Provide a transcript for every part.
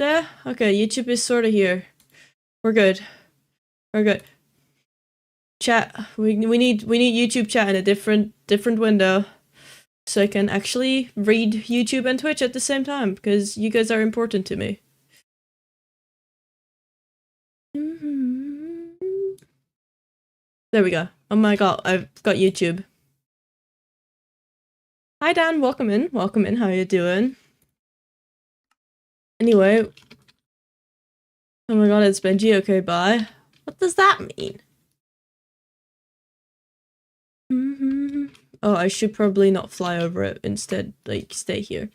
there? Okay, YouTube is sort of here. We're good. We're good. Chat. We need YouTube chat in a different window, so I can actually read YouTube and Twitch at the same time, because you guys are important to me. There we go. Oh my god, I've got YouTube. Hi Dan, welcome in. Welcome in. How you doing? Anyway. Oh my god, it's Benji. Okay, bye. What does that mean? Oh, I should probably not fly over it. Instead, like, stay here.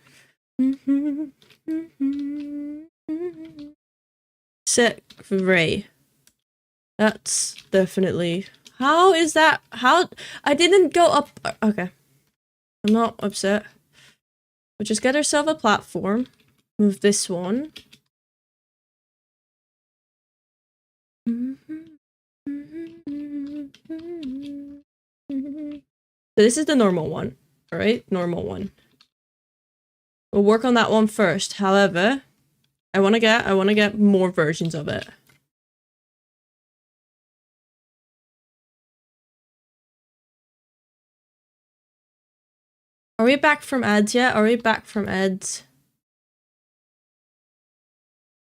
Set Ray. That's definitely... How is that? How? I didn't go up... Okay. I'm not upset. We'll just get ourselves a platform. Move this one. So this is the normal one. Alright? Normal one. We'll work on that one first. However, I wanna get more versions of it. Are we back from ads yet? Are we back from ads?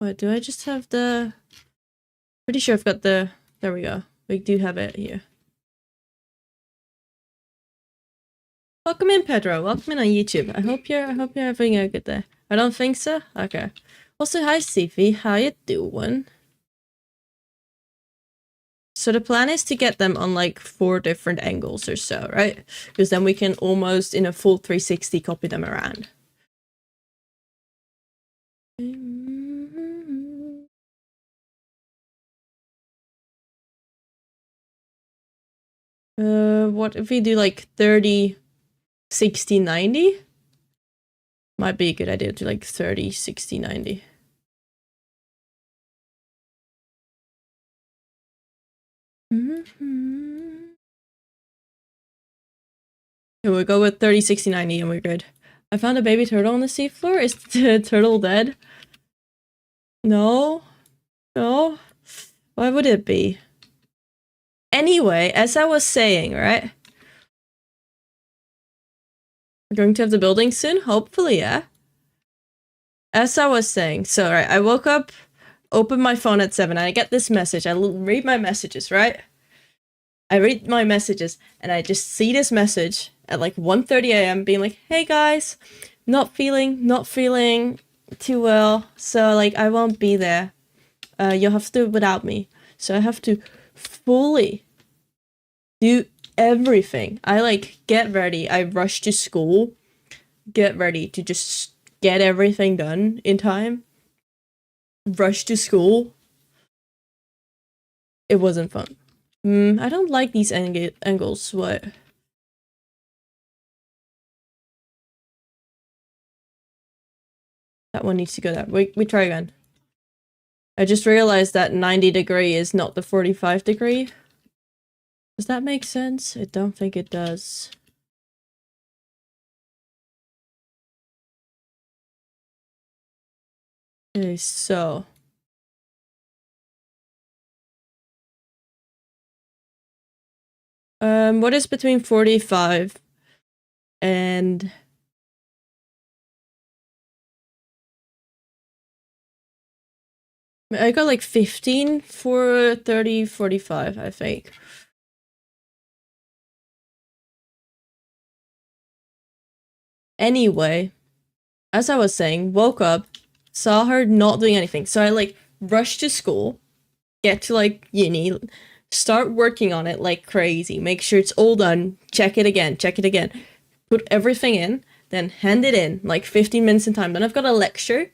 What, do I just have the... Pretty sure I've got the... There we go. We do have it here. Welcome in, Pedro. Welcome in on YouTube. I hope you're having a good day. I don't think so? Okay. Also, hi, Sifi. How you doing? So the plan is to get them on like 4 different angles or so, right? Because then we can almost in a full 360 copy them around. What if we do like 30, 60, 90? Might be a good idea to like 30, 60, 90. Okay, we'll go with 30, 60, 90 and we're good. I found a baby turtle on the seafloor. Is the turtle dead? No. No. Why would it be? Anyway, as I was saying, right? We're going to have the building soon? Hopefully, yeah. As I was saying, so right, I woke up, opened my phone at 7, and I get this message. I read my messages, right? I read my messages, and I just see this message at like 1:30 a.m. being like, hey guys, not feeling too well, so like I won't be there. You'll have to do it without me. So I have to fully do everything. I like get ready. I rush to school, get ready to just get everything done in time. Rush to school. It wasn't fun. I don't like these angles. What? That one needs to go that way. We try again. I just realized that 90 degree is not the 45 degree. Does that make sense? I don't think it does. Okay, so. What is between 45 and... I got like 15 for 30, 45, I think. Anyway, as I was saying, woke up, saw her not doing anything. So I like rushed to school, get to like uni, start working on it like crazy, make sure it's all done, check it again, put everything in, then hand it in like 15 minutes in time. Then I've got a lecture,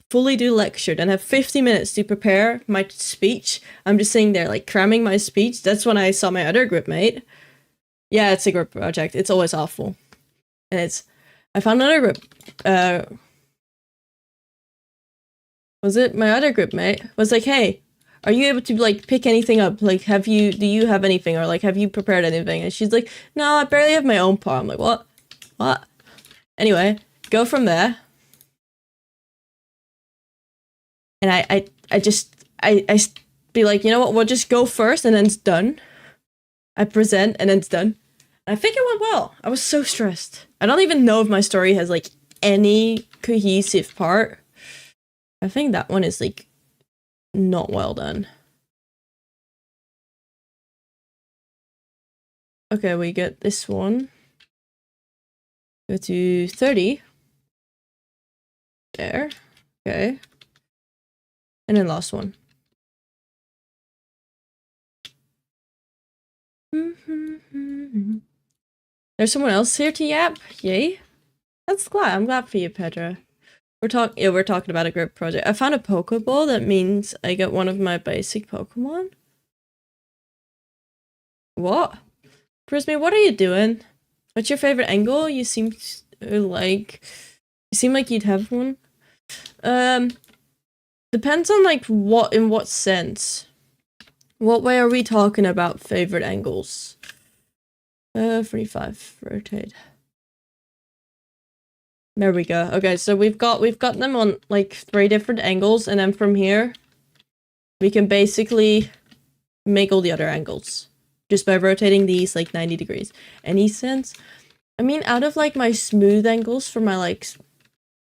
fully do lecture, then have 50 minutes to prepare my speech. I'm just sitting there like cramming my speech. That's when I saw my other group mate. Yeah, it's a group project. It's always awful. And I found another group. Was it my other group mate? Was like, hey, are you able to like pick anything up? Like, do you have anything? Or like, have you prepared anything? And she's like, no, I barely have my own part. I'm like, what? What? Anyway, go from there. And I be like, you know what, we'll just go first and then it's done. I present and then it's done. I think it went well. I was so stressed. I don't even know if my story has like any cohesive part. I think that one is like not well done. Okay, we get this one. Go to 30. There. Okay. And then last one. There's someone else here to yap. Yay. That's glad. I'm glad for you, Pedro. We're talking about a group project. I found a Pokeball. That means I get one of my basic Pokemon. What? Prismy, what are you doing? What's your favorite angle? You seem like you'd have one. Depends on like in what sense. What way are we talking about favorite angles? 45 rotate. There we go. Okay, so we've got them on like 3 different angles, and then from here we can basically make all the other angles just by rotating these like 90 degrees. Any sense? I mean, out of like my smooth angles for my like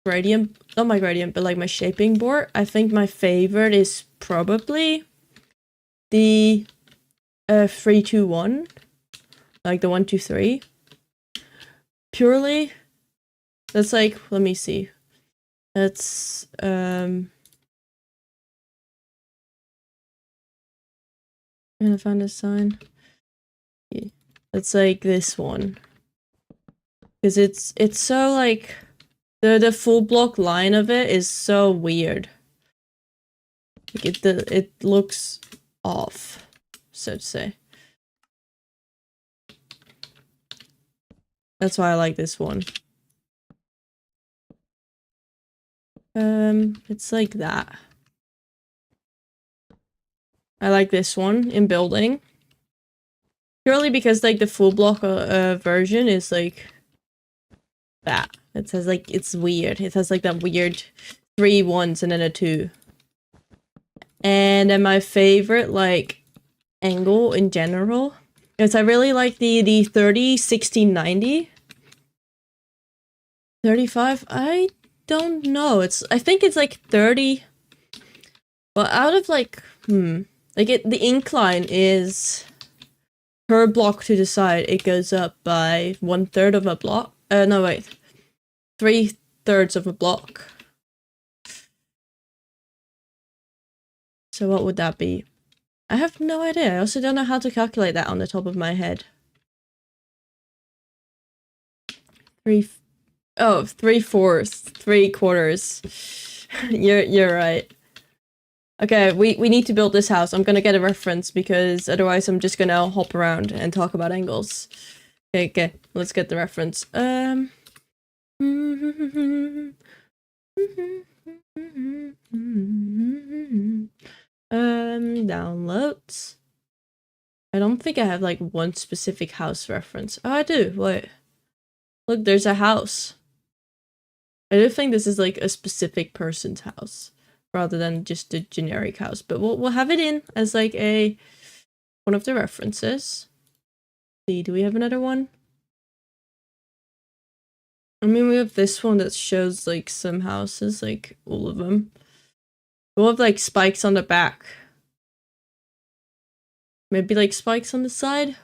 gradient, not my gradient, but like my shaping board, I think my favorite is probably the 3 2 1, like the 1 2 3. Purely, that's like, let me see. That's I'm gonna find a sign. Yeah. It's like this one, because it's so like the full block line of it is so weird. Like it looks off, so to say. That's why I like this one. It's like that. I like this one in building. Purely because like the full block version is like that. It says like, it's weird. It has like that weird 3 1s and then a 2. And then my favorite like angle in general is I really like the 30, 60, 90. 35, I don't know. I think it's like 30. But out of like, the incline is per block to the side. It goes up by 1/3 of a block. No, wait. 3/3 of a block. So what would that be? I have no idea. I also don't know how to calculate that on the top of my head. 3/4, 3/4. You're right. Okay, we need to build this house. I'm gonna get a reference because otherwise I'm just gonna hop around and talk about angles. Okay, let's get the reference. Downloads. I don't think I have like one specific house reference. Oh, I do. Wait. Look, there's a house. I do think this is like a specific person's house rather than just a generic house, but we'll have it in as like one of the references. See, do we have another one? I mean, we have this one that shows like some houses, like all of them. We'll have like spikes on the back. Maybe like spikes on the side.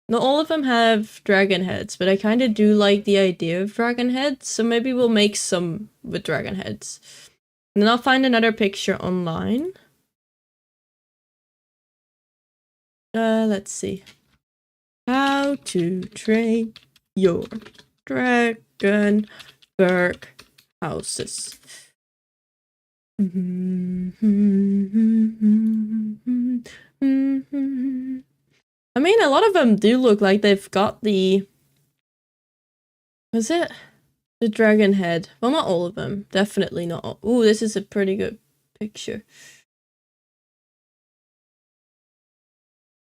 Not all of them have dragon heads, but I kind of do like the idea of dragon heads, so maybe we'll make some with dragon heads. And then I'll find another picture online. Let's see. How to train your dragon Berk houses. I mean, a lot of them do look like they've got the... Was it? The dragon head. Well, not all of them. Definitely not all. Ooh, this is a pretty good picture.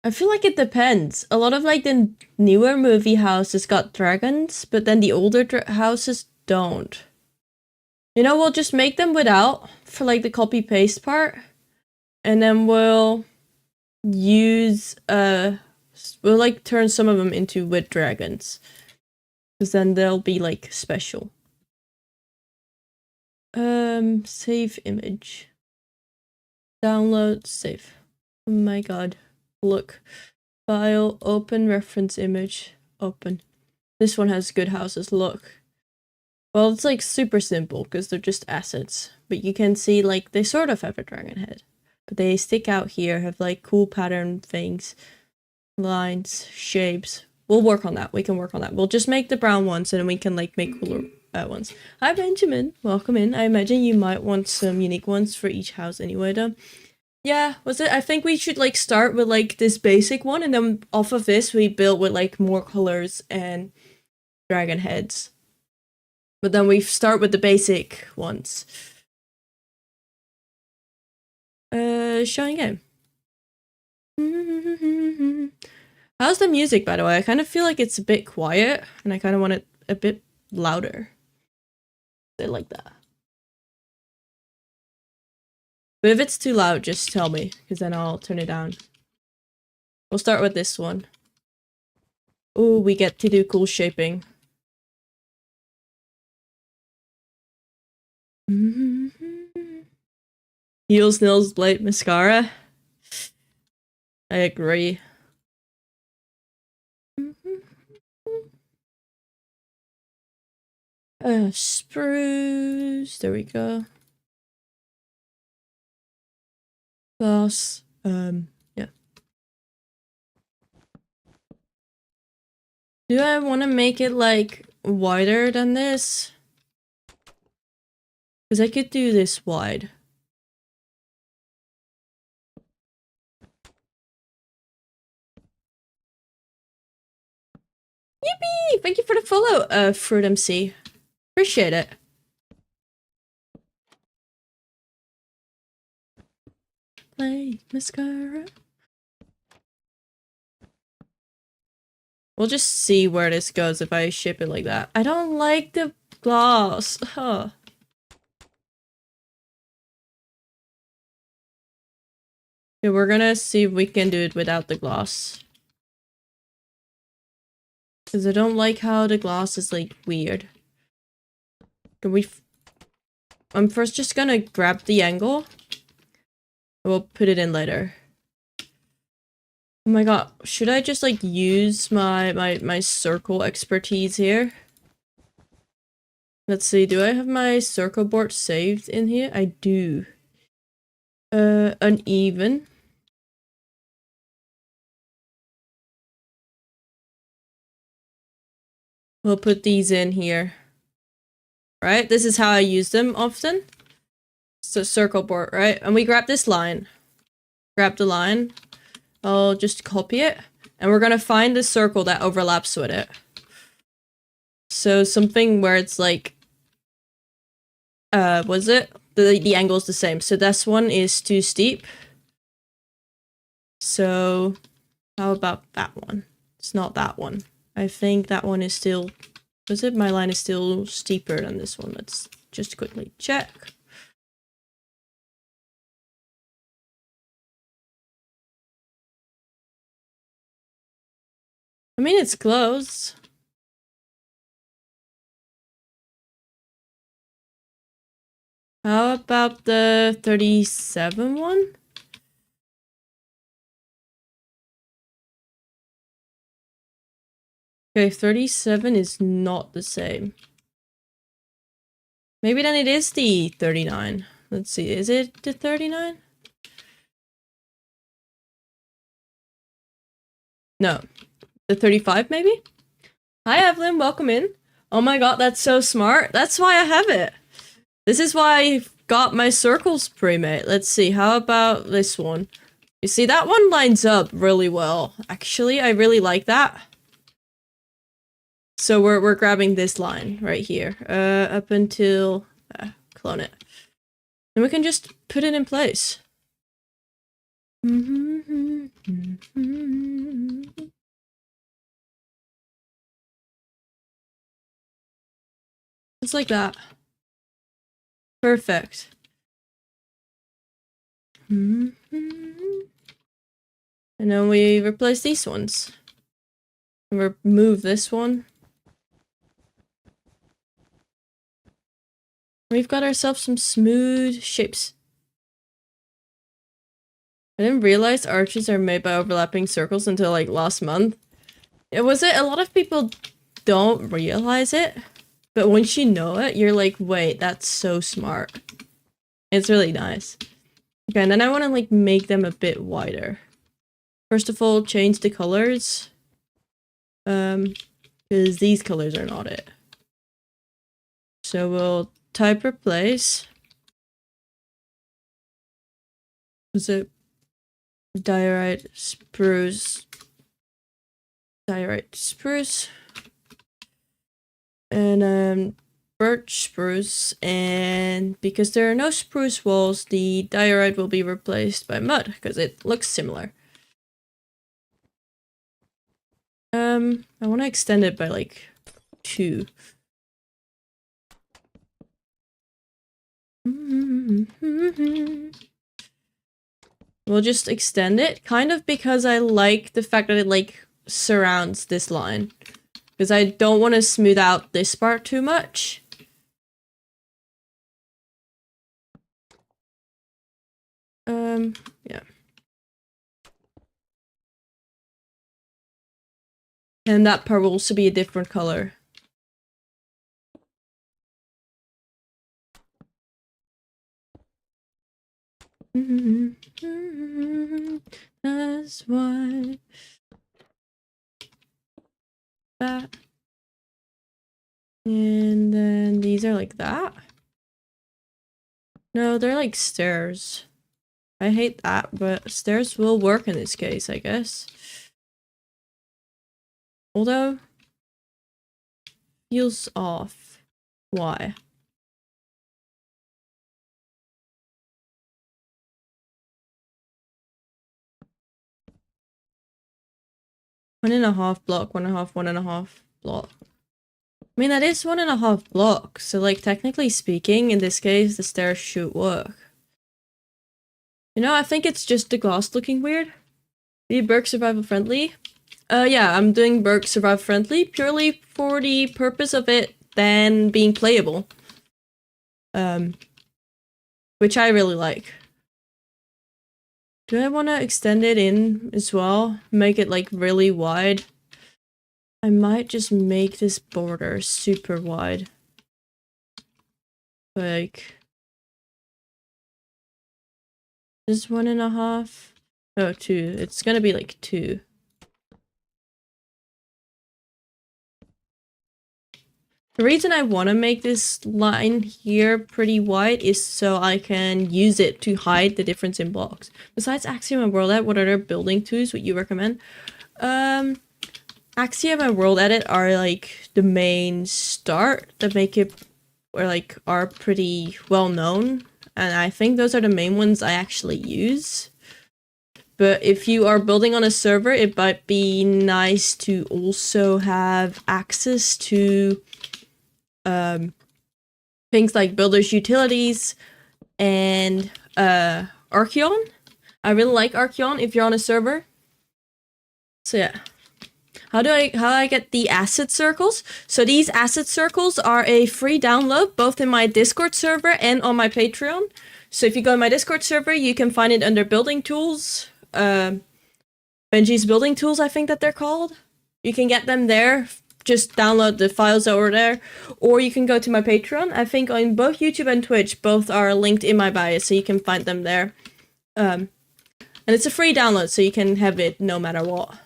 I feel like it depends. A lot of like the newer movie houses got dragons, but then the older houses don't. You know, we'll just make them without for like the copy paste part. And then we'll use, we'll like turn some of them into with dragons. Because then they'll be like special. Save image. Download, save. Oh my god. Look. File, open reference image, open. This one has good houses, look. Well, it's like super simple because they're just assets. But you can see like they sort of have a dragon head. But they stick out here, have like cool pattern things. Lines, shapes. We'll work on that. We can work on that. We'll just make the brown ones and then we can like make cooler ones. Hi Benjamin, welcome in. I imagine you might want some unique ones for each house anyway though. Yeah, was it? I think we should like start with like this basic one and then off of this we build with like more colors and dragon heads. But then we start with the basic ones. Showing game. How's the music, by the way? I kind of feel like it's a bit quiet and I kind of want it a bit louder. I like that. But if it's too loud, just tell me, because then I'll turn it down. We'll start with this one. Ooh, we get to do cool shaping. Heels, nails, blade, mascara. I agree. Spruce. There we go. Gloss. Yeah. Do I want to make it like wider than this? Because I could do this wide. Yippee! Thank you for the follow, Fruit MC. Appreciate it. Play mascara. We'll just see where this goes if I ship it like that. I don't like the gloss. Huh. Okay, we're gonna see if we can do it without the gloss. Because I don't like how the gloss is like weird. Can we... I'm first just gonna grab the angle. We'll put it in later. Oh my god, should I just like use my circle expertise here? Let's see, do I have my circle board saved in here? I do. Uneven. We'll put these in here. Right? This is how I use them often. So circle board, right? And we grab this line. Grab the line. I'll just copy it. And we're gonna find the circle that overlaps with it. So something where it's like... was it? The angle's the same. So this one is too steep. So... how about that one? It's not that one. I think that one is still... was it? My line is still steeper than this one. Let's just quickly check. I mean, it's close. How about the 37 one? Okay, 37 is not the same. Maybe then it is the 39. Let's see, is it the 39? No. The 35 maybe? Hi Evelyn, welcome in. Oh my god, that's so smart. That's why I have it. This is why I got my circles pre-made. Let's see, how about this one? You see, that one lines up really well. Actually, I really like that. So we're grabbing this line right here. Up until... clone it. And we can just put it in place. It's like that. Perfect. And then we replace these ones. Remove this one. We've got ourselves some smooth shapes. I didn't realize arches are made by overlapping circles until like last month. A lot of people don't realize it, but once you know it, you're like, wait, that's so smart. It's really nice. Okay, and then I want to like make them a bit wider. First of all, change the colors. Because these colors are not it. So we'll type replace. Is it diorite spruce? Diorite spruce. And birch spruce, and because there are no spruce walls, the diorite will be replaced by mud because it looks similar. I want to extend it by like 2. We'll just extend it, kind of because I like the fact that it like surrounds this line. Because I don't want to smooth out this part too much. Yeah. And that part will also be a different color. That's why. That. And then these are like that. No, they're like stairs. I hate that, but stairs will work in this case, I guess. Although, feels off. Why? One and a half block, 1.5, 1.5 block. I mean, that is 1.5 blocks, so like technically speaking, in this case, the stairs should work. You know, I think it's just the glass looking weird. Be Berk survival friendly. Yeah, I'm doing Berk survival friendly purely for the purpose of it then being playable. Which I really like. Do I want to extend it in as well? Make it like really wide? I might just make this border super wide. Like... This 1.5? Oh, 2. It's gonna be like 2. The reason I want to make this line here pretty wide is so I can use it to hide the difference in blocks. Besides Axiom and World Edit, what other building tools would you recommend? Axiom and World Edit are like the main start that make it, or like are pretty well known. And I think those are the main ones I actually use. But if you are building on a server, it might be nice to also have access to things like Builder's Utilities and Archeon. I really like Archeon if you're on a server. So yeah. How I get the asset circles? So these asset circles are a free download both in my Discord server and on my Patreon. So if you go to my Discord server, you can find it under building tools. Benji's building tools, I think that they're called. You can get them there. Just download the files over there. Or you can go to my Patreon. I think on both YouTube and Twitch, both are linked in my bio, so you can find them there. And it's a free download, so you can have it no matter what.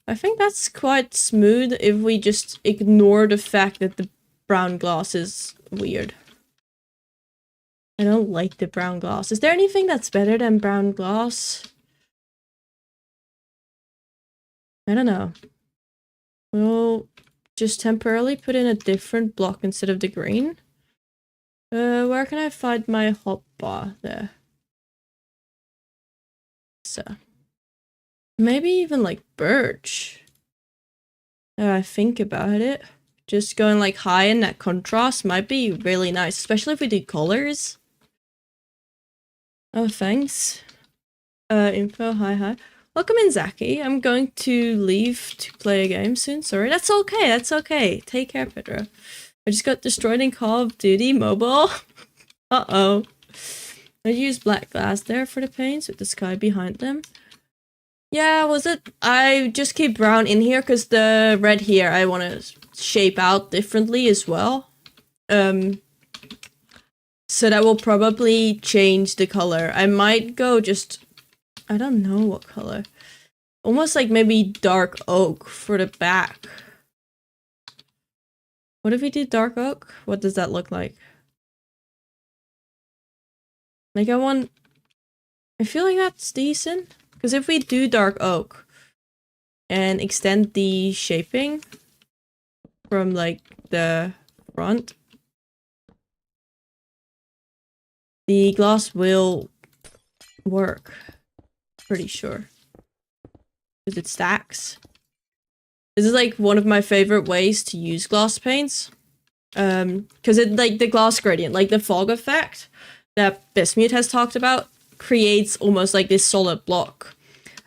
I think that's quite smooth if we just ignore the fact that the brown glass is weird. I don't like the brown glass. Is there anything that's better than brown glass? I don't know. We'll just temporarily put in a different block instead of the green. Where can I find my hotbar? There. So. Maybe even like birch. I think about it. Just going like high in that contrast might be really nice, especially if we do colors. Oh, thanks. Info, hi. Welcome in, Zaki. I'm going to leave to play a game soon. Sorry, that's okay. Take care, Pedro. I just got destroyed in Call of Duty Mobile. Uh-oh. I used black glass there for the paints with the sky behind them. Yeah, was it? I just keep brown in here because the red here I want to shape out differently as well. So that will probably change the color. I might go just... I don't know what color. Almost like maybe dark oak for the back. What if we do dark oak? What does that look like? Like I feel like that's decent. Because if we do dark oak and extend the shaping from like the front, the gloss will work. Pretty sure. Because it stacks. This is like one of my favorite ways to use gloss paints. Because it like the gloss gradient, like the fog effect that Bismuth has talked about, creates almost like this solid block.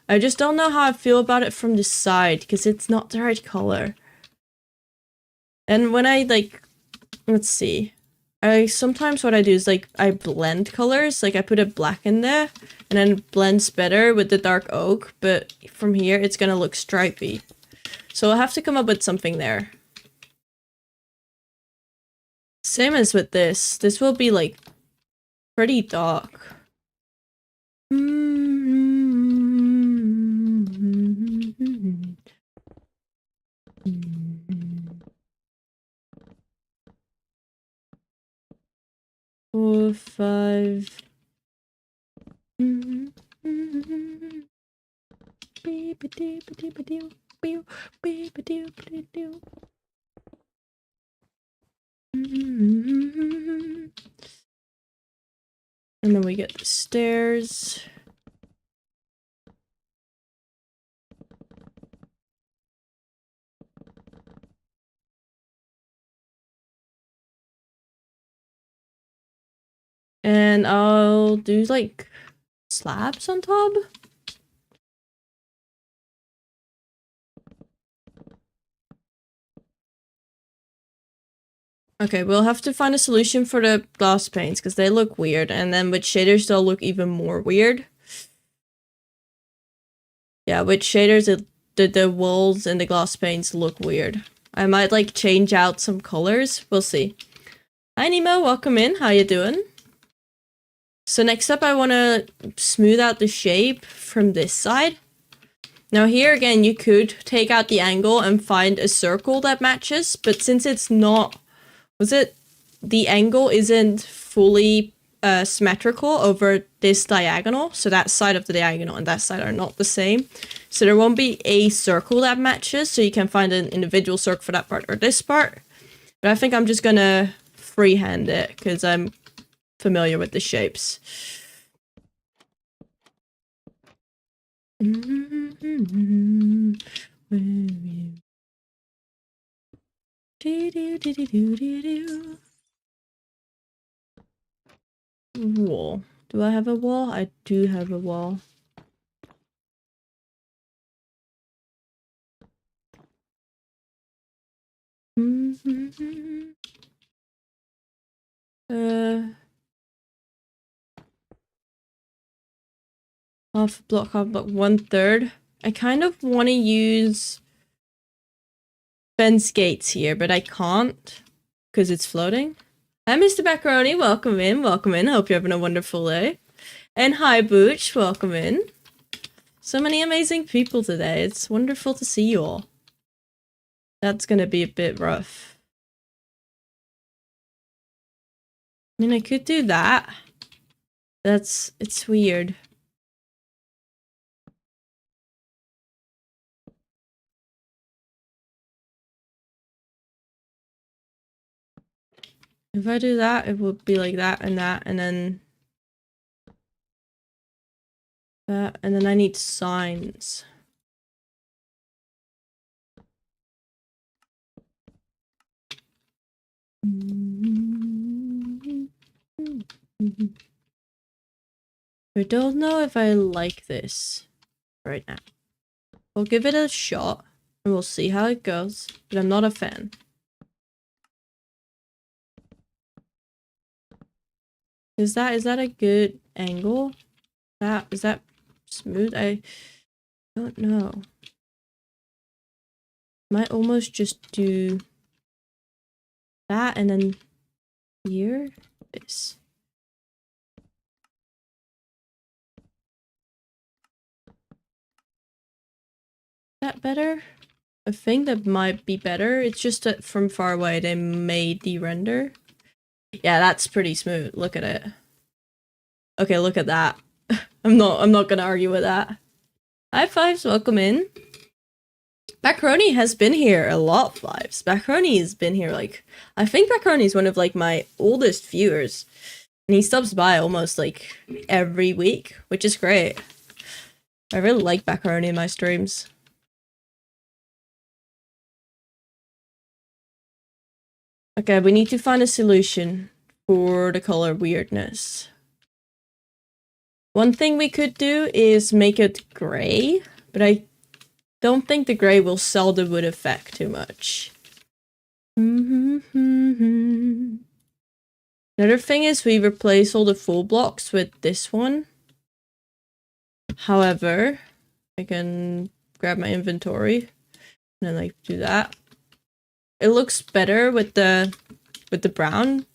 I just don't know how I feel about it from the side because it's not the right color. And when I like, let's see, sometimes what I do is like I blend colors, like I put a black in there and then it blends better with the dark oak, but from here it's gonna look stripy. So I'll have to come up with something there. Same as with this. This will be like pretty dark. 4, 5. And then we get the stairs. And I'll do like slabs on top. Okay, we'll have to find a solution for the glass paints because they look weird, and then with shaders they'll look even more weird. Yeah, with shaders the walls and the glass paints look weird. I might like change out some colors. We'll see. Hi Nemo, welcome in. How you doing? So next up I want to smooth out the shape from this side. Now here again you could take out the angle and find a circle that matches, but since it's not... the angle isn't fully symmetrical over this diagonal, so that side of the diagonal and that side are not the same. So there won't be a circle that matches, so you can find an individual circle for that part or this part. But I think I'm just gonna freehand it, because I'm familiar with the shapes. Wall. Do I have a wall? I do have a wall. Half block, 1/3. I kind of want to use fence gates here, but I can't because it's floating. Hi, Mr. Macaroni. Welcome in. Welcome in. Hope you're having a wonderful day. And hi, Booch. Welcome in. So many amazing people today. It's wonderful to see you all. That's gonna be a bit rough. I mean, I could do that. It's weird. If I do that, it would be like that, and then that, and then I need signs. I don't know if I like this right now. We'll give it a shot and we'll see how it goes, but I'm not a fan. Is that a good angle? Is that smooth? I don't know. Might almost just do that and then here this. That better? I think that might be better. It's just that from far away they made the render. Yeah, that's pretty smooth. Look at it. Okay, look at that. I'm not gonna argue with that. High fives, welcome in. Macaroni has been here a lot, Fives. Macaroni has been here like I think Macaroni is one of like my oldest viewers. And he stops by almost like every week, which is great. I really like Macaroni in my streams. Okay, we need to find a solution for the color weirdness. One thing we could do is make it gray, but I don't think the gray will sell the wood effect too much. Another thing is we replace all the full blocks with this one. However, I can grab my inventory and then like do that. It looks better with the brown,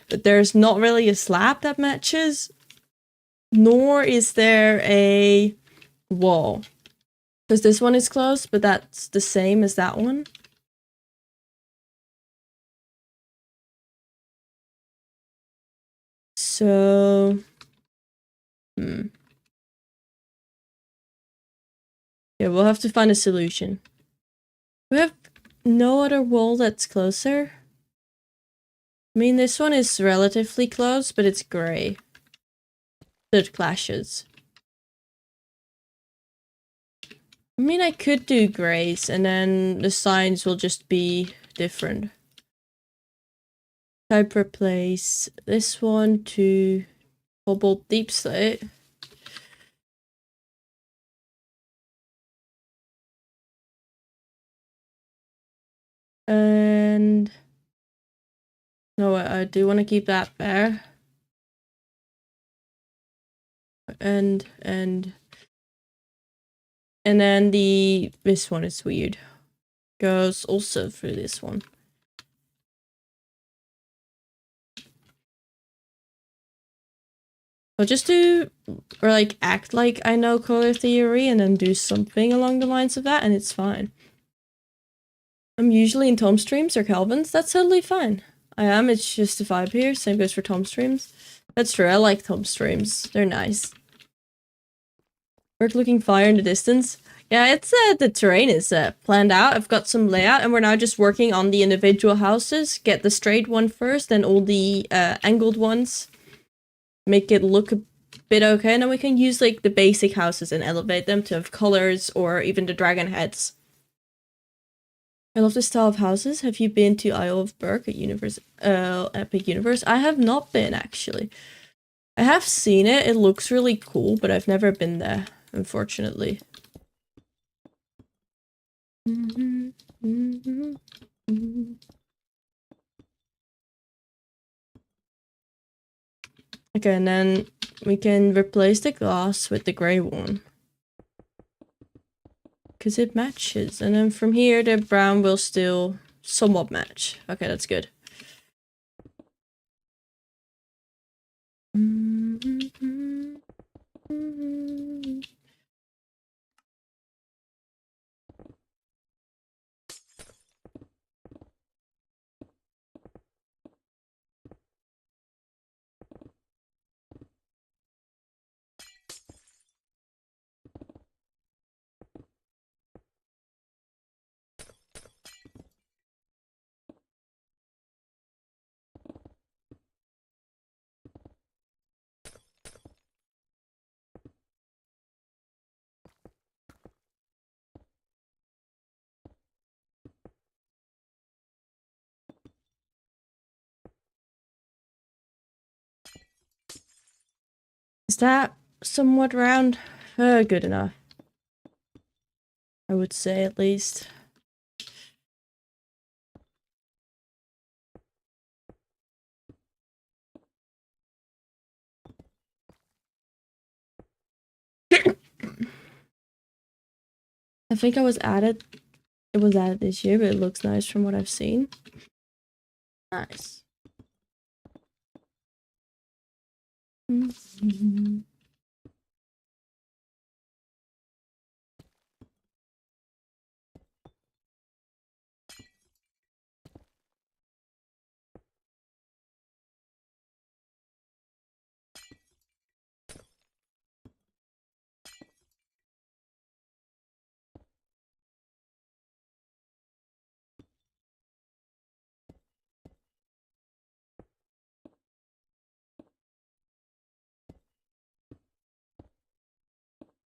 but there's not really a slab that matches, nor is there a wall. Because this one is closed, but that's the same as that one. So, yeah, we'll have to find a solution. We have no other wall that's closer. I mean, this one is relatively close, but it's gray. So it clashes. I mean, I could do grays, and then the signs will just be different. Type replace this one to cobalt deep slate. And no, I do want to keep that there. And then this one is weird. Goes also through this one. I'll just do, or like act like I know color theory and then do something along the lines of that and it's fine. I'm usually in Tom streams or Calvin's, that's totally fine. I am, it's just a vibe here, same goes for Tom streams. That's true, I like Tom streams, they're nice. Berk looking fire in the distance. Yeah, it's the terrain is planned out. I've got some layout and we're now just working on the individual houses. Get the straight one first, then all the angled ones. Make it look a bit okay, and then we can use like the basic houses and elevate them to have colors or even the dragon heads. I love this style of houses. Have you been to Isle of Berk at Epic Universe? I have not been, actually. I have seen it. It looks really cool, but I've never been there, unfortunately. Okay, and then we can replace the glass with the gray one. Because it matches. And then from here, the brown will still somewhat match. Okay, that's good. Is that somewhat round? Good enough. I would say, at least. I think it was added this year, but it looks nice from what I've seen. Nice. Mm-hmm.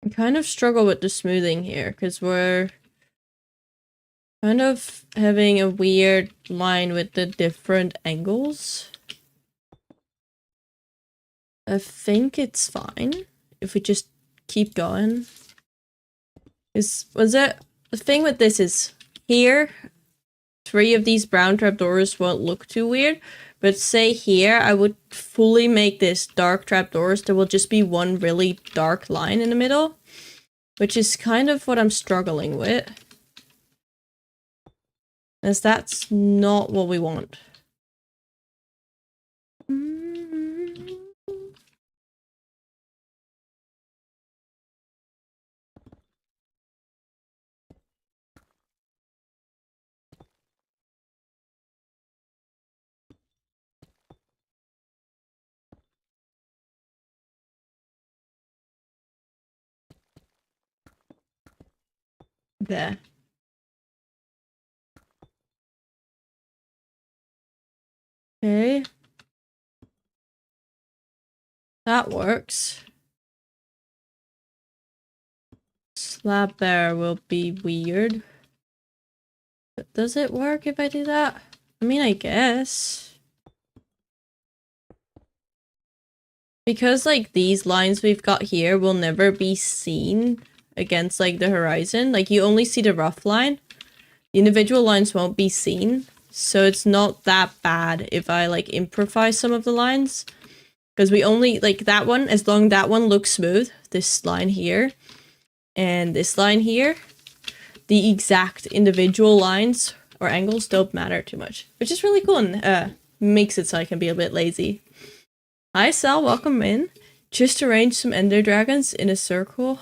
I kind of struggle with the smoothing here, because we're kind of having a weird line with the different angles. I think it's fine if we just keep going. The thing with this is here, 3 of these brown trapdoors won't look too weird, but say here, I would fully make this dark trapdoors. There will just be one really dark line in the middle, which is kind of what I'm struggling with. As that's not what we want. There. Okay. That works. Slab there will be weird. But does it work if I do that? I mean, I guess. Because, like, these lines we've got here will never be seen against, like, the horizon. Like, you only see the rough line. The individual lines won't be seen. So it's not that bad if I, like, improvise some of the lines. Because we only, like, that one, as long as that one looks smooth, this line here, and this line here, the exact individual lines or angles don't matter too much. Which is really cool and makes it so I can be a bit lazy. Hi Sal, welcome in. Just arrange some ender dragons in a circle.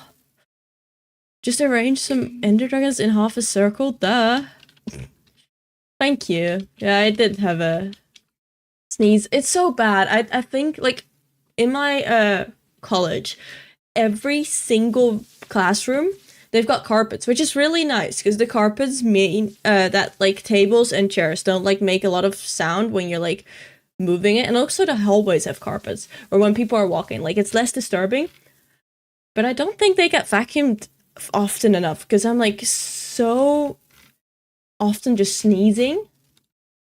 Just arrange some ender dragons in half a circle, duh. Thank you. Yeah, I did have a sneeze. It's so bad. I think, like, in my college, every single classroom, they've got carpets, which is really nice, because the carpets mean that, like, tables and chairs don't, like, make a lot of sound when you're, like, moving it. And also the hallways have carpets, or when people are walking, like, it's less disturbing. But I don't think they get vacuumed often enough, because I'm, like, so often just sneezing.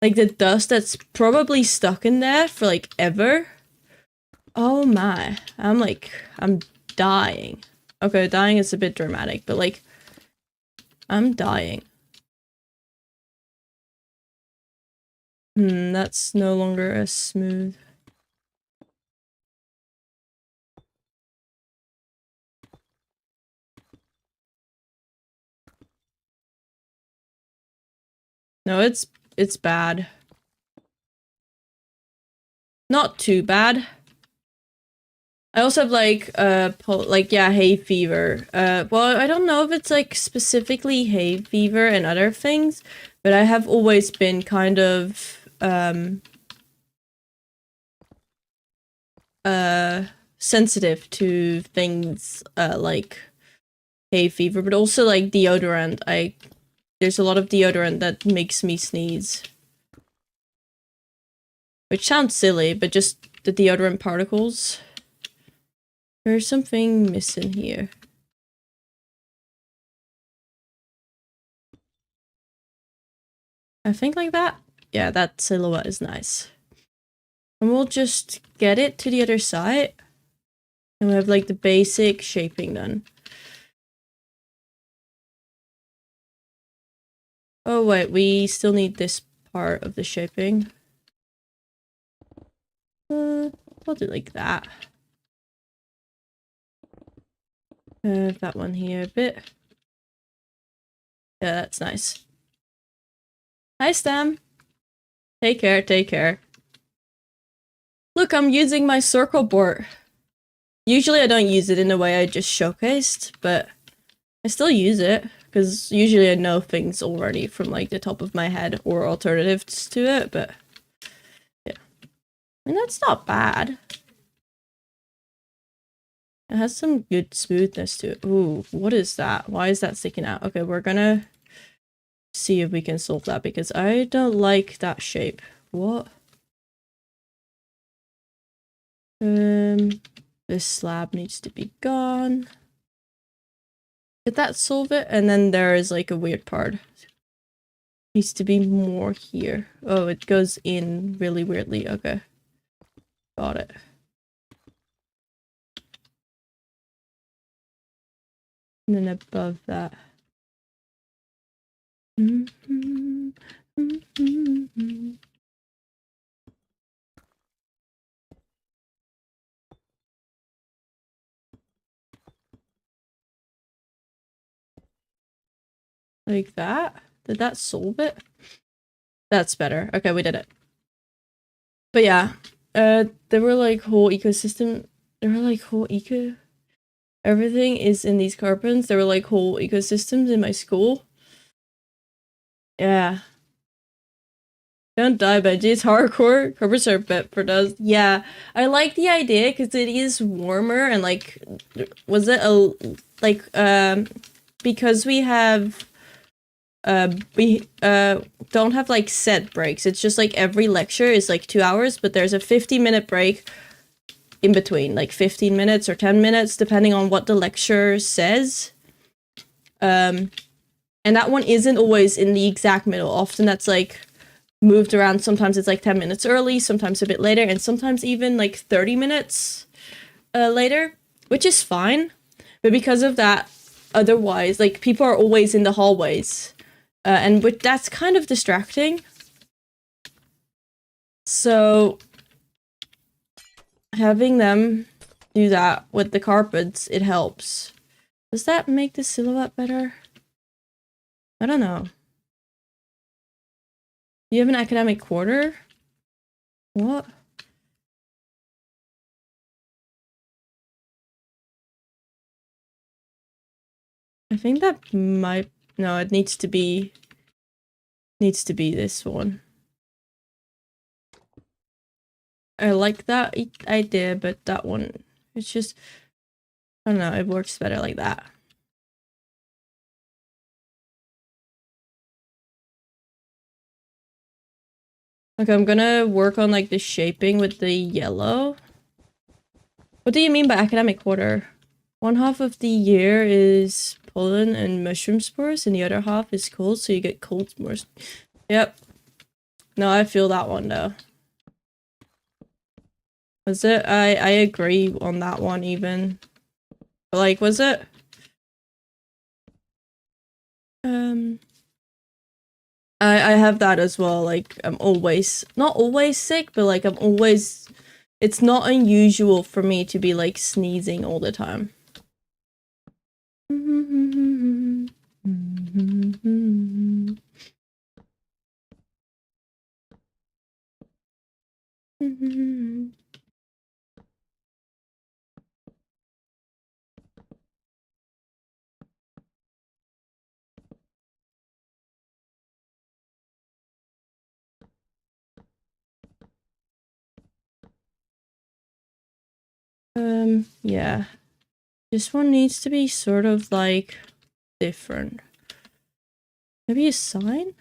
Like, the dust that's probably stuck in there for, like, ever. Oh my. I'm dying. Okay, dying is a bit dramatic, but, like, I'm dying. That's no longer as smooth. No, it's bad. Not too bad. I also have, like, yeah, hay fever. Well, I don't know if it's, like, specifically hay fever and other things, but I have always been kind of, sensitive to things, like hay fever, but also, like, deodorant. There's a lot of deodorant that makes me sneeze. Which sounds silly, but just the deodorant particles. There's something missing here. I think like that. Yeah, that silhouette is nice. And we'll just get it to the other side. And we have like the basic shaping done. Oh wait, we still need this part of the shaping. I'll do like that. That one here a bit. Yeah, that's nice. Hi, Stem. Take care, take care. Look, I'm using my circle board. Usually I don't use it in the way I just showcased, but I still use it, because usually I know things already from like the top of my head or alternatives to it, but yeah. And that's not bad. It has some good smoothness to it. Ooh, what is that? Why is that sticking out? Okay, we're gonna see if we can solve that, because I don't like that shape. What? This slab needs to be gone. Did that solve it? And then there is like a weird part. Needs to be more here. Oh, it goes in really weirdly. Okay. Got it. And then above that. Like that? Did that solve it? That's better. Okay, we did it. But yeah, there were like whole ecosystem. There were like whole everything is in these carbons. There were like whole ecosystems in my school. Yeah. Don't die, Benji. It's hardcore. Carbons are bet for dust. Yeah, I like the idea because it is warmer and like, was it a like because we have we don't have like set breaks. It's just like every lecture is like 2 hours, but there's a 50-minute break in between, like 15 minutes or 10 minutes, depending on what the lecture says. And that one isn't always in the exact middle. Often that's like moved around. Sometimes it's like 10 minutes early, sometimes a bit later, and sometimes even like 30 minutes later, which is fine. But because of that, otherwise, like people are always in the hallways. And that's kind of distracting. So having them do that with the carpets, it helps. Does that make the silhouette better? I don't know. Do you have an academic quarter? What? I think that might... No, it needs to be this one. I like that idea, but that one, it's just, I don't know, it works better like that. Okay, I'm gonna work on like the shaping with the yellow. What do you mean by academic quarter? One half of the year is pollen and mushroom spores, and the other half is cold, so you get cold spores. Yep. No, I feel that one though. Was it? I agree on that one even. But like, was it? I have that as well. Like, I'm always, not always sick, but like I'm always, it's not unusual for me to be like sneezing all the time. Yeah. This one needs to be sort of like different. Maybe a sign?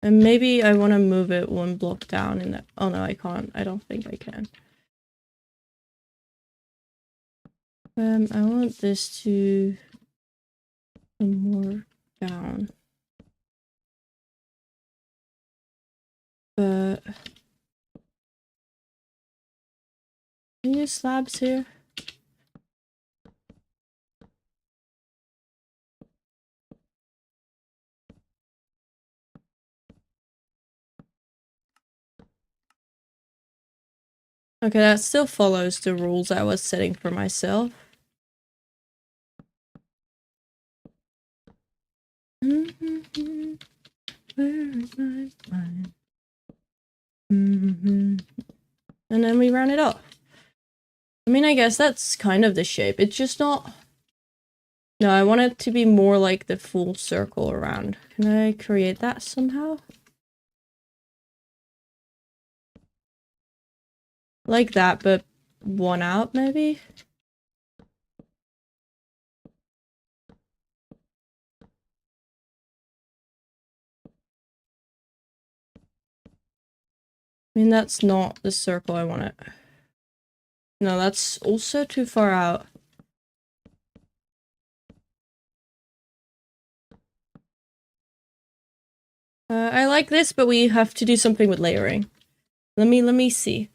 And maybe I want to move it one block down in that. Oh no, I can't. I don't think I can. I want this to be more down. But Can you use slabs here? Okay, that still follows the rules I was setting for myself. Where is my mind? And then we round it up. I mean, I guess that's kind of the shape. It's just not... No, I want it to be more like the full circle around. Can I create that somehow? Like that, but one out, maybe? I mean, that's not the circle I want it. No, that's also too far out. I like this, but we have to do something with layering. Let me see.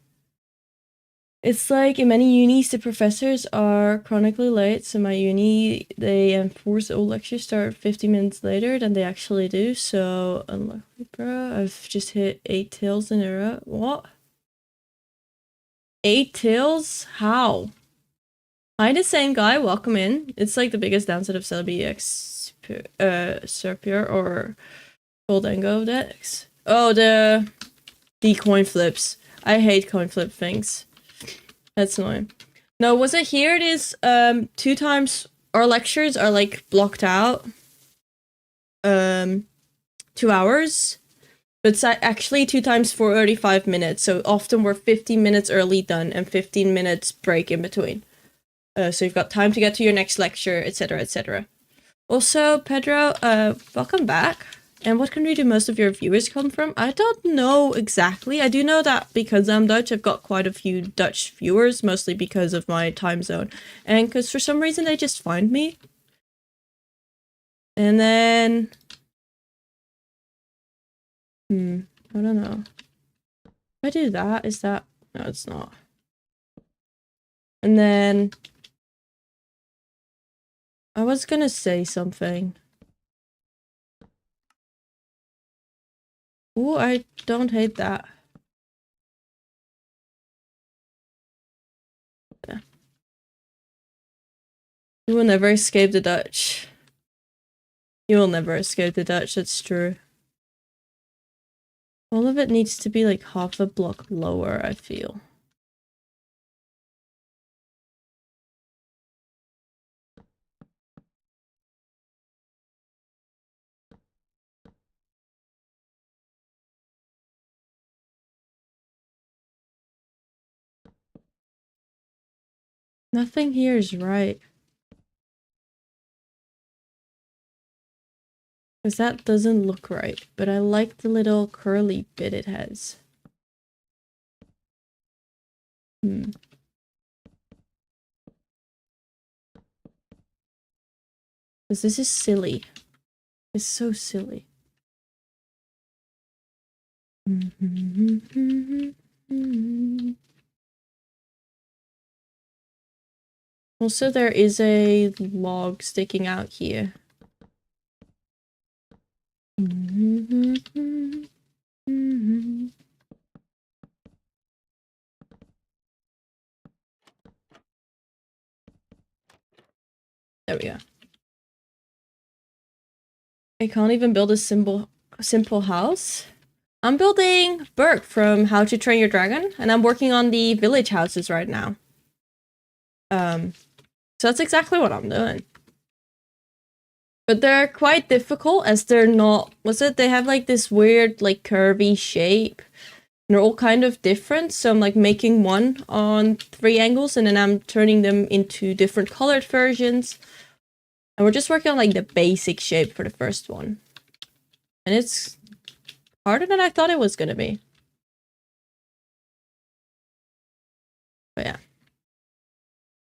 It's like in many unis, the professors are chronically late. So my uni, they enforce all lectures start 50 minutes later than they actually do. So unlucky, bro. I've just hit 8 tails in a row. What? 8 tails? How? Hi, the same guy. Welcome in. It's like the biggest downside of Celebi X Serpier or Goldengo decks. Oh, the coin flips. I hate coin flip things. That's annoying. No, was it here? It is 2 times our lectures are like blocked out. 2 hours. But it's actually 2 times 45 minutes. So often we're 15 minutes early done and 15 minutes break in between. So you've got time to get to your next lecture, etc., etc. Also, Pedro, welcome back. And what country do most of your viewers come from? I don't know exactly. I do know that because I'm Dutch, I've got quite a few Dutch viewers, mostly because of my time zone. And because for some reason they just find me. And then... I don't know. If I do that, is that... No, it's not. And then... I was gonna say something. Ooh, I don't hate that. Yeah. You will never escape the Dutch. You will never escape the Dutch, that's true. All of it needs to be like half a block lower, I feel. Nothing here is right. Because that doesn't look right, but I like the little curly bit it has. Because this is silly. It's so silly. Also, there is a log sticking out here. There we go. I can't even build a simple house. I'm building Berk from How to Train Your Dragon, and I'm working on the village houses right now. So that's exactly what I'm doing. But they're quite difficult as they're not... They have like this weird like curvy shape. And they're all kind of different, so I'm like making one on 3 angles and then I'm turning them into different colored versions. And we're just working on like the basic shape for the first one. And it's harder than I thought it was gonna be. But yeah.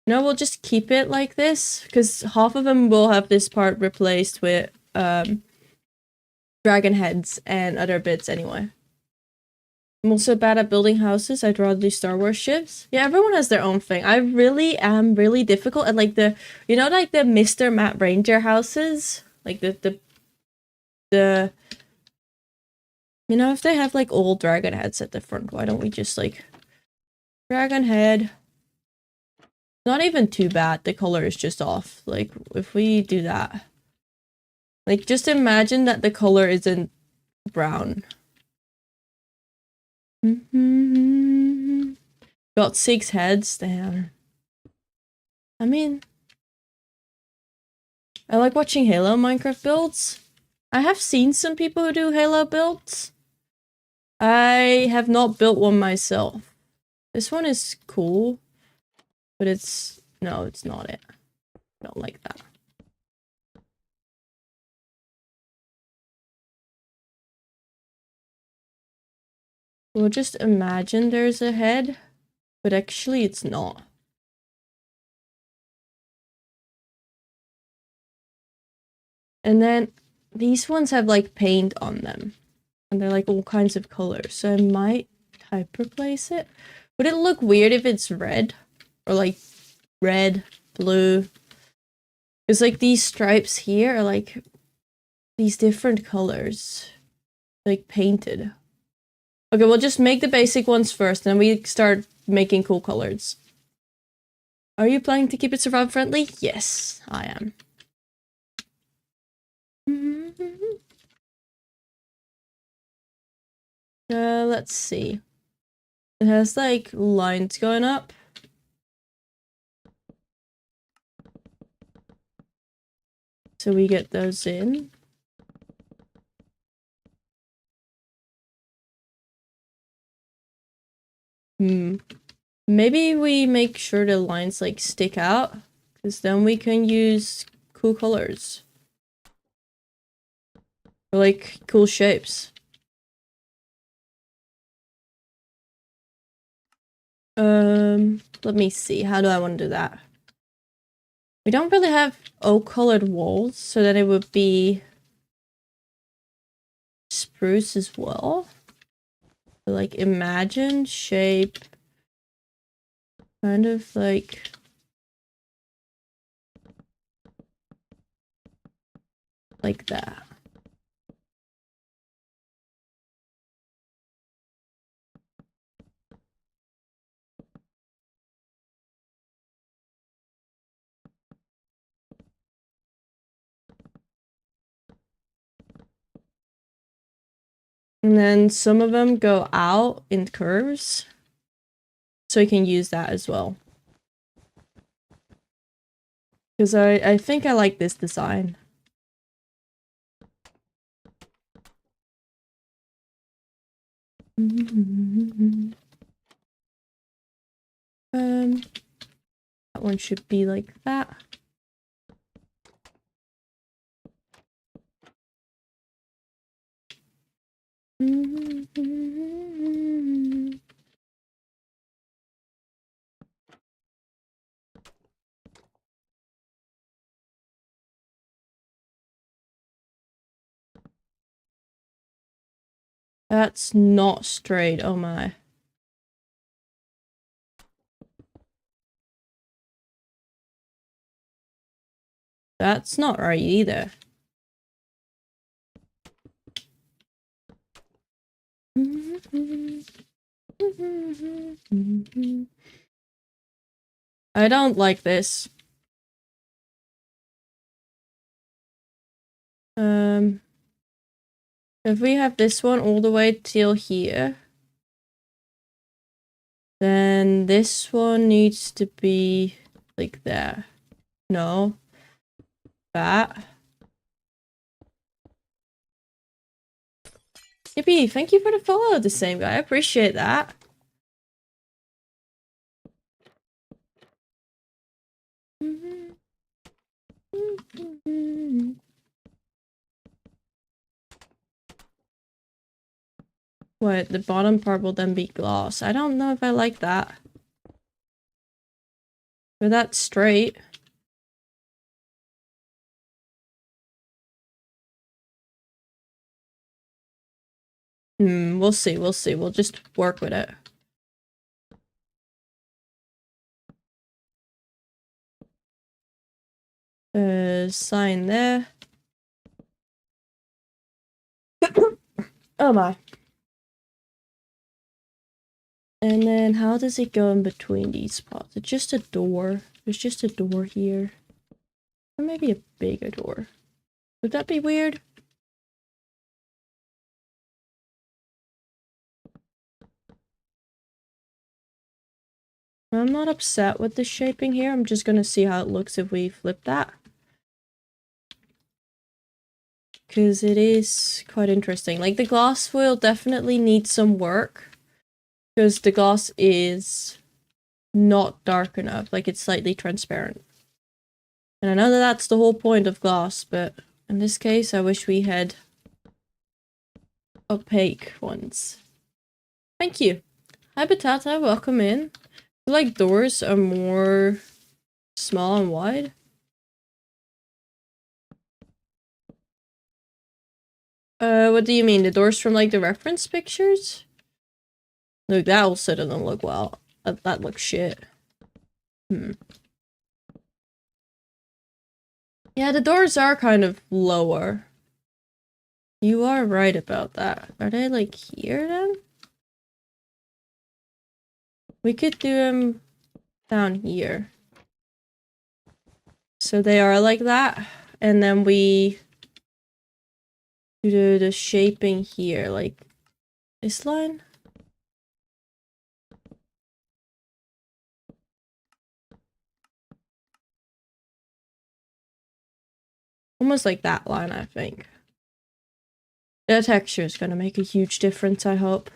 No, we'll just keep it like this, because half of them will have this part replaced with dragon heads and other bits anyway. I'm also bad at building houses. I'd rather do Star Wars ships. Yeah, everyone has their own thing. I really am really difficult at like the, you know, like the Mr. Matt Ranger houses? Like the, you know, if they have like old dragon heads at the front, why don't we just like, dragon head. Not even too bad. The color is just off. Like, if we do that. Like, just imagine that the color isn't brown. Got 6 heads. Damn. I mean, I like watching Halo Minecraft builds. I have seen some people who do Halo builds. I have not built one myself. This one is cool, but it's... no, it's not it. I don't like that. We'll just imagine there's a head, but actually it's not. And then these ones have like paint on them. And they're like all kinds of colors. So I might type replace it. Would it look weird if it's red? Or like red, blue? It's like these stripes here are like these different colors. Like painted. Okay, we'll just make the basic ones first, then we start making cool colors. Are you planning to keep it survival friendly? Yes, I am. Let's see. It has like lines going up. So we get those in. Maybe we make sure the lines like stick out, because then we can use cool colors. Or like cool shapes. Let me see. How do I want to do that? We don't really have oak-colored walls, so then it would be spruce as well. So, like, imagine shape, kind of like that. And then some of them go out in curves. So you can use that as well. Because I think I like this design. That one should be like that. That's not straight, oh my. That's not right either. I don't like this. If we have this one all the way till here, then this one needs to be like there. No. That. Yippee, thank you for the follow, the same guy. I appreciate that. What, the bottom part will then be gloss. I don't know if I like that. But that's straight. We'll see, we'll see. We'll just work with it. Sign there. Oh my. And then how does it go in between these spots? It's just a door. There's just a door here. Or maybe a bigger door. Would that be weird? I'm not upset with the shaping here. I'm just gonna see how it looks if we flip that. Because it is quite interesting. Like, the glass will definitely need some work. Because the glass is not dark enough. Like, it's slightly transparent. And I know that that's the whole point of glass, but in this case, I wish we had opaque ones. Thank you. Hi, Batata. Welcome in. I feel like doors are more small and wide. What do you mean? The doors from, like, the reference pictures? Look, that also doesn't look well. That looks shit. Yeah, the doors are kind of lower. You are right about that. Are they, like, here, then? We could do them down here. So they are like that. And then we do the shaping here, like this line. Almost like that line, I think. The texture is going to make a huge difference, I hope.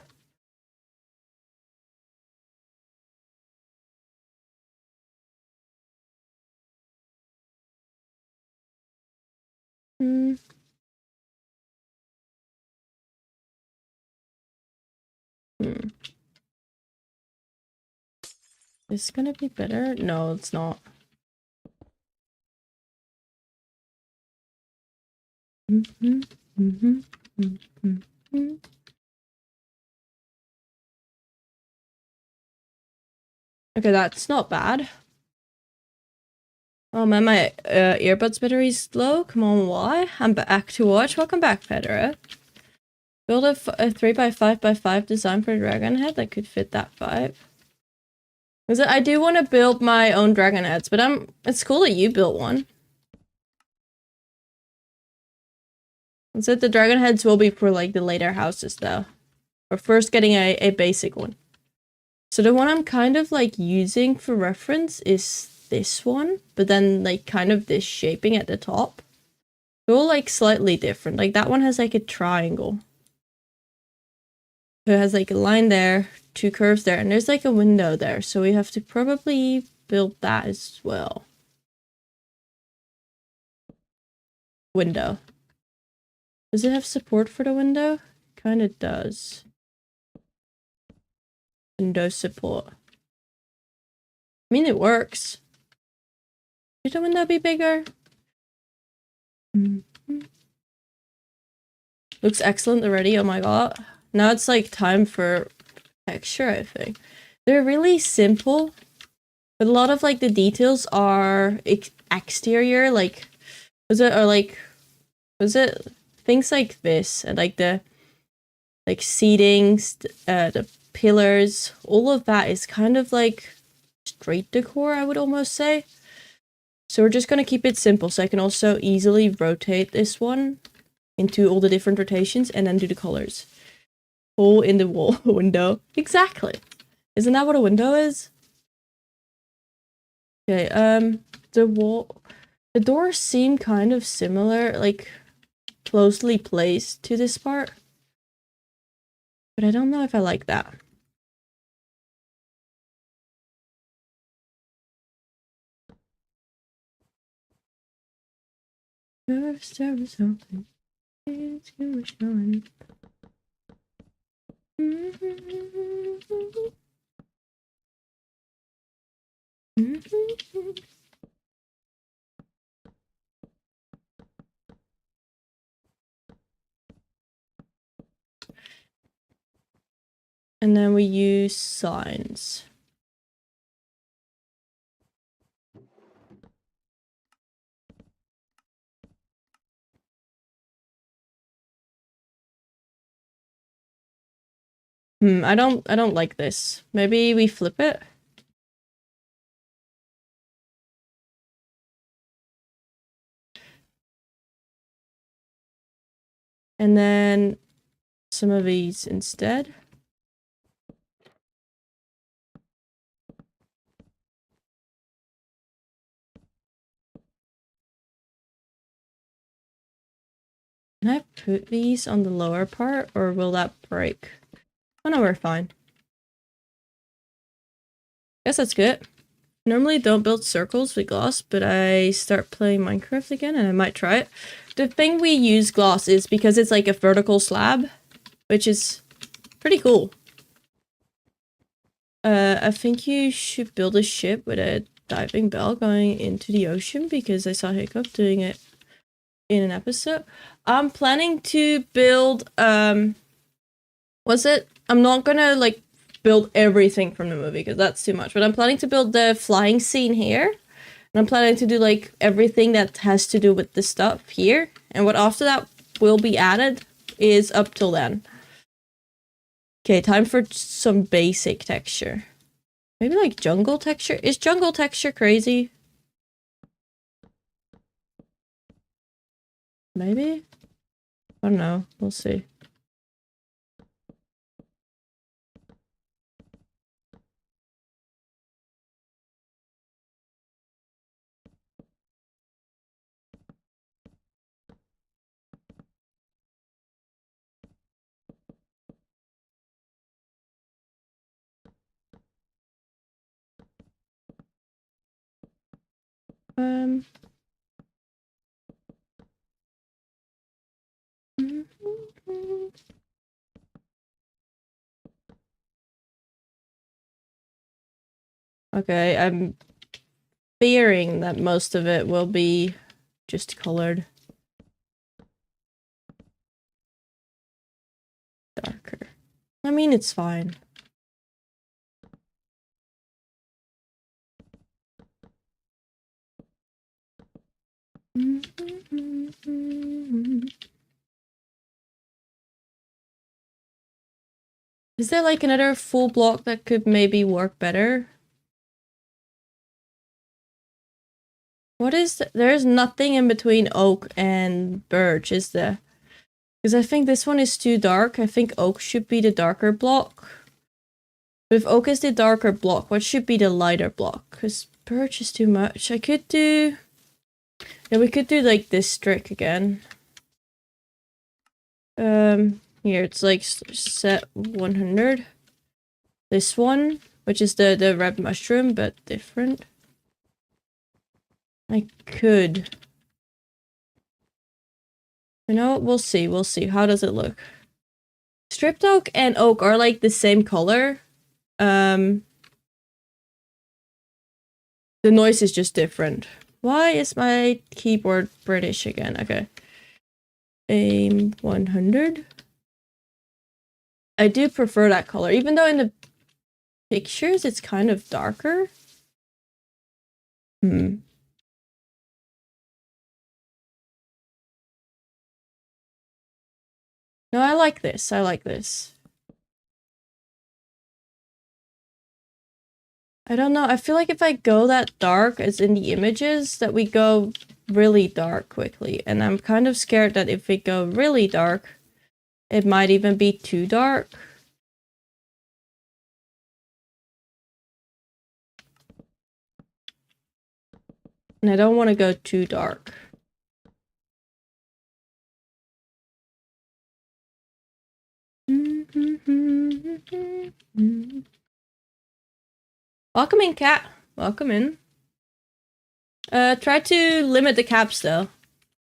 Hmm. Is it gonna be better? No, it's not. Okay, that's not bad. Oh man, my earbuds battery's low. Come on, why? I'm back to watch. Welcome back, Pedro. Build a 3x5x5 design for a dragon head that could fit that 5. I do want to build my own dragon heads, but it's cool that you built one. So the dragon heads will be for like the later houses though. We're first getting a basic one. So the one I'm kind of like using for reference is this one, but then like kind of this shaping at the top. They're all like slightly different. Like that one has like a triangle. So it has like a line there, 2 curves there, and there's like a window there. So we have to probably build that as well. Window. Does it have support for the window? Kind of does. Window support. I mean, it works. Should the window be bigger? Looks excellent already, oh my god. Now it's like time for texture, I think. They're really simple, but a lot of like the details are exterior, like, was it things like this, and like the seatings, the pillars, all of that is kind of like street decor, I would almost say. So we're just gonna keep it simple, so I can also easily rotate this one into all the different rotations and then do the colors. Hole in the wall window. Exactly. Isn't that what a window is? Okay, the doors seem kind of similar, like closely placed to this part. But I don't know if I like that. First there was something. It's showing. And then we use signs. I don't like this. Maybe we flip it. And then some of these instead. Can I put these on the lower part or will that break? Oh no, we're fine. Guess that's good. Normally don't build circles with glass, but I start playing Minecraft again and I might try it. The thing we use glass is because it's like a vertical slab, which is pretty cool. I think you should build a ship with a diving bell going into the ocean because I saw Hiccup doing it in an episode. I'm planning to build, what's it? I'm not gonna like build everything from the movie because that's too much, but I'm planning to build the flying scene here. And I'm planning to do like everything that has to do with the stuff here. And what after that will be added is up till then. Okay, time for some basic texture. Maybe like jungle texture? Is jungle texture crazy? Maybe? I don't know. We'll see. Okay, I'm fearing that most of it will be just colored darker. I mean, it's fine. Is there like another full block that could maybe work better? What is there's nothing in between oak and birch, is there? Because I think this one is too dark. I think oak should be the darker block. But if oak is the darker block, what should be the lighter block? Because birch is too much. I could do... Yeah, we could do like this trick again. Here, it's like set 100. This one, which is the red mushroom, but different. I could. You know, we'll see. We'll see. How does it look? Stripped oak and oak are like the same color. The noise is just different. Why is my keyboard British again? Okay. Aim 100. I do prefer that color, even though in the pictures it's kind of darker. No, I like this. I like this. I don't know. I feel like if I go that dark as in the images, that we go really dark quickly. And I'm kind of scared that if we go really dark, it might even be too dark. And I don't want to go too dark. Welcome in, cat. Welcome in. Try to limit the caps, though.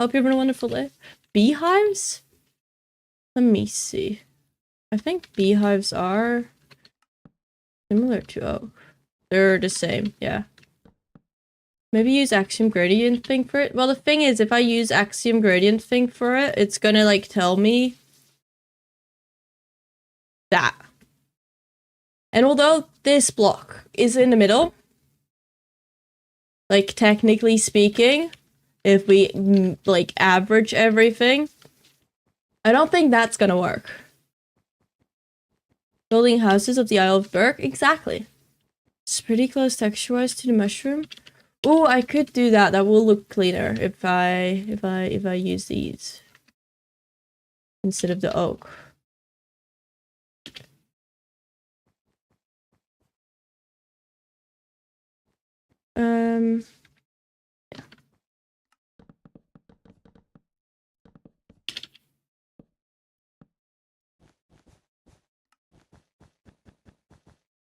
Hope you're having a wonderful day. Beehives? Let me see. I think beehives are similar to oak. They're the same, yeah. Maybe use axiom gradient thing for it. Well, the thing is, if I use axiom gradient thing for it, it's gonna, like, tell me that. And although this block is in the middle, like technically speaking, if we like average everything, I don't think that's gonna work. Building houses of the Isle of Berk? Exactly. It's pretty close texture-wise to the mushroom. Oh, I could do that. That will look cleaner if I use these instead of the oak. Yeah.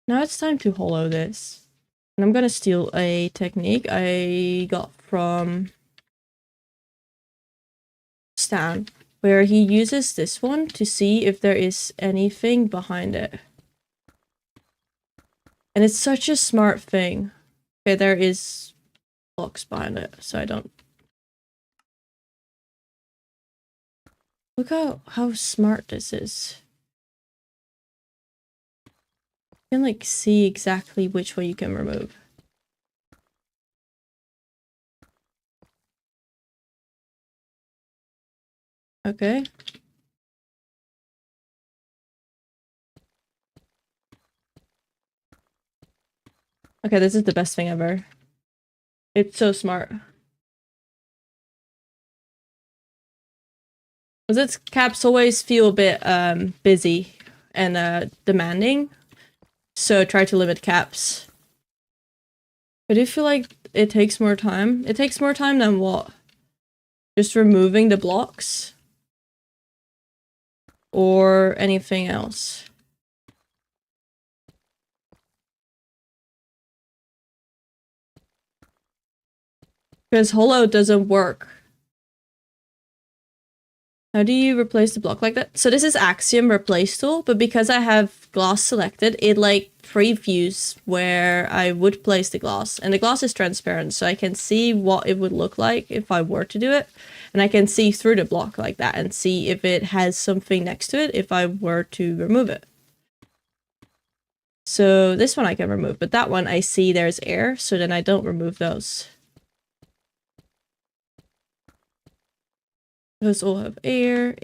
Now it's time to hollow this. And I'm gonna steal a technique I got from Stan, where he uses this one to see if there is anything behind it. And it's such a smart thing. Okay, there is blocks behind it, so I don't... Look how smart this is. You can like see exactly which one you can remove. Okay. Okay, this is the best thing ever. It's so smart. Because its caps always feel a bit busy and demanding. So try to limit caps. I do feel like it takes more time. It takes more time than what? Just removing the blocks? Or anything else? Because hollow doesn't work. How do you replace the block like that? So this is Axiom replace tool, but because I have glass selected, it like previews where I would place the glass. And the glass is transparent, so I can see what it would look like if I were to do it. And I can see through the block like that and see if it has something next to it if I were to remove it. So this one I can remove, but that one I see there's air, so then I don't remove those. Those all have air.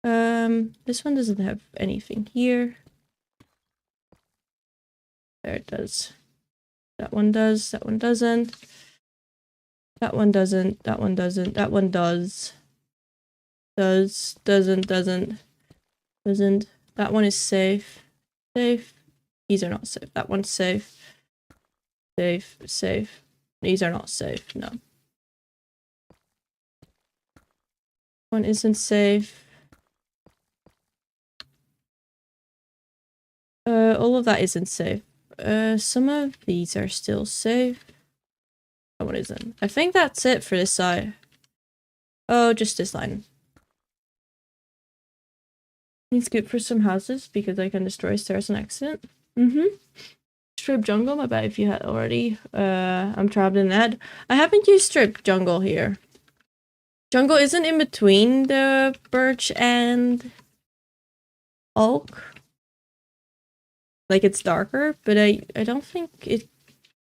This one doesn't have anything here. There it does. That one does, that one doesn't. That one doesn't, that one doesn't, that one does. Doesn't. That one is safe. Safe. These are not safe. That one's safe. Safe. These are not safe, no. One isn't safe. All of that isn't safe. Some of these are still safe. That one isn't. I think that's it for this side. Oh, just this line. Needs good for some houses because I can destroy stairs on accident. Strip jungle, my bad if you had already. I'm trapped in that. I haven't used strip jungle here. Jungle isn't in between the birch and oak. Like, it's darker, but I don't think it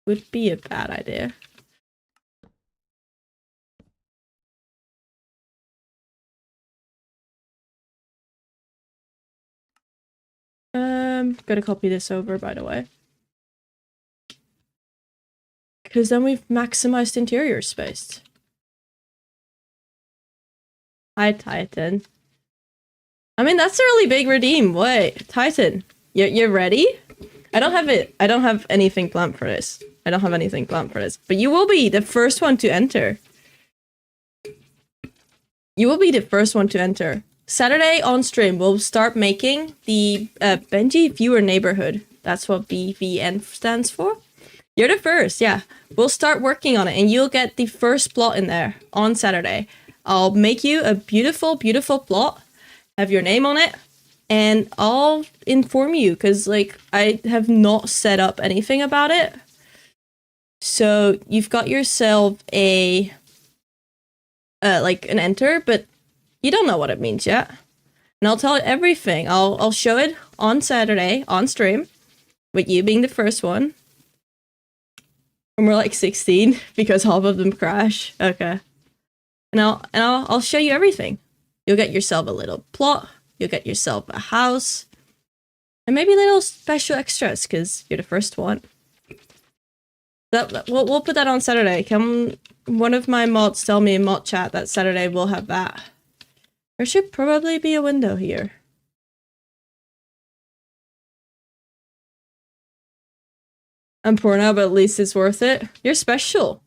would be a bad idea. Gotta copy this over, by the way. Because then we've maximized interior space. Hi, Titan. I mean, that's a really big redeem. Wait, Titan, you're ready? I don't have anything planned for this. But you will be the first one to enter. Saturday on stream, we'll start making the Benji Viewer Neighborhood. That's what BVN stands for. You're the first, yeah. We'll start working on it, and you'll get the first plot in there on Saturday. I'll make you a beautiful, beautiful plot, have your name on it, and I'll inform you, because, like, I have not set up anything about it. So, you've got yourself a, like, an enter, but you don't know what it means yet. And I'll tell it everything. I'll show it on Saturday on stream, with you being the first one. And we're like 16 because half of them crash. Okay. And I'll show you everything. You'll get yourself a little plot. You'll get yourself a house. And maybe little special extras because you're the first one. We'll put that on Saturday. Can one of my mods tell me in mod chat that Saturday we'll have that? There should probably be a window here. I'm poor now, but at least it's worth it. You're special.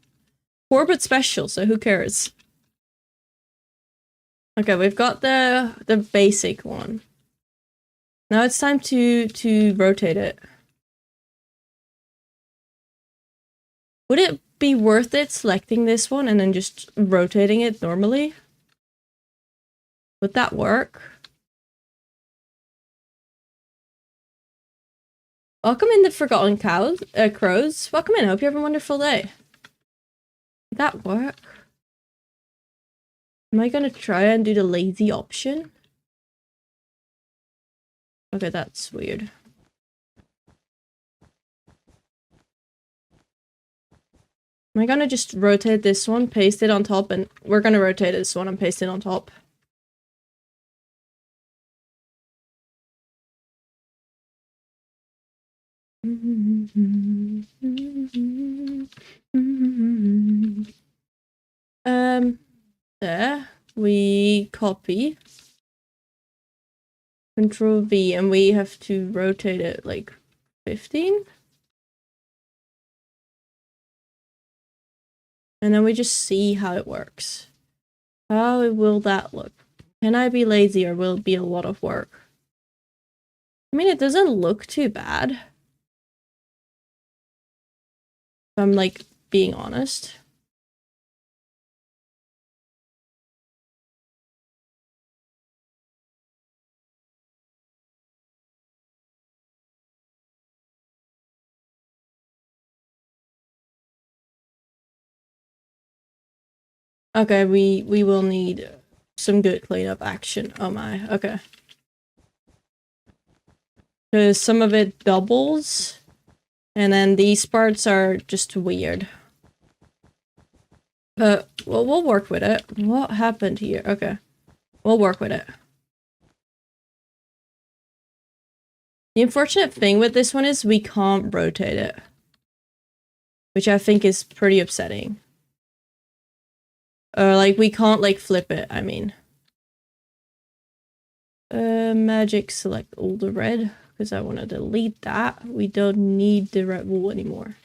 Poor but special, so who cares? Okay, we've got the basic one. Now it's time to rotate it. Would it be worth it selecting this one and then just rotating it normally? Would that work? Welcome in the Forgotten Crows. Welcome in. I hope you have a wonderful day. Would that work? Am I gonna try and do the lazy option? Okay, that's weird. Am I gonna just rotate this one, paste it on top, and we're gonna rotate this one and paste it on top. There. We copy. Control V, and we have to rotate it like 15? And then we just see how it works. How will that look? Can I be lazy or will it be a lot of work? I mean, it doesn't look too bad. If I'm like being honest. Okay, we will need some good cleanup action. Oh my, okay. Because some of it doubles, and then these parts are just weird. But we'll work with it. What happened here? Okay. We'll work with it. The unfortunate thing with this one is we can't rotate it. Which I think is pretty upsetting. Or like we can't like flip it, I mean. Magic select all the red because I want to delete that. We don't need the red wool anymore.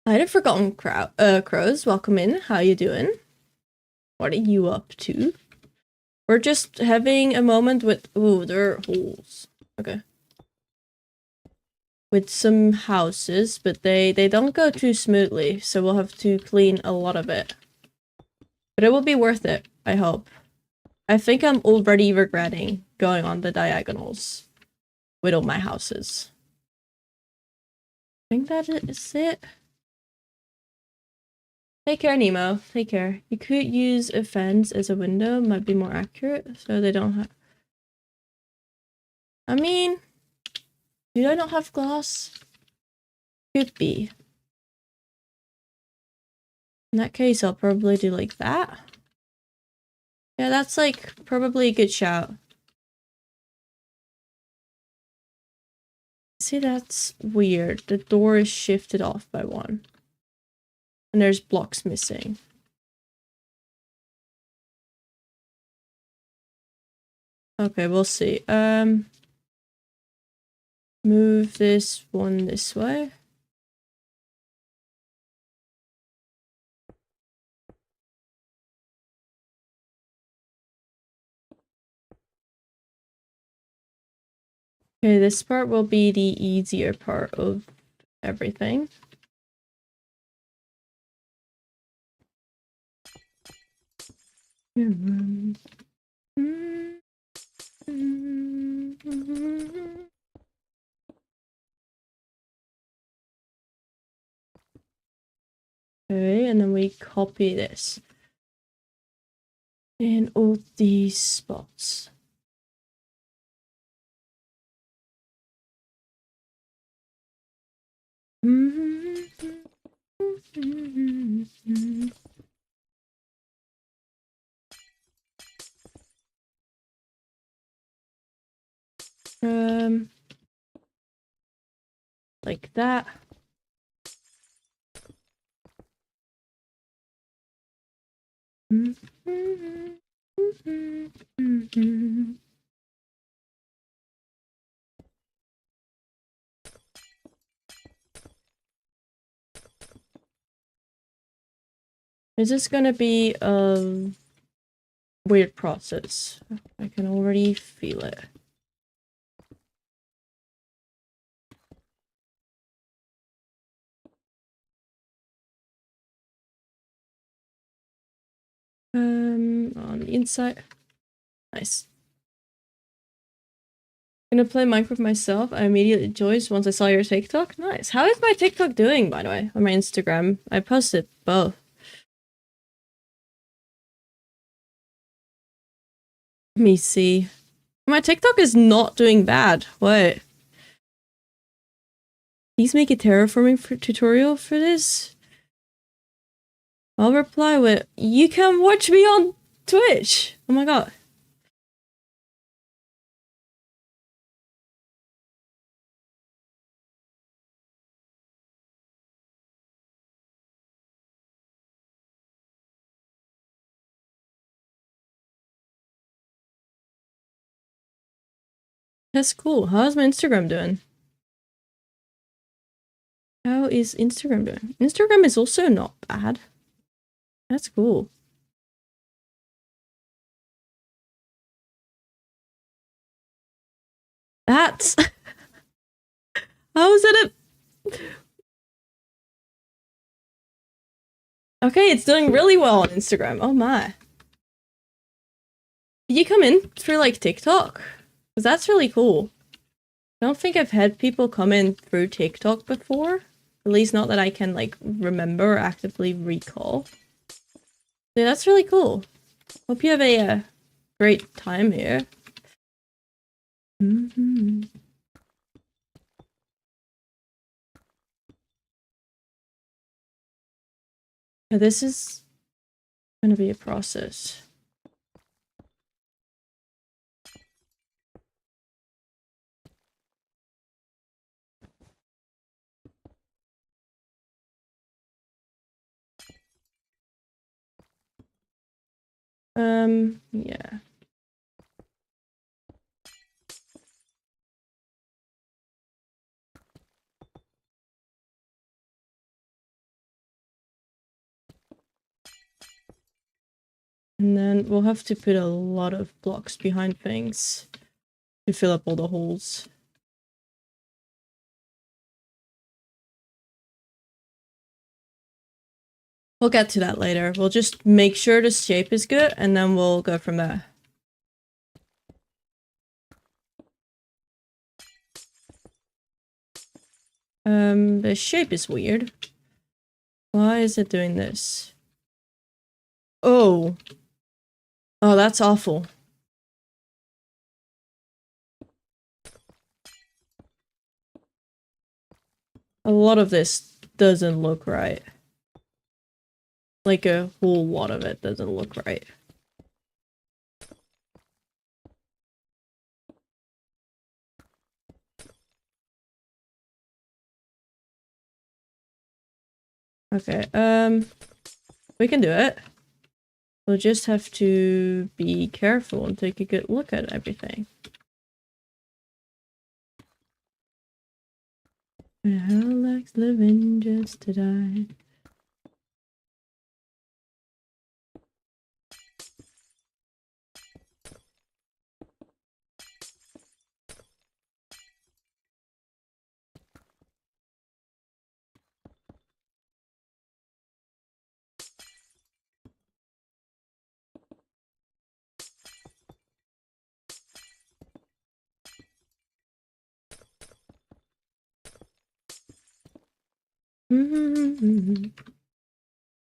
I'd have forgotten crows. Welcome in. How you doing? What are you up to? We're just having a moment with ooh, there are holes. Okay. With some houses, but they don't go too smoothly, so we'll have to clean a lot of it. But it will be worth it, I hope. I think I'm already regretting going on the diagonals with all my houses. I think that is it. Take care, Nemo. Take care. You could use a fence as a window, might be more accurate, so they don't have... I mean... Do I not have glass? Could be. In that case, I'll probably do like that. Yeah, that's like probably a good shout. See, that's weird. The door is shifted off by one. And there's blocks missing. Okay, we'll see. Move this one this way. Okay, this part will be the easier part of everything. Okay, and then we copy this. in all these spots. Like that. Is this gonna be a weird process? I can already feel it. On the inside. Nice. Gonna play Minecraft myself. I immediately joined once I saw your TikTok. Nice. How is my TikTok doing, by the way? On my Instagram. I posted both. Let me see. My TikTok is not doing bad. Wait. Please make a terraforming tutorial for this. I'll reply with, you can watch me on Twitch. Oh my god. That's cool. How's my Instagram doing? How is Instagram doing? Instagram is also not bad. That's cool. That's... How is it a... Okay, it's doing really well on Instagram. Oh my. Did you come in through like TikTok? Because that's really cool. I don't think I've had people come in through TikTok before. At least not that I can like remember or actively recall. Yeah, that's really cool. Hope you have a great time here. Yeah, this is gonna be a process. Yeah. And then we'll have to put a lot of blocks behind things to fill up all the holes. We'll get to that later. We'll just make sure the shape is good, and then we'll go from there. The shape is weird. Why is it doing this? Oh. Oh, that's awful. A lot of this doesn't look right. Like a whole lot of it doesn't look right. Okay, we can do it. We'll just have to be careful and take a good look at everything. Hell likes living just to die.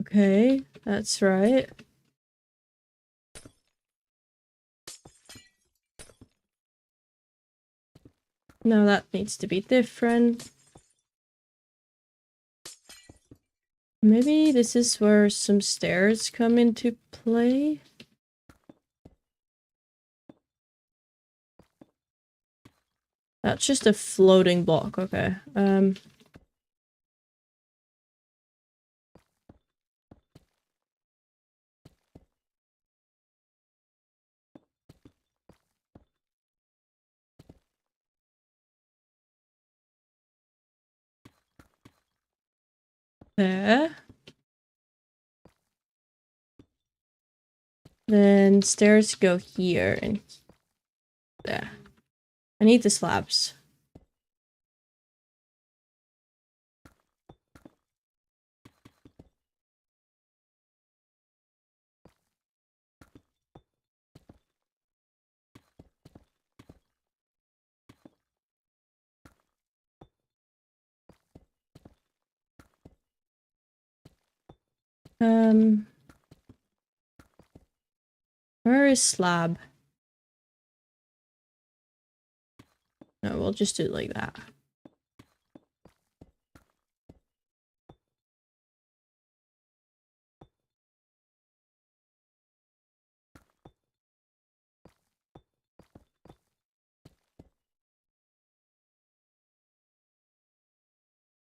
Okay, that's right. No, that needs to be different. Maybe this is where some stairs come into play. That's just a floating block, okay. There. Then stairs go here and there. I need the slabs. Where is slab? No, we'll just do it like that.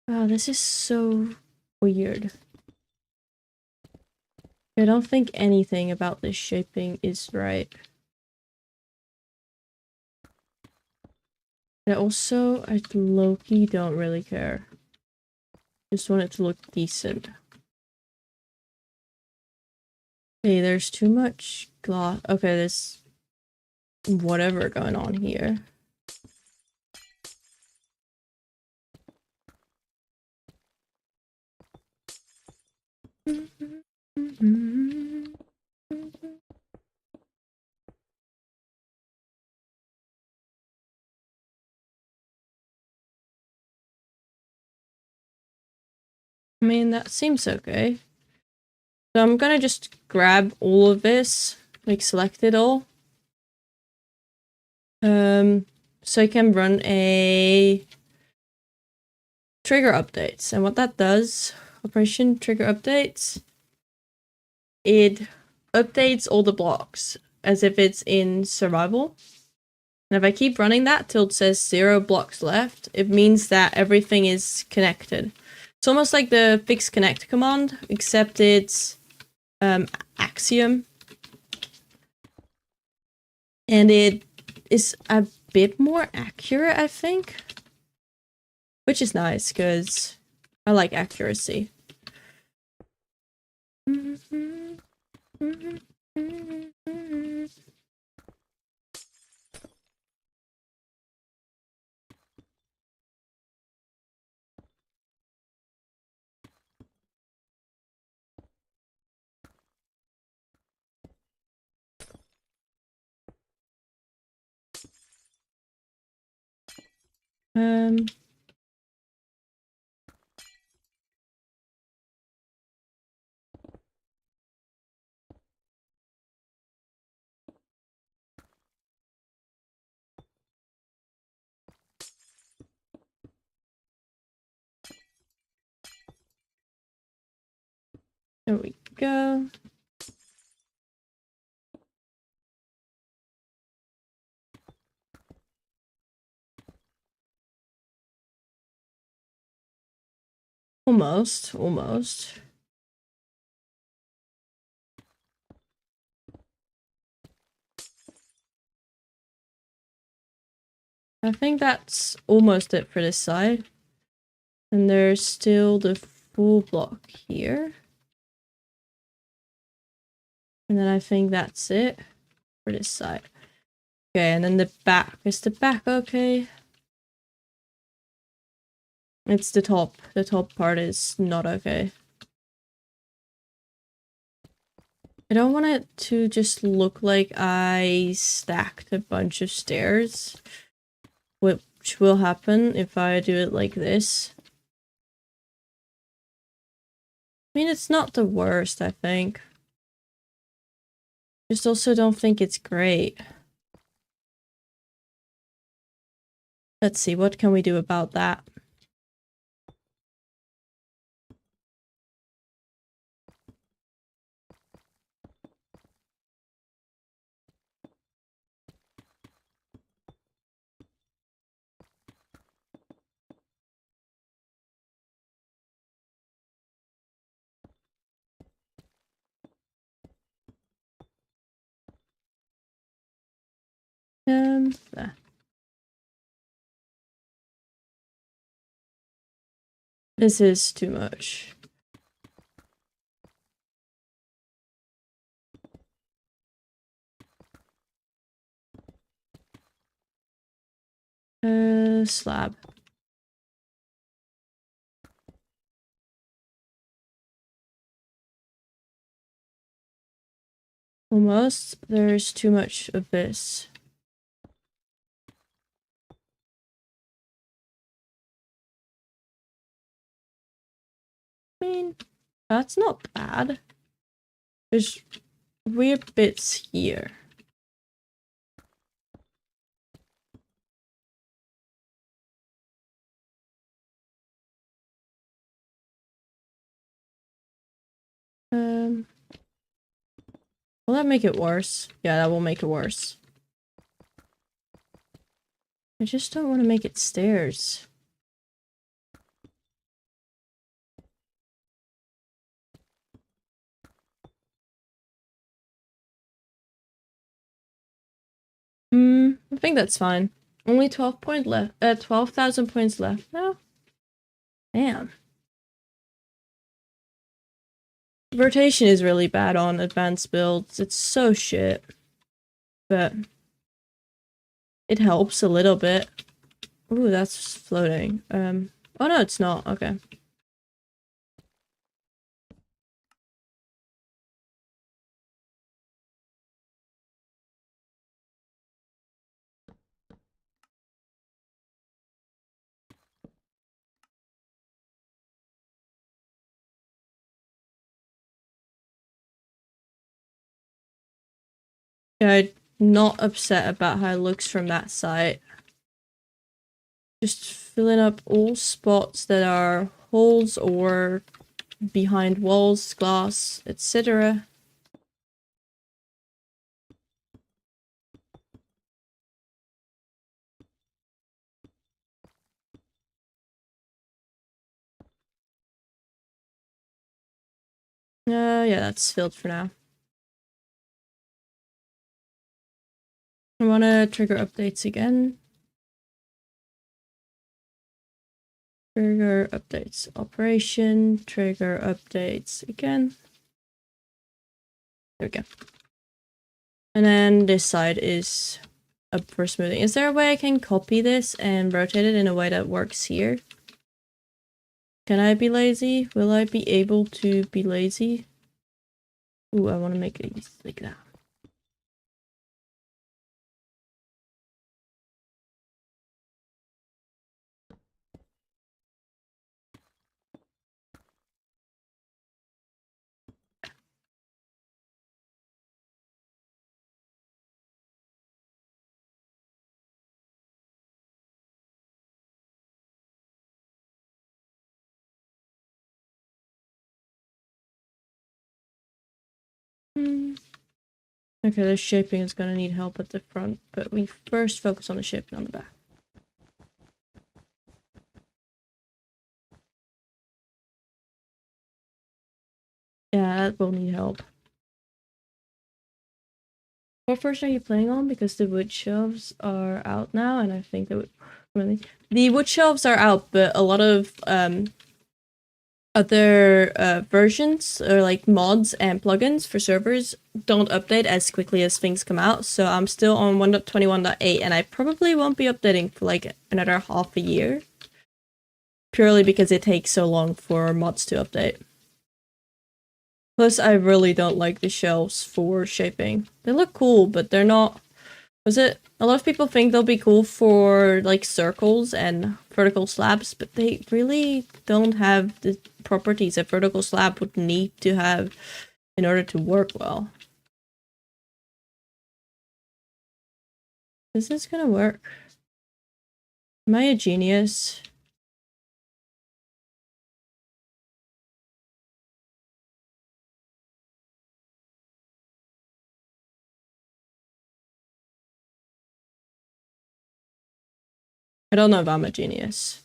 Wow, this is so weird. I don't think anything about this shaping is right. And also, I low-key don't really care. Just want it to look decent. Hey, there's too much glass. Okay, there's whatever going on here. I mean, that seems okay. So I'm gonna just grab all of this, like select it all. So I can run a trigger updates. And what that does, operation trigger updates, it updates all the blocks as if it's in survival. And if I keep running that till it says 0 blocks left, it means that everything is connected. It's almost like the fix connect command, except it's axiom. And it is a bit more accurate, I think. Which is nice, because I like accuracy. There we go. Almost. I think that's almost it for this side. And there's still the full block here. And then I think that's it for this side. Okay, and then the back. Is the back okay? It's the top. The top part is not okay. I don't want it to just look like I stacked a bunch of stairs, which will happen if I do it like this. I mean, it's not the worst, I think. Just also don't think it's great. Let's see, what can we do about that? There. This is too much. Slab. Almost. There's too much of this. I mean, that's not bad. There's weird bits here. Will that make it worse? Yeah, that will make it worse. I just don't want to make it stairs. I think that's fine. Only 12,000 points left now? Damn. Rotation is really bad on advanced builds. It's so shit. But it helps a little bit. Ooh, that's floating. Oh no, it's not. Okay. Yeah, I'm not upset about how it looks from that side. Just filling up all spots that are holes or behind walls, glass, etc. Yeah, that's filled for now. I want to trigger updates again. Trigger updates operation, trigger updates again. There we go. And then this side is up for smoothing. Is there a way I can copy this and rotate it in a way that works here? Can I be lazy? Will I be able to be lazy? Ooh, I want to make it like that. Okay, the shaping is gonna need help at the front, but we first focus on the shaping on the back. Yeah, that will need help. What first are you playing on? Because the wood shelves are out now, and I think that the wood shelves are out, but a lot of other versions or like mods and plugins for servers don't update as quickly as things come out. So I'm still on 1.21.8 and I probably won't be updating for like another half a year. Purely because it takes so long for mods to update. Plus, I really don't like the shelves for shaping. They look cool, but they're not... A lot of people think they'll be cool for like circles and vertical slabs, but they really don't have the properties a vertical slab would need to have in order to work well. This is gonna work. Am I a genius? I don't know if I'm a genius.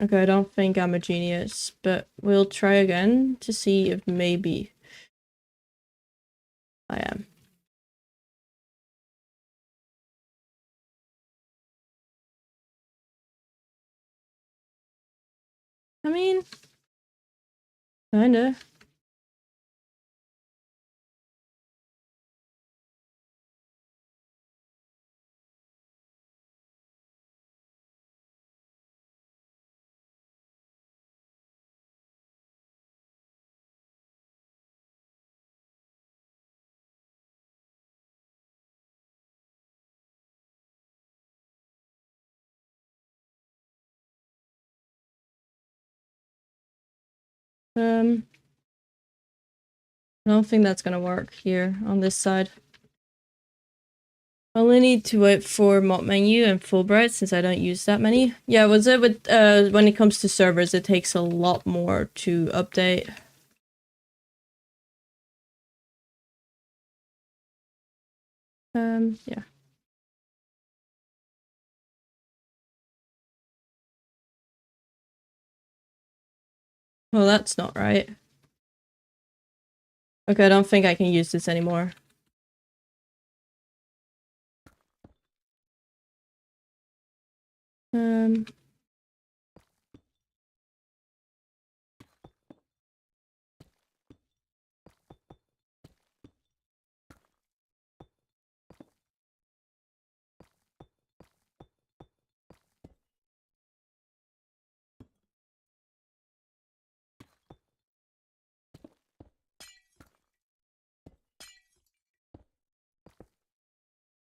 Okay, I don't think I'm a genius, but we'll try again to see if maybe I am. I mean, kinda. I don't think that's gonna work here on this side. I only need to wait for mod menu and Fulbright since I don't use that many. Yeah, was it with when it comes to servers, it takes a lot more to update. Yeah. Well, that's not right. Okay, I don't think I can use this anymore. Um,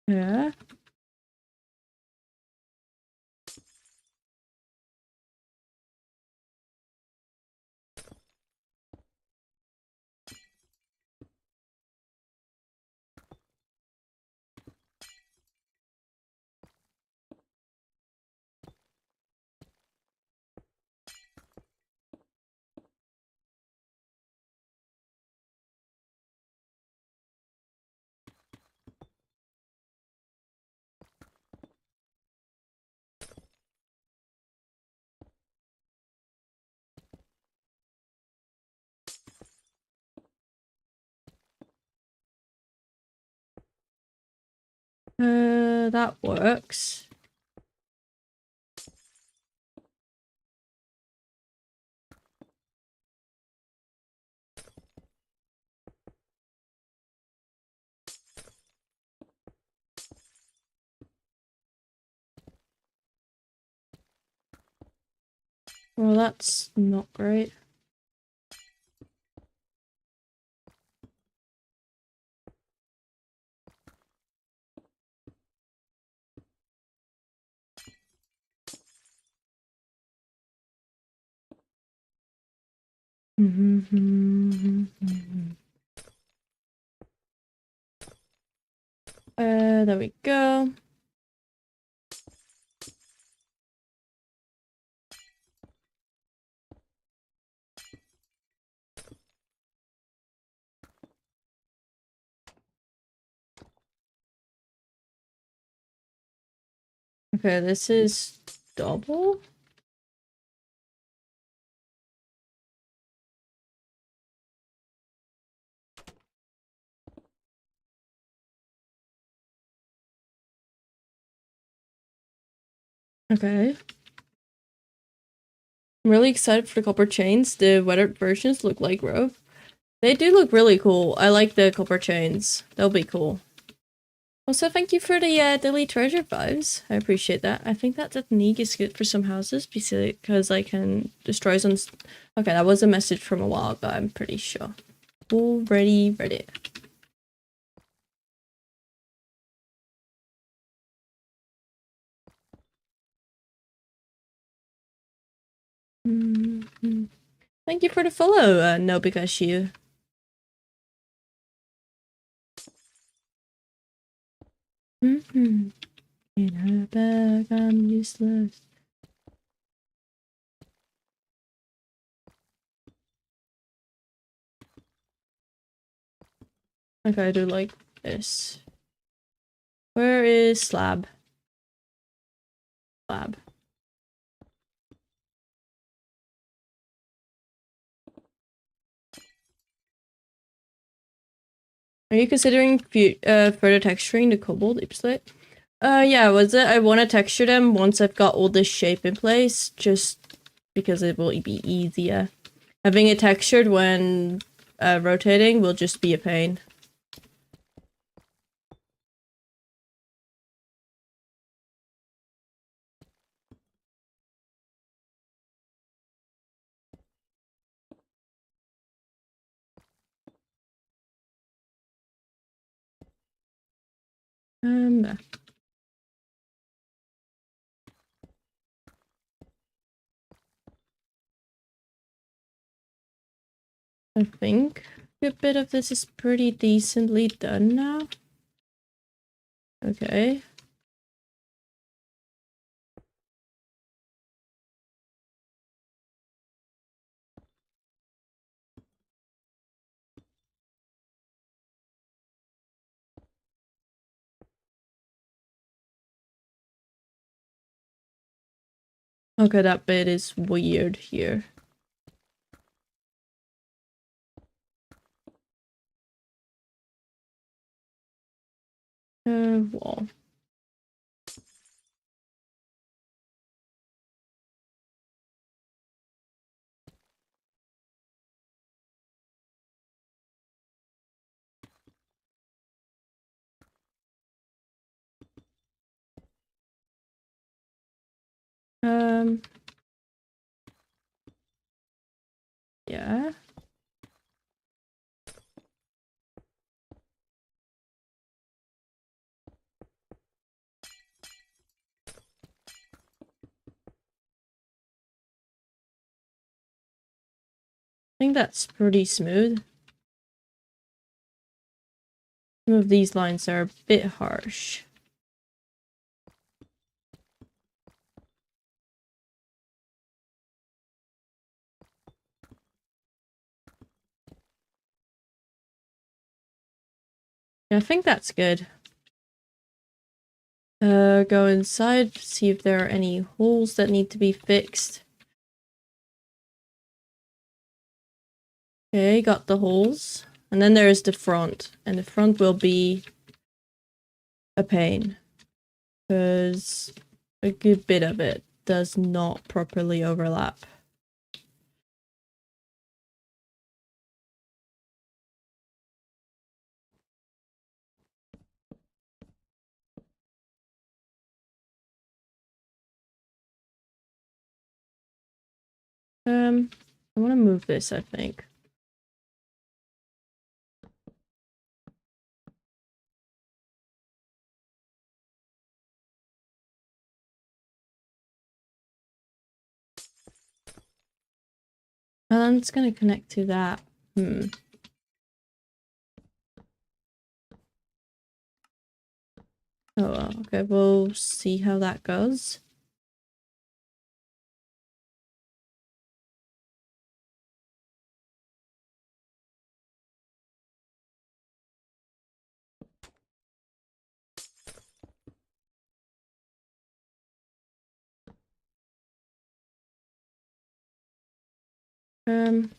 yeah. That works. Well, that's not great. There we go. Okay, this is double. Okay. I'm really excited for the copper chains. The weathered versions look like rope. They do look really cool. I like the copper chains. They'll be cool. Also, thank you for the daily treasure vibes. I appreciate that. I think that technique is good for some houses because I can destroy some. Okay, that was a message from a while ago, I'm pretty sure. Already read it. Thank you for the follow, no because you. In her bag, I'm useless. Okay, I do like this. Where is slab? Slab. Are you considering further texturing the cobalt ipslate? Yeah, was it? I want to texture them once I've got all this shape in place, just because it will be easier. Having it textured when rotating will just be a pain. There. I think a bit of this is pretty decently done now. Okay. Okay, that bit is weird here. Wall. Yeah. I think that's pretty smooth. Some of these lines are a bit harsh. Yeah, I think that's good. Go inside, see if there are any holes that need to be fixed. Okay, got the holes. And then there's the front. And the front will be a pain. Because a good bit of it does not properly overlap. I want to move this, I think. And I'm just gonna connect to that. Oh well, okay, we'll see how that goes. Um,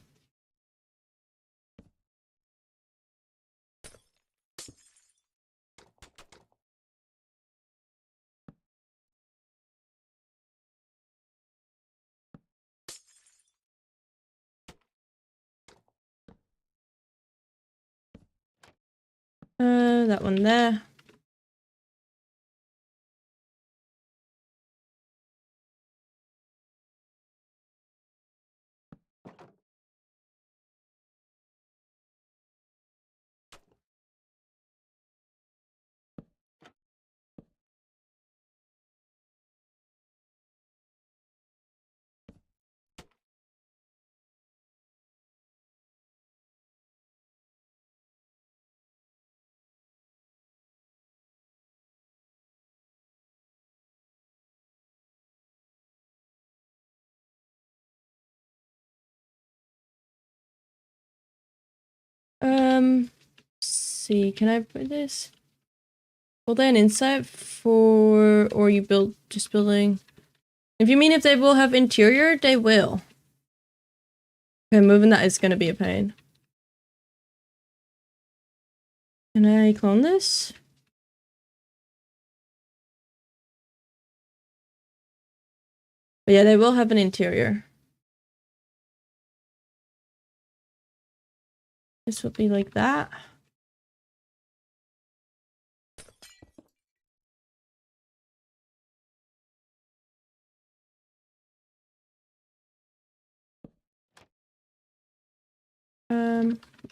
that one there. See, can I put this? Will they an insight for, or you build, just building? If you mean if they will have interior, they will. Okay, moving that is gonna be a pain. Can I clone this? But yeah, they will have an interior. This will be like that.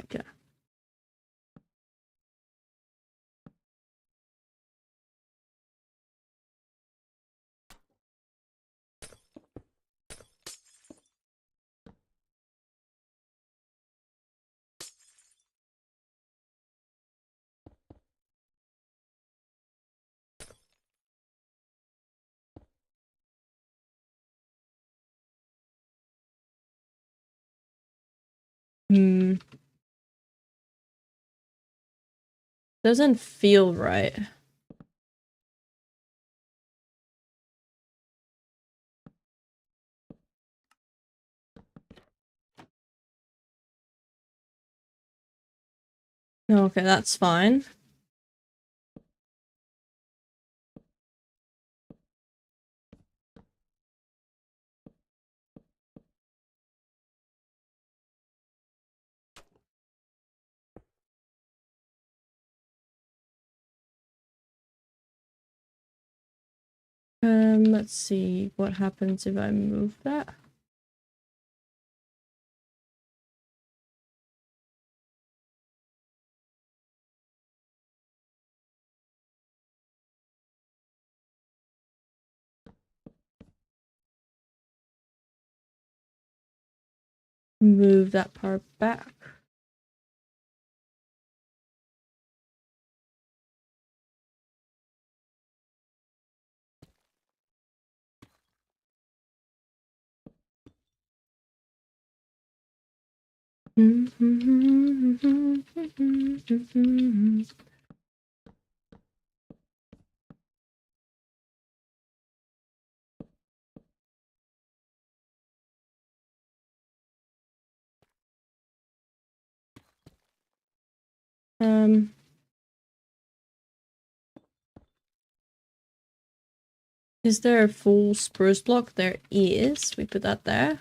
Okay. Doesn't feel right. Okay, that's fine. Let's see what happens if I move that. Move that part back. Is there a full spruce block? There is. We put that there.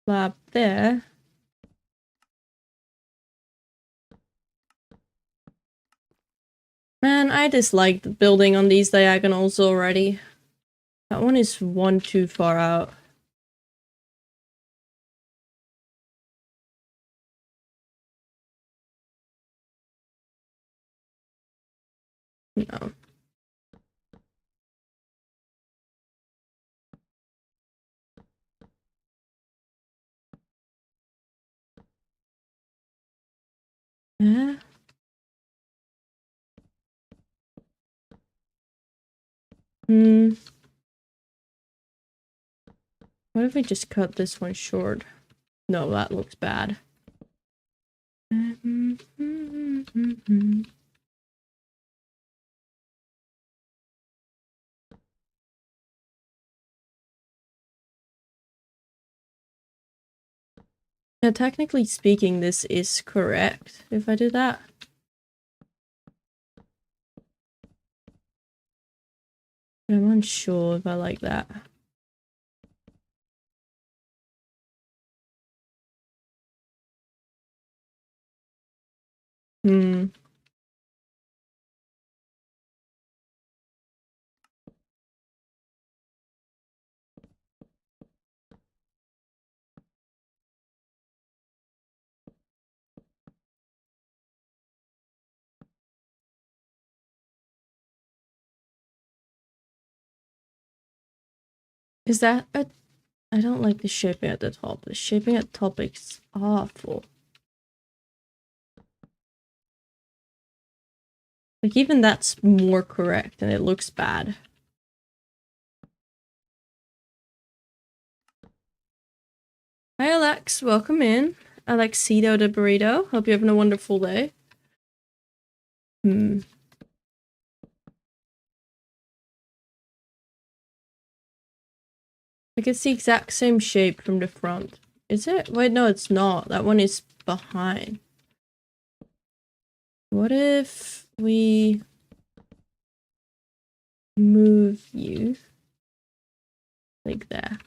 Lab there. Man, I dislike the building on these diagonals already. That one is one too far out. No. Yeah. What if we just cut this one short? No, that looks bad. Yeah, technically speaking, this is correct if I do that. But I'm unsure if I like that. Is that a I don't like the shaping at the top. The shaping at the top is awful. Like, even that's more correct and it looks bad. Hi Alex, welcome in. Alexito the Burrito. Hope you're having a wonderful day. Like, it's the exact same shape from the front. Is it? Wait, no, it's not. That one is behind. What if we move you like there?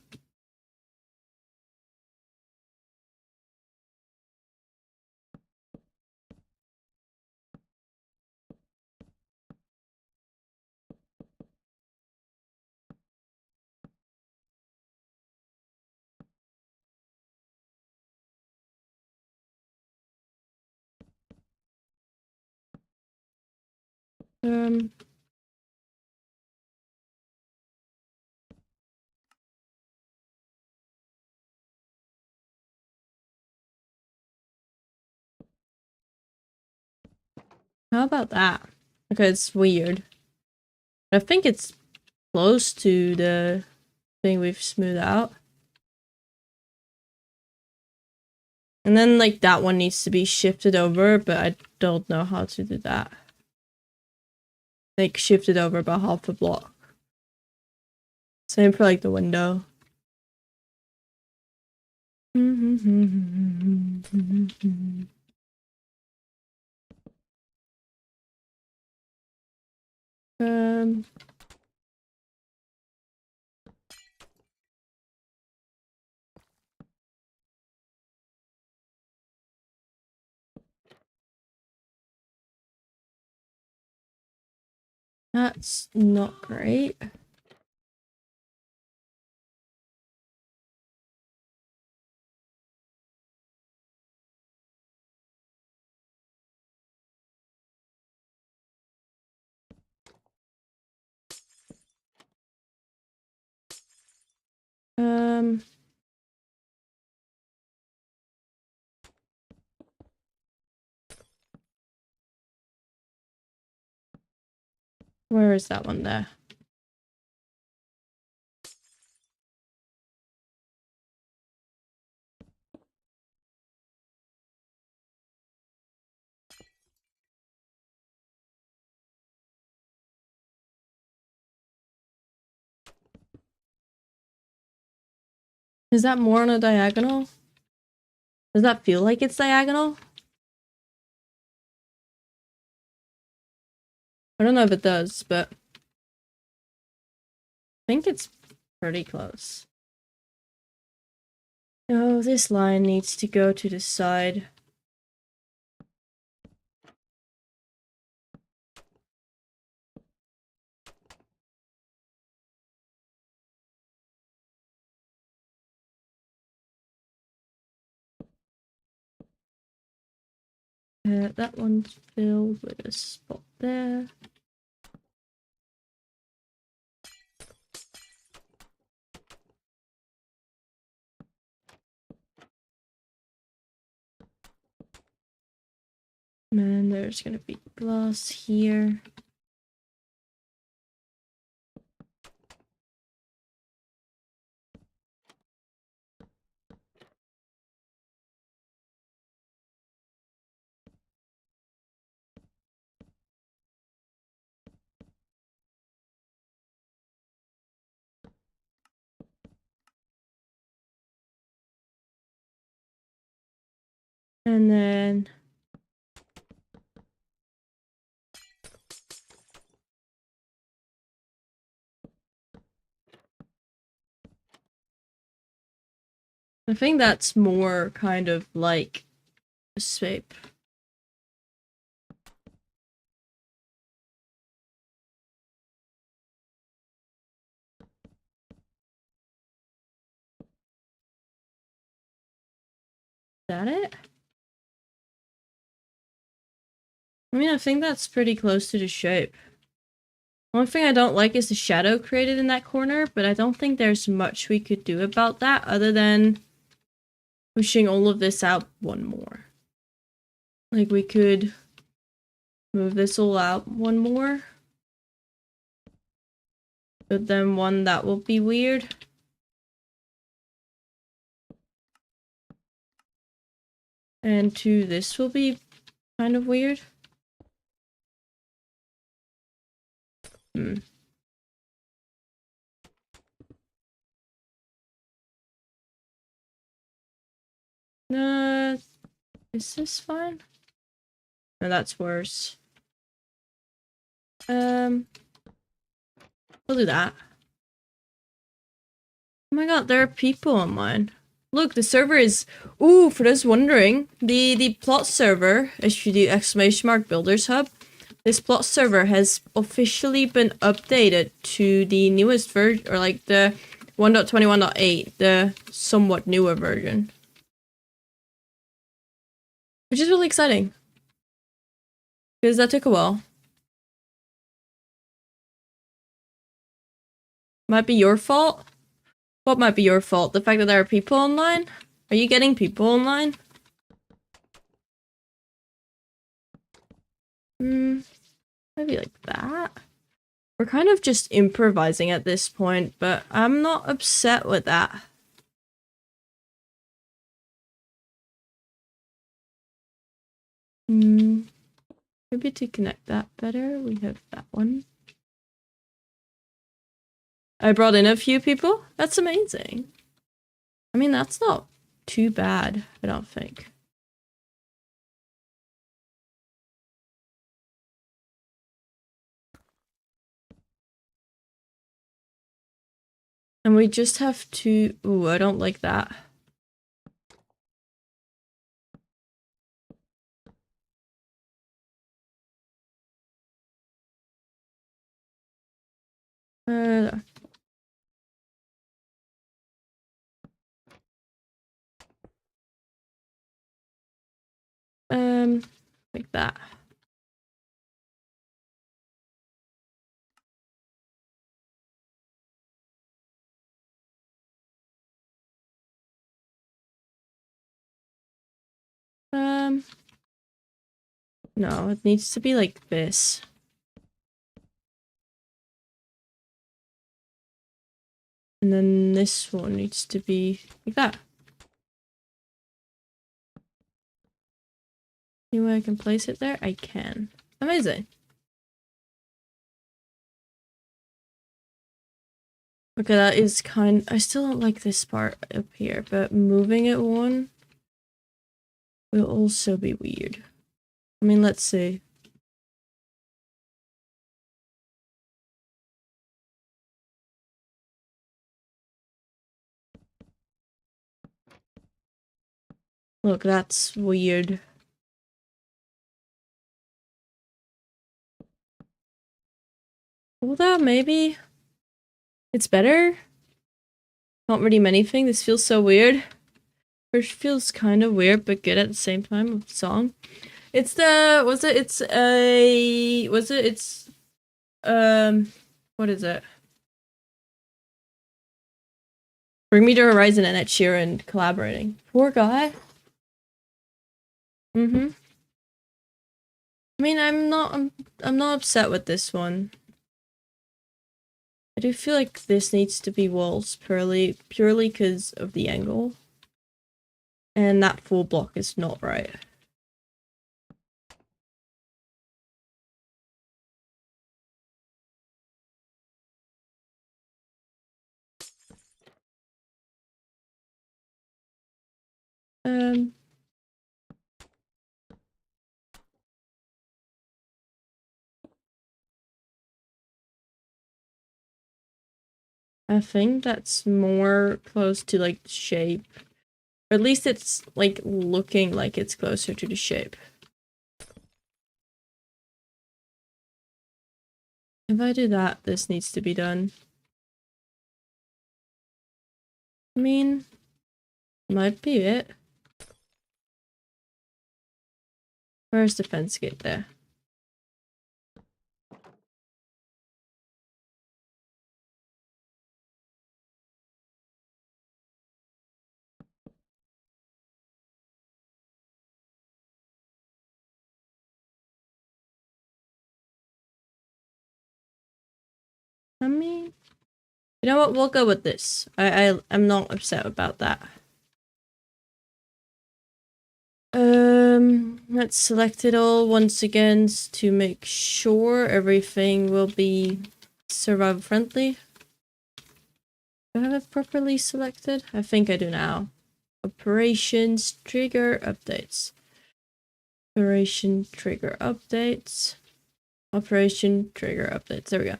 How about that? Okay, it's weird. I think it's close to the thing we've smoothed out. And then, like, that one needs to be shifted over, but I don't know how to do that. Like, shifted over by half a block. Same for, like, the window. That's not great. Where is that one there? Is that more on a diagonal? Does that feel like it's diagonal? I don't know if it does, but I think it's pretty close. Oh, this line needs to go to the side. That one's filled with a spot there. And there's gonna be glass here. And then I think that's more kind of like a shape. Is that it? I mean, I think that's pretty close to the shape. One thing I don't like is the shadow created in that corner, but I don't think there's much we could do about that other than pushing all of this out one more. Like, we could move this all out one more. But then one that will be weird. And two, this will be kind of weird. Hmm. Is this fine? No, that's worse. We'll do that. Oh my god, there are people online. Look, the server is... Ooh, for those wondering, the plot server, if you do ! Builders Hub, this plot server has officially been updated to the newest version, or like the 1.21.8, the somewhat newer version. Which is really exciting. Because that took a while. Might be your fault. What might be your fault? The fact that there are people online? Are you getting people online? Maybe like that? We're kind of just improvising at this point, but I'm not upset with that. Maybe to connect that better, we have that one. I brought in a few people? That's amazing. I mean, that's not too bad, I don't think. And we just have to... Ooh, I don't like that. Like that. No, it needs to be like this. And then this one needs to be like that. Any way I can place it there? I can. Amazing. Okay, that is kind... I still don't like this part up here, but moving it one will also be weird. I mean, let's see. Look, that's weird. Although, maybe... it's better? Not really anything. This feels so weird. Which feels kind of weird, but good at the same time with the song. It's the... what is it? Bring Me to Horizon and Ed Sheeran collaborating. Poor guy. I mean, I'm not upset with this one. I do feel like this needs to be walls purely because of the angle. And that full block is not right. I think that's more close to like the shape. Or at least it's like looking like it's closer to the shape. If I do that, this needs to be done. I mean, might be it. Where's the fence gate there? I mean, you know what? We'll go with this. I'm not upset about that. Let's select it all once again to make sure everything will be survival friendly. Do I have it properly selected? I think I do now. Operations trigger updates. Operation trigger updates. Operation trigger updates. There we go.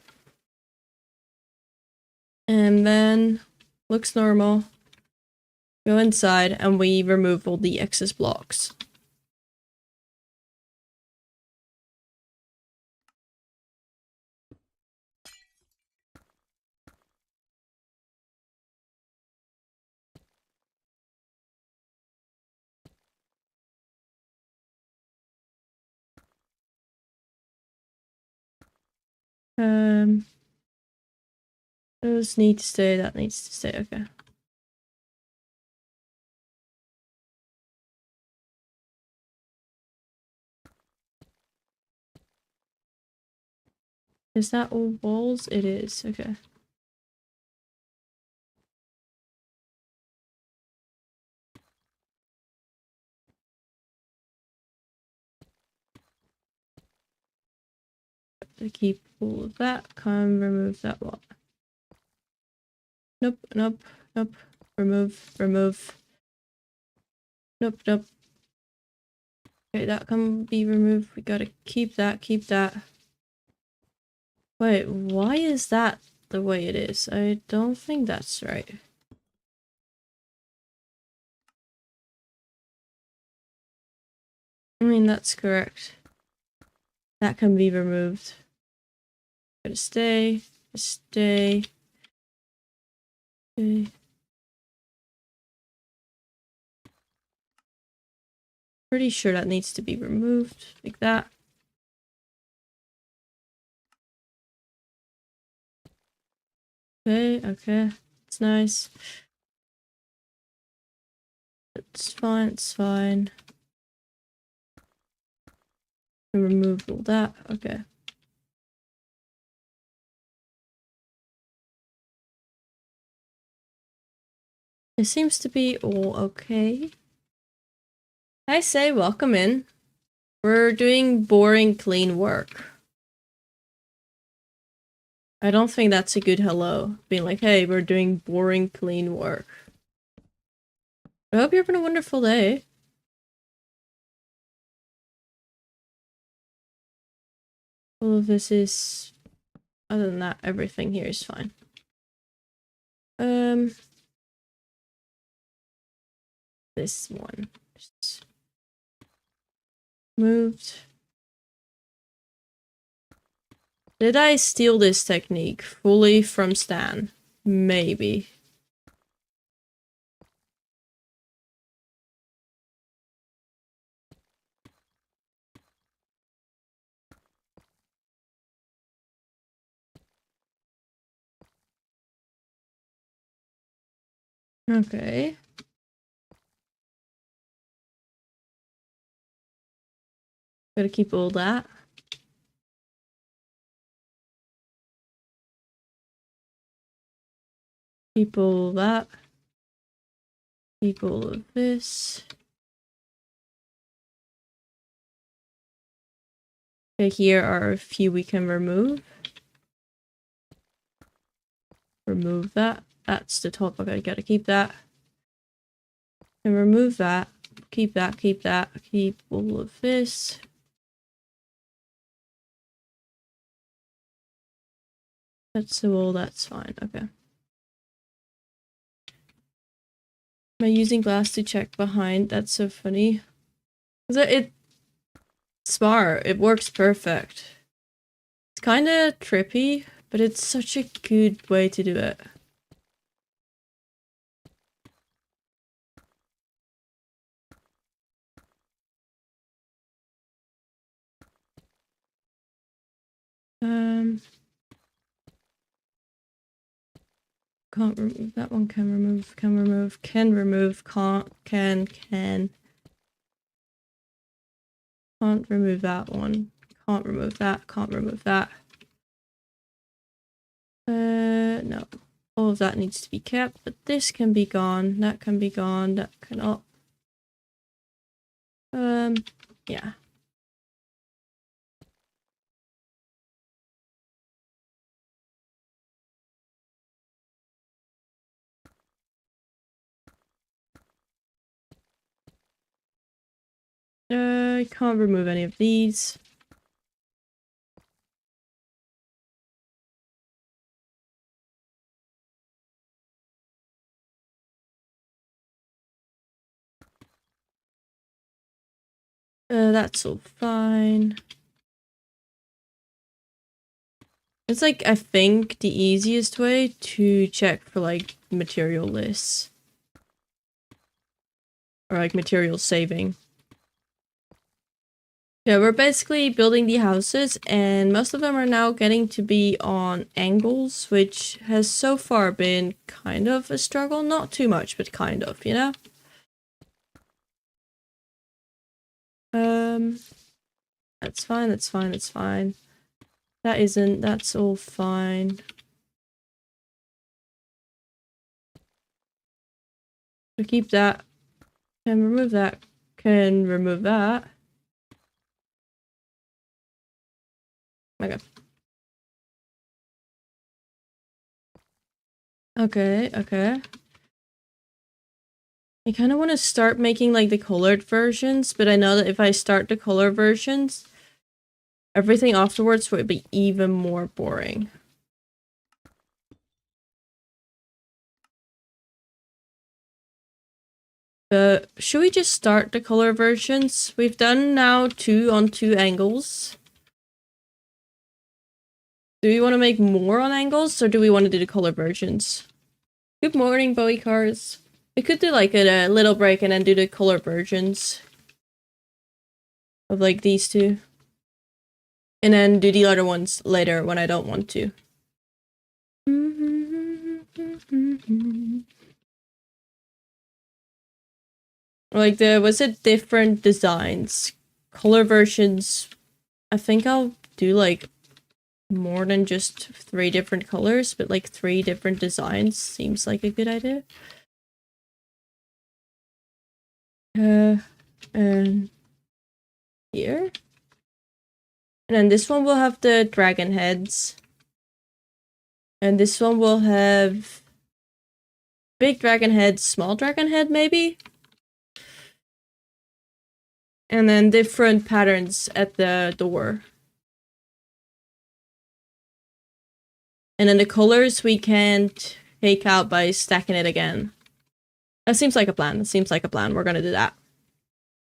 And then looks normal. Go inside and we remove all the excess blocks. Those need to stay, that needs to stay, okay. Is that all walls? It is, okay. To keep all of that, come remove that wall. Nope, nope, nope. Remove, remove. Nope, nope. Okay, that can be removed. We gotta keep that, keep that. Wait, why is that the way it is? I don't think that's right. I mean, that's correct. That can be removed. Gotta stay, stay, stay. Pretty sure that needs to be removed, like that. Okay, okay, it's nice. It's fine, it's fine. And remove all that, okay. It seems to be all okay. I say welcome in. We're doing boring, clean work. I don't think that's a good hello. Being like, hey, we're doing boring, clean work. I hope you're having a wonderful day. All of this is... Other than that, everything here is fine. This one. Just moved. Did I steal this technique fully from Stan? Maybe. Okay. Gotta keep all that. Keep all that. Keep all of this. Okay, here are a few we can remove. Remove that. That's the top. Okay, gotta keep that. And remove that. Keep that, keep that. Keep all of this. That's the wall, that's fine. Okay. Am I using glass to check behind? That's so funny. It's smart. It works perfect. It's kind of trippy, but it's such a good way to do it. Can't remove that one. Can remove. Can remove. Can remove. Can't. Can. Can't remove that one. Can't remove that. Can't remove that. No. All of that needs to be kept, but this can be gone. That can be gone. That cannot. Yeah. I can't remove any of these. That's all fine. It's like, I think, the easiest way to check for, like, material lists. Or, like, material saving. Yeah, we're basically building the houses, and most of them are now getting to be on angles, which has so far been kind of a struggle. Not too much, but kind of, you know? That's fine, that's fine, that's fine. That isn't, that's all fine. So keep that. Can remove that. Can remove that. Okay. Okay, okay. I kind of want to start making like the colored versions, but I know that if I start the color versions, everything afterwards would be even more boring. But should we just start the color versions? We've done now 2 on 2 angles. Do we want to make more on angles, or do we want to do the color versions? Good morning, Bowie cars. We could do like a little break and then do the color versions of like these two. And then do the other ones later when I don't want to. Like was it different designs? Color versions, I think I'll do like more than just 3 different colors, but like 3 different designs seems like a good idea. And here. And then this one will have the dragon heads. And this one will have big dragon head, small dragon head, maybe? And then different patterns at the door. And then the colors we can't take out by stacking it again. That seems like a plan. That seems like a plan. We're gonna do that.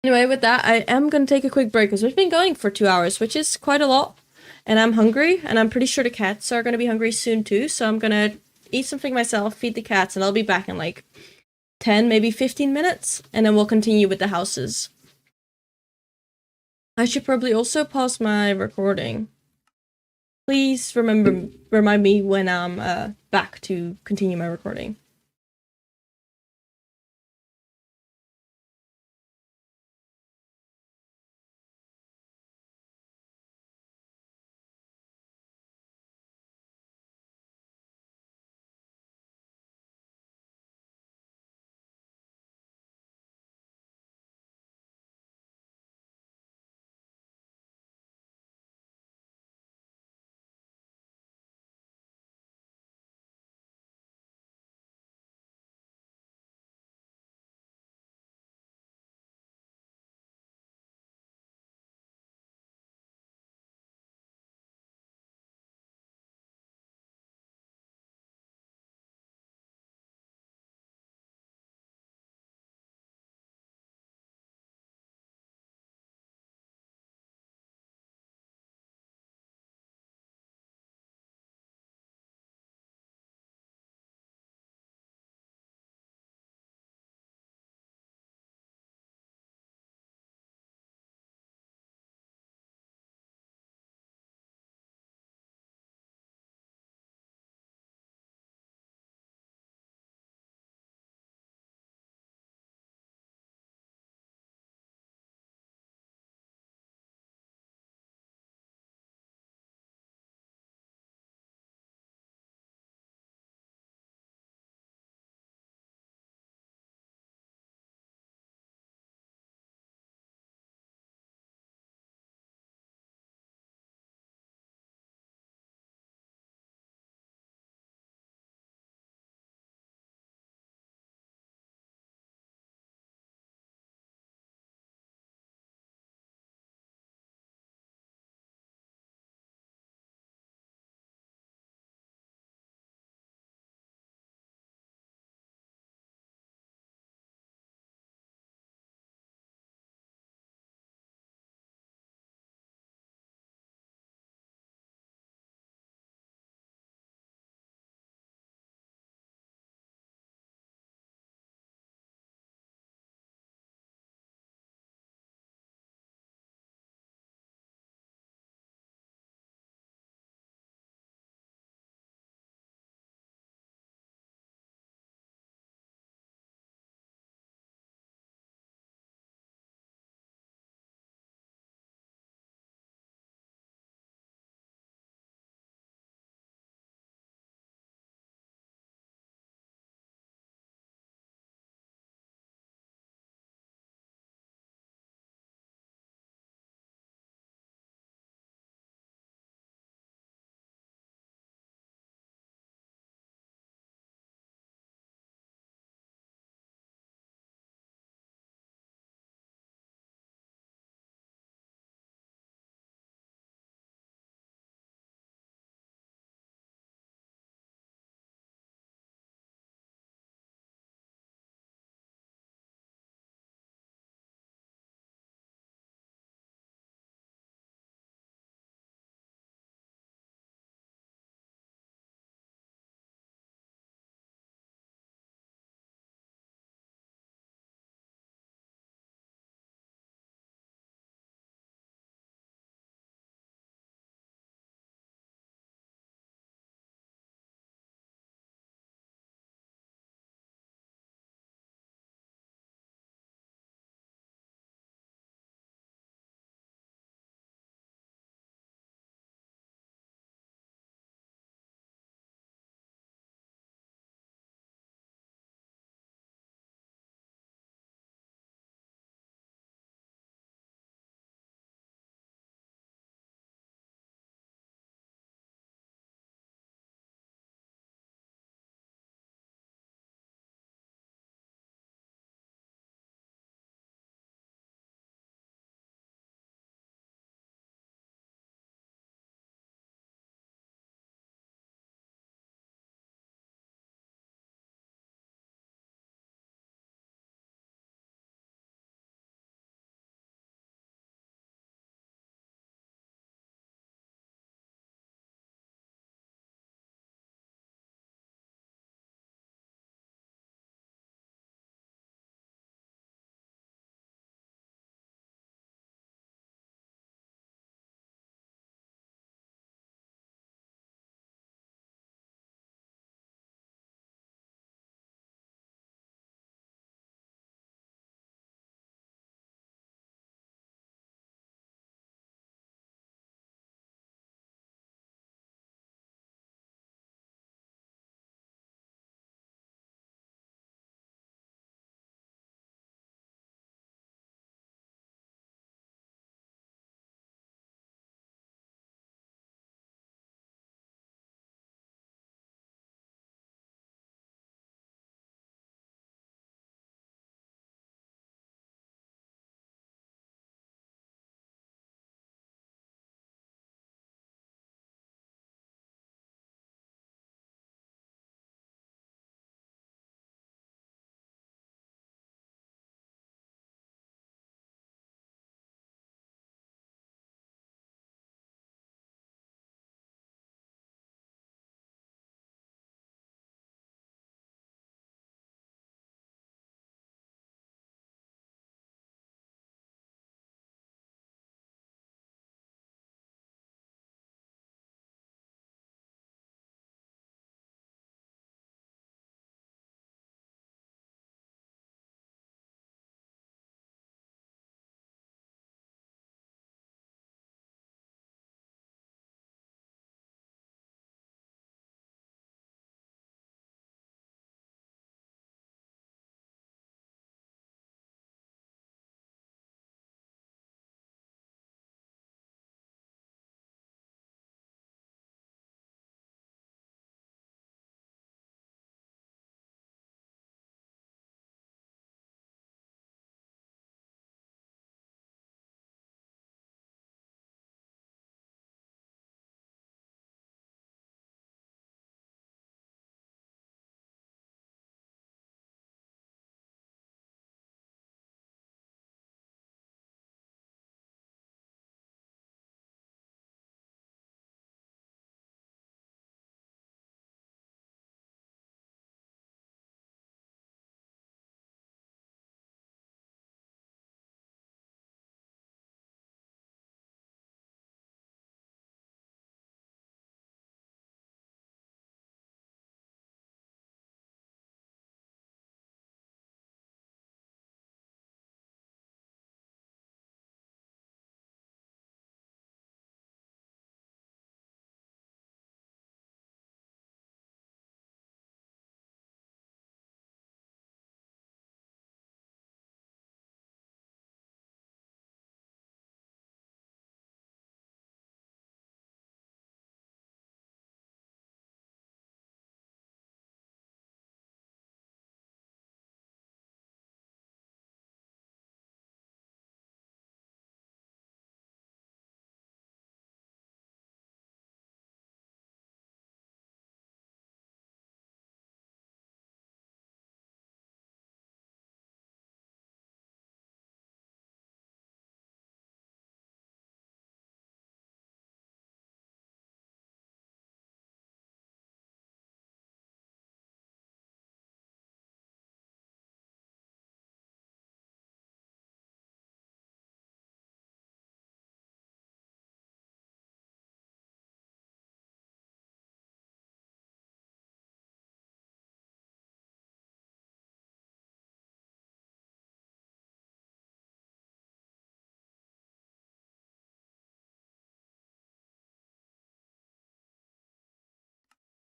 Anyway, with that, I am gonna take a quick break because we've been going for 2 hours, which is quite a lot. And I'm hungry, and I'm pretty sure the cats are gonna be hungry soon too, so I'm gonna eat something myself, feed the cats, and I'll be back in like 10, maybe 15 minutes, and then we'll continue with the houses. I should probably also pause my recording. Please remind me when I'm back to continue my recording.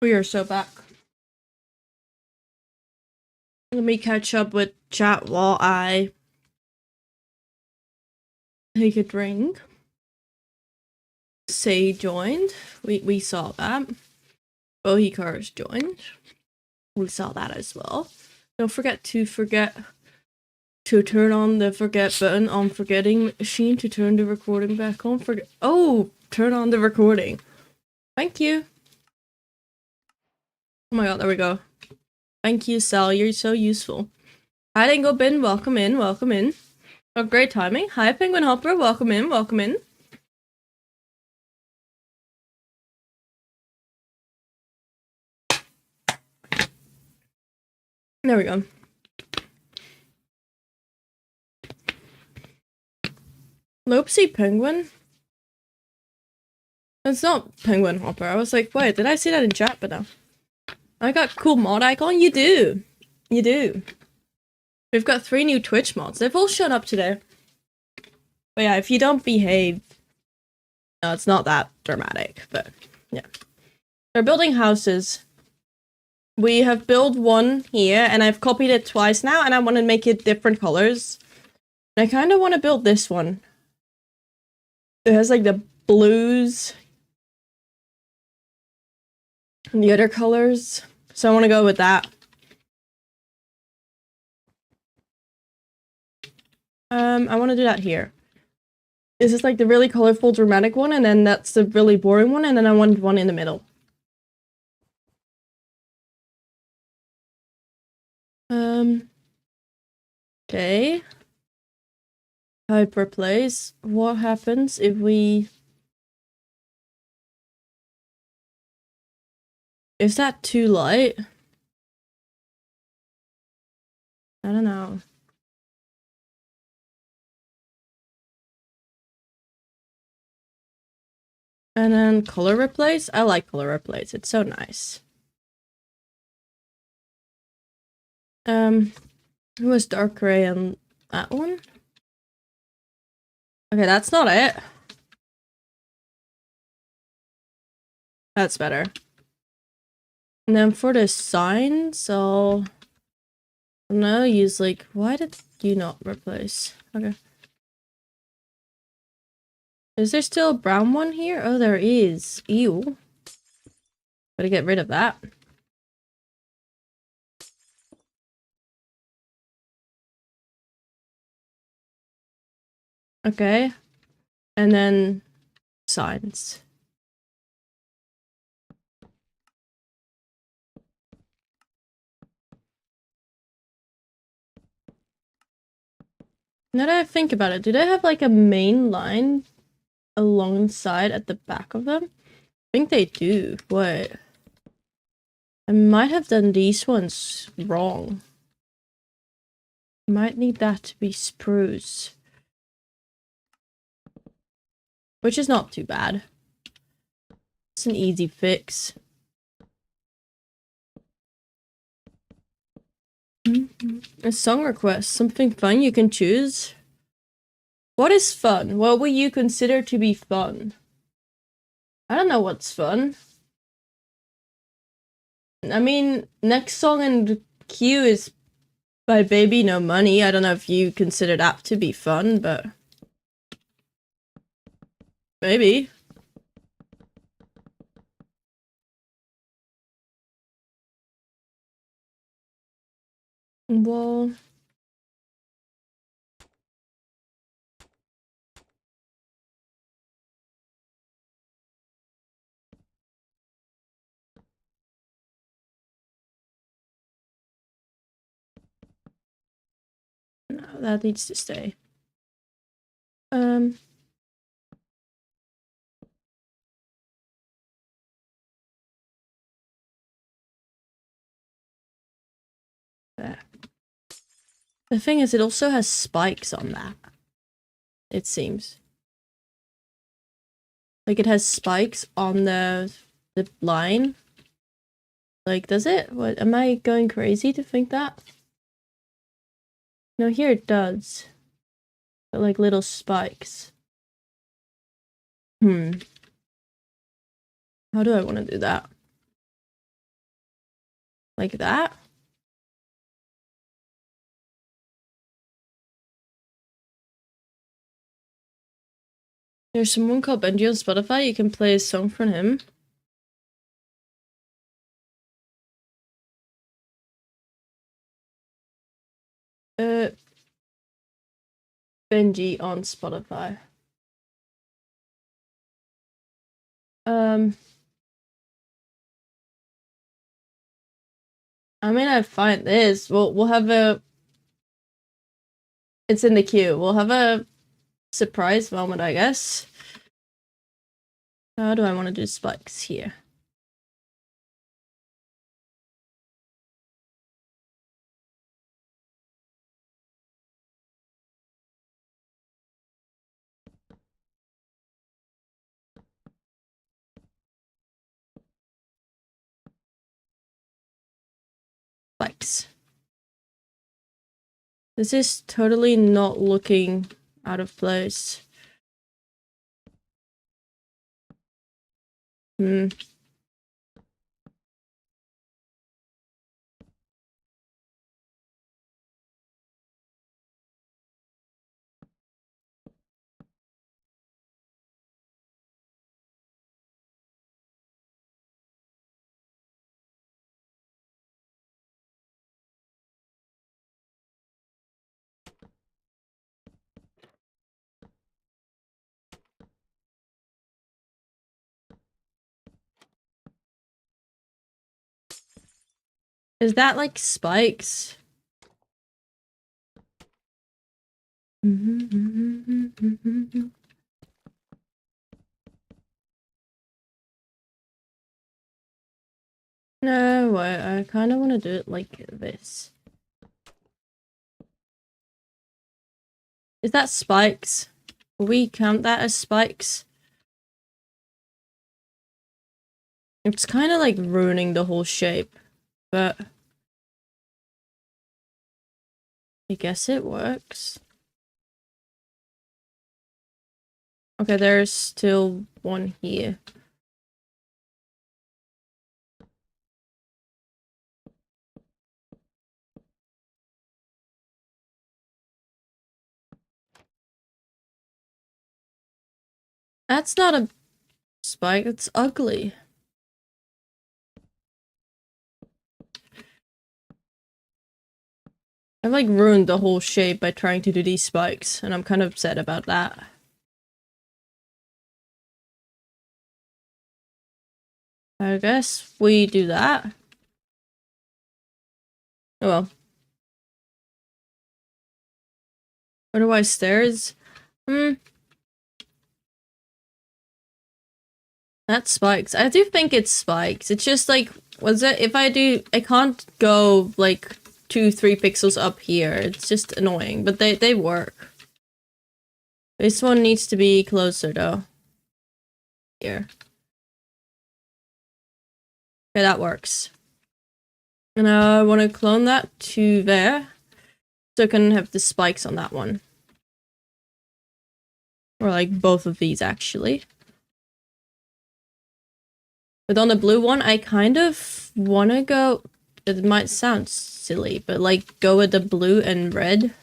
We are so back. Let me catch up with chat while I take a drink. Say joined. We saw that. Bohikars joined. We saw that as well. Don't forget to turn on the forget button on forgetting machine to turn the recording back on. Turn on the recording. Thank you. Oh my god, there we go. Thank you, Sal. You're so useful. Hi, Dingo Bin. Welcome in. Welcome in. Oh, great timing. Hi, Penguin Hopper. Welcome in. Welcome in. There we go. Lopsy Penguin? It's not Penguin Hopper. I was like, wait, did I see that in chat? But no. I got cool mod icon? You do. You do. We've got 3 new Twitch mods. They've all shown up today. But yeah, if you don't behave... No, it's not that dramatic, but yeah. They're building houses. We have built one here, and I've copied it twice now, and I want to make it different colors. And I kind of want to build this one. It has like the blues and the other colors. So I want to go with that. I want to do that here. This is like the really colorful, dramatic one, and then that's the really boring one, and then I want one in the middle. Okay. Hyperplace. What happens if we... Is that too light? I don't know. And then color replace? I like color replace. It's so nice. Who was dark gray on that one? Okay, that's not it. That's better. And then for the signs, I'll... No, use like... Why did you not replace? Okay. Is there still a brown one here? Oh, there is. Ew. Gotta get rid of that. Okay. And then... signs. Now that I think about it, do they have like a main line alongside at the back of them? I think they do. What? I might have done these ones wrong. Might need that to be spruce. Which is not too bad. It's an easy fix. A song request. Something fun you can choose. What is fun? What would you consider to be fun? I don't know what's fun. I mean, next song in the queue is by Baby No Money. I don't know if you consider that to be fun, but... maybe. Well... no, that needs to stay. There. The thing is, it also has spikes on that. It seems. Like, it has spikes on the line. Like, does it? What, am I going crazy to think that? No, here it does. But, like, little spikes. How do I want to do that? Like that. There's someone called Benji on Spotify. You can play a song from him. Benji on Spotify. I mean, I find this. We'll have a. It's in the queue. We'll have a surprise moment, I guess. How do I want to do spikes here? Spikes. This is totally not looking out of place. Hmm. Is that like spikes? No, I kind of want to do it like this. Is that spikes? Will we count that as spikes? It's kind of like ruining the whole shape, but I guess it works. Okay, there's still one here. That's not a spike, it's ugly. I've like ruined the whole shape by trying to do these spikes, and I'm kind of upset about that. I guess we do that. Oh well. Otherwise stairs? That's spikes. I do think it's spikes. It's just like, was it, if I can't go like 2-3 pixels up here. It's just annoying, but they work. This one needs to be closer though. Here. Okay, that works. And I want to clone that to there. So I can have the spikes on that one. Or like both of these actually. But on the blue one, I kind of want to go, it might sound silly, but like go with the blue and red.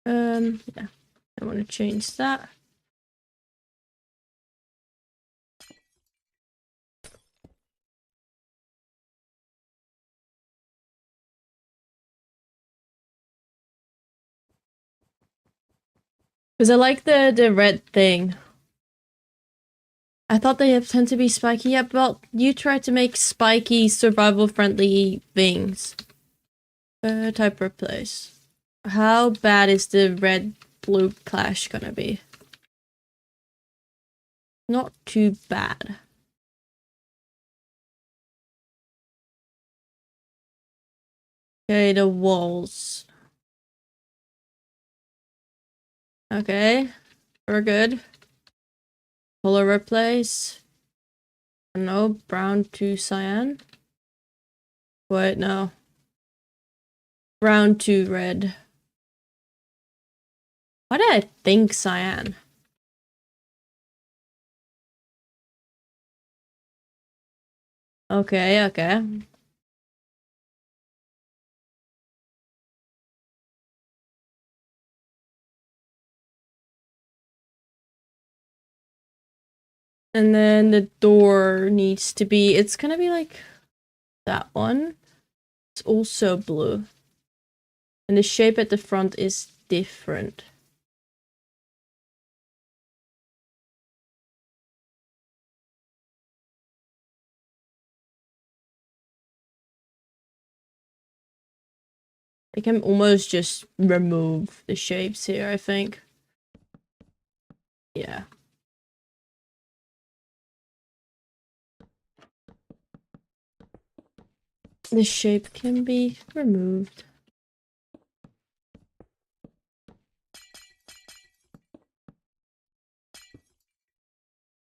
Yeah, I want to change that. Because I like the red thing. I thought they have tend to be spiky. Yeah, but you try to make spiky, survival-friendly things. Type replace. How bad is the red-blue clash gonna be? Not too bad. Okay, the walls. Okay, we're good. Color replace. No, brown to cyan. Wait, no. Brown to red. Why did I think cyan? Okay, okay. And then the door needs to be, it's gonna be like that one. It's also blue. And the shape at the front is different. I can almost just remove the shapes here, I think. Yeah. The shape can be removed.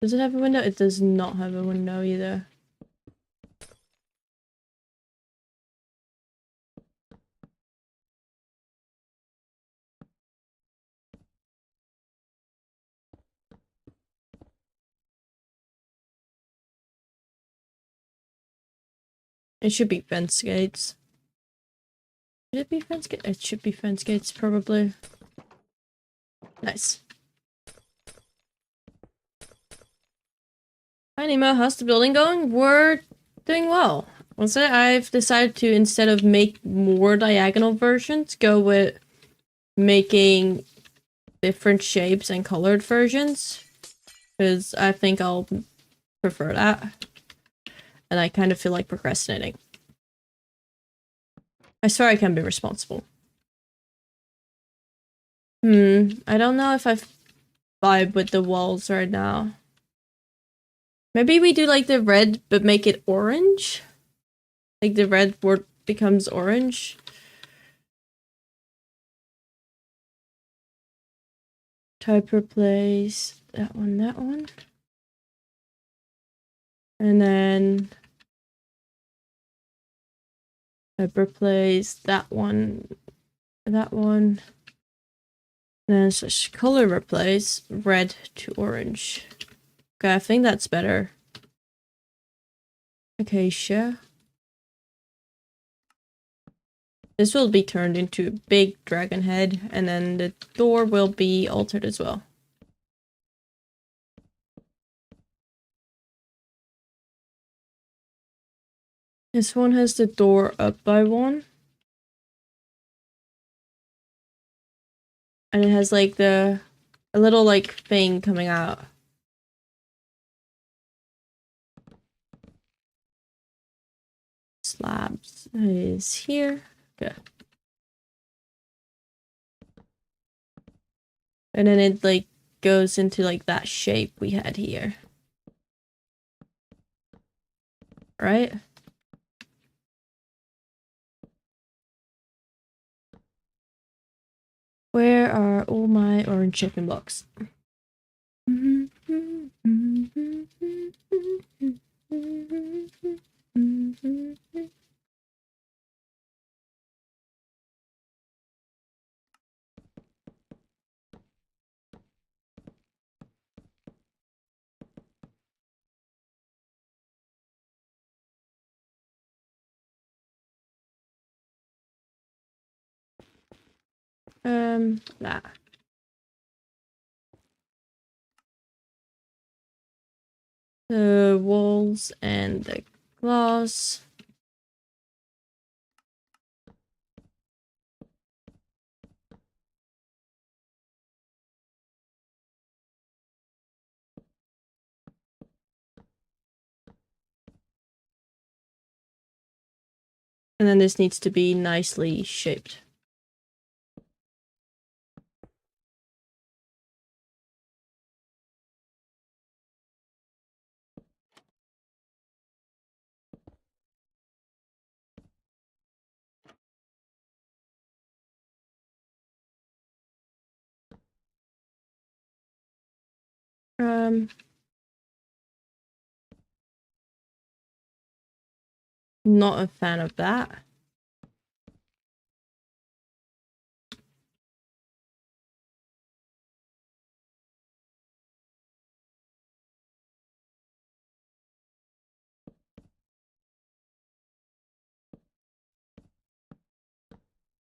Does it have a window? It does not have a window either. It should be fence gates. Should it be fence gates? It should be fence gates, probably. Nice. Hi Nemo, how's the building going? We're doing well. Once I've decided to, instead of make more diagonal versions, go with making different shapes and colored versions. Because I think I'll prefer that. And I kind of feel like procrastinating. I swear I can be responsible. I don't know if I vibe with the walls right now. Maybe we do like the red, but make it orange? Like the red board becomes orange? Type replace that one, that one. And then type replace that one, that one. And then slash color replace red to orange. Okay, I think that's better. Acacia. This will be turned into a big dragon head, and then the door will be altered as well. This one has the door up by one. And it has like a little like thing coming out. Slabs is here. Okay. And then it like goes into like that shape we had here. Right? Where are all my orange chicken blocks? That. The walls and the glass. And then this needs to be nicely shaped. Not a fan of that.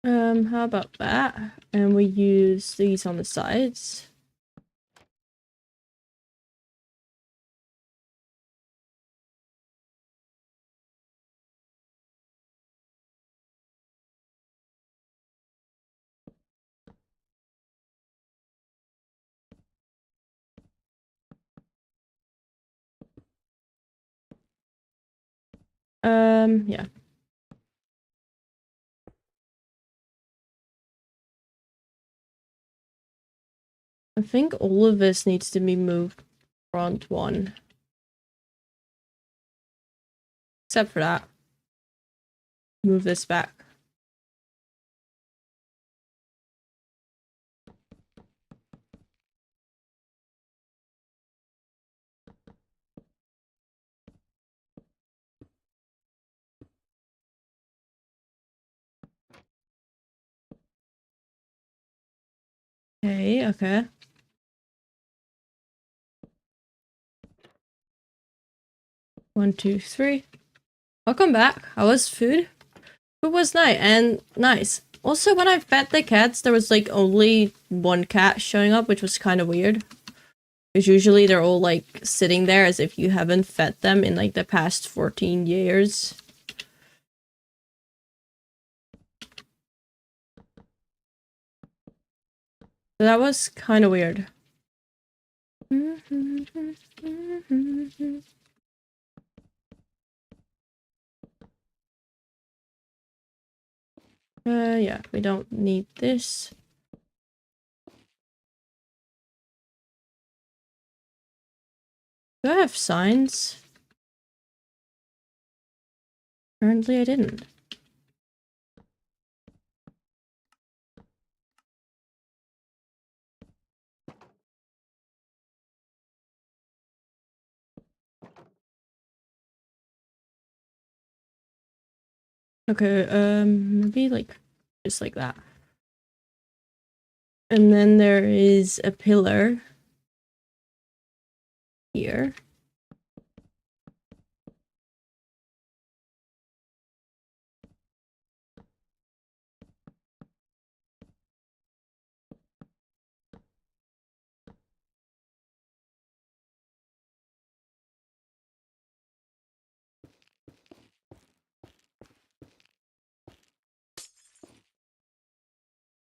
How about that? And we use these on the sides. Yeah. I think all of this needs to be moved front one. Except for that. Move this back. Okay, okay. One, two, three. Welcome back. How was food? Food was nice and nice. Also, when I fed the cats, there was like only one cat showing up, which was kind of weird. Because usually they're all like sitting there as if you haven't fed them in like the past 14 years. So that was kind of weird. Yeah, we don't need this. Do I have signs? Apparently I didn't. Okay, maybe like just like that. And then there is a pillar here.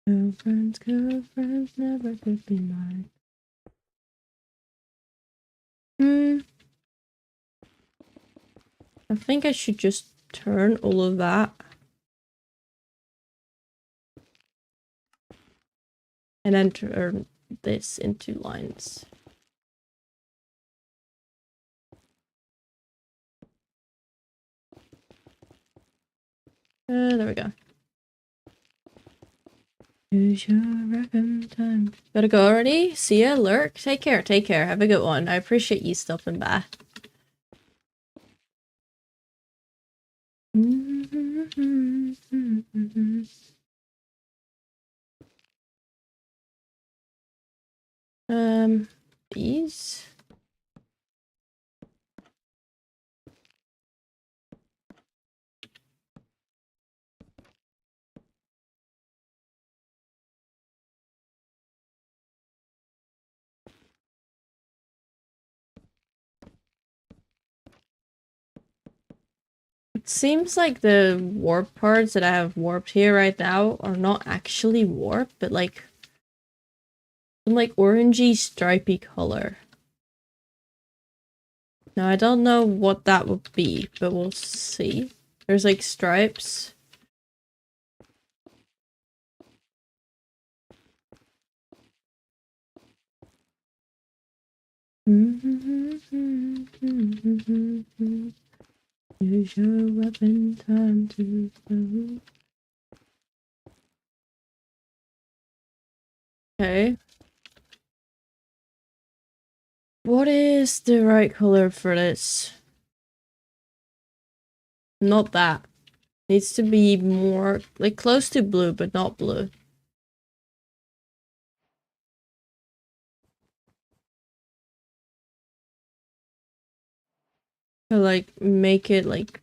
Girlfriends never could be mine. I think I should just turn all of that. And then turn this into lines. There we go. Use your reckon time. Gotta go already? See ya, Lurk. Take care, take care. Have a good one. I appreciate you stopping by. These? It seems like the warp parts that I have warped here right now are not actually warped, but like some like orangey stripy color. Now I don't know what that would be, but we'll see. There's like stripes. Use your weapon, time to blow. Okay. What is the right color for this? Not that. Needs to be more like close to blue, but not blue. So like make it like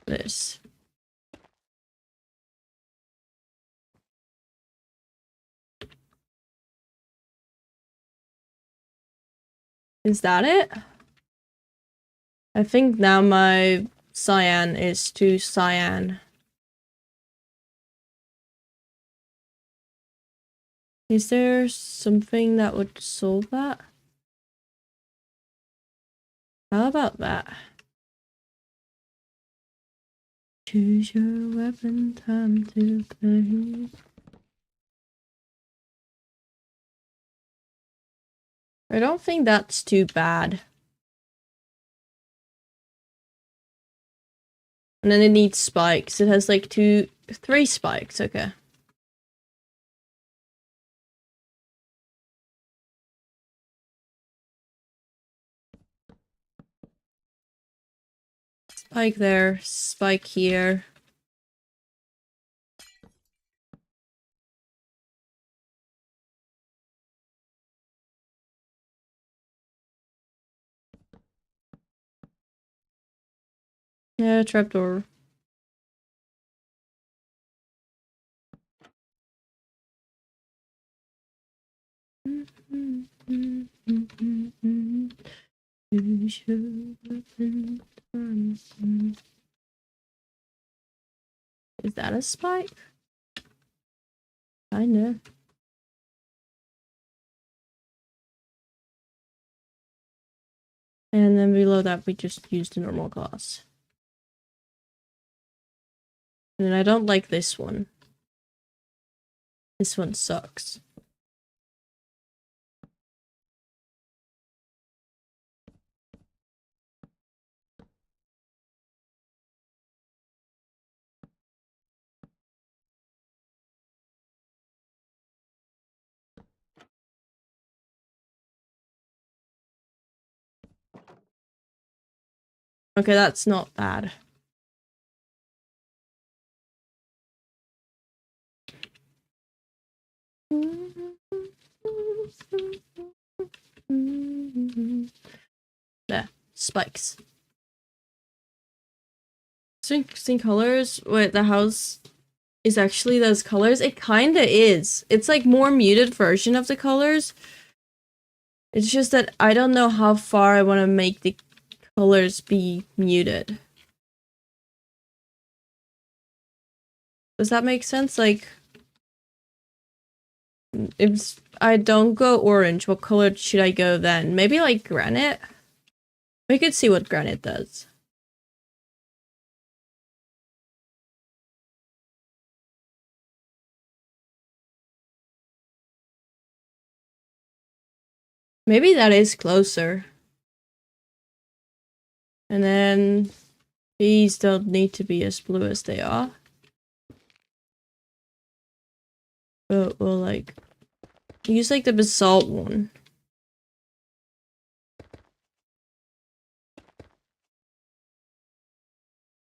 this. Is that it? I think now my cyan is too cyan. Is there something that would solve that? How about that? Choose your weapon, time to play. I don't think that's too bad. And then it needs spikes. It has like 3 spikes, okay. Spike there, spike here. Yeah, trapdoor. Is that a spike? Kinda. And then below that, we just used the normal glass. And I don't like this one. This one sucks. Okay, that's not bad. There, spikes. Interesting colors. Wait, the house is actually those colors? It kinda is. It's like more muted version of the colors. It's just that I don't know how far I want to make the colors be muted. Does that make sense? Like, if I don't go orange, what color should I go then? Maybe like granite? We could see what granite does. Maybe that is closer. And then these don't need to be as blue as they are. But we'll like use like the basalt one.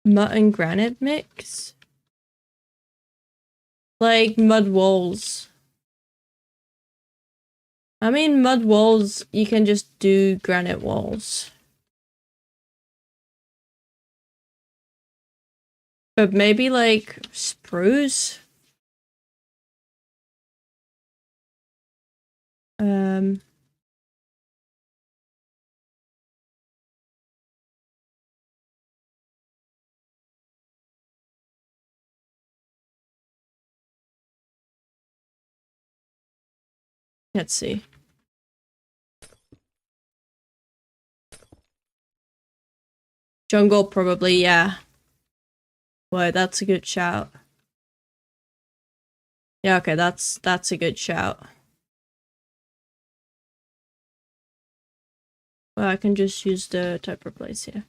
Mud and granite mix? Like mud walls. I mean, mud walls, you can just do granite walls. But maybe like spruce? Let's see. Jungle, probably, yeah. Boy, that's a good shout. Yeah, okay, that's a good shout. Well, I can just use the type replace here.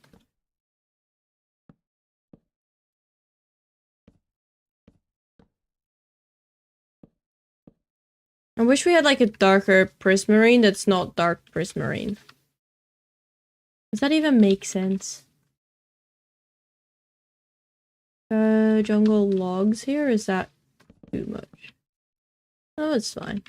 I wish we had like a darker prismarine that's not dark prismarine. Does that even make sense? Jungle logs here? Is that too much? Oh, it's fine.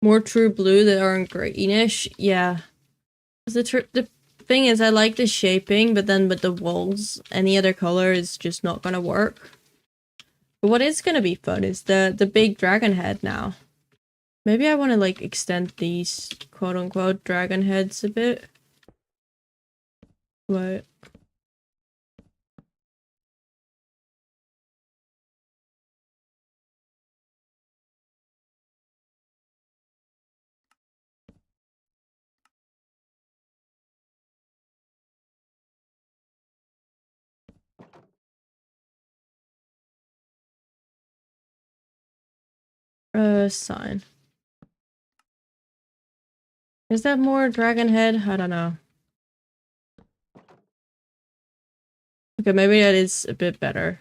More true blue that aren't greenish. Yeah. The thing is, I like the shaping, but then with the walls, any other color is just not gonna work. But what is gonna be fun is the big dragon head now. Maybe I want to like extend these quote-unquote dragon heads a bit. What? Sign. Is that more dragon head? I don't know. Okay, maybe that is a bit better.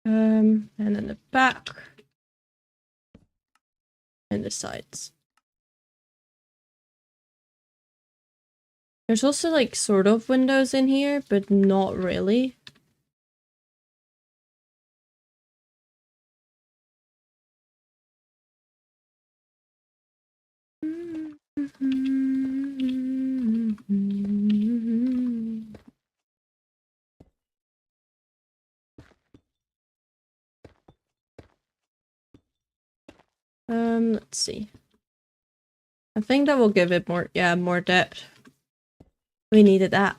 And then the back. And the sides. There's also like sort of windows in here, but not really. Let's see. I think that will give it more, yeah, more depth. We needed that.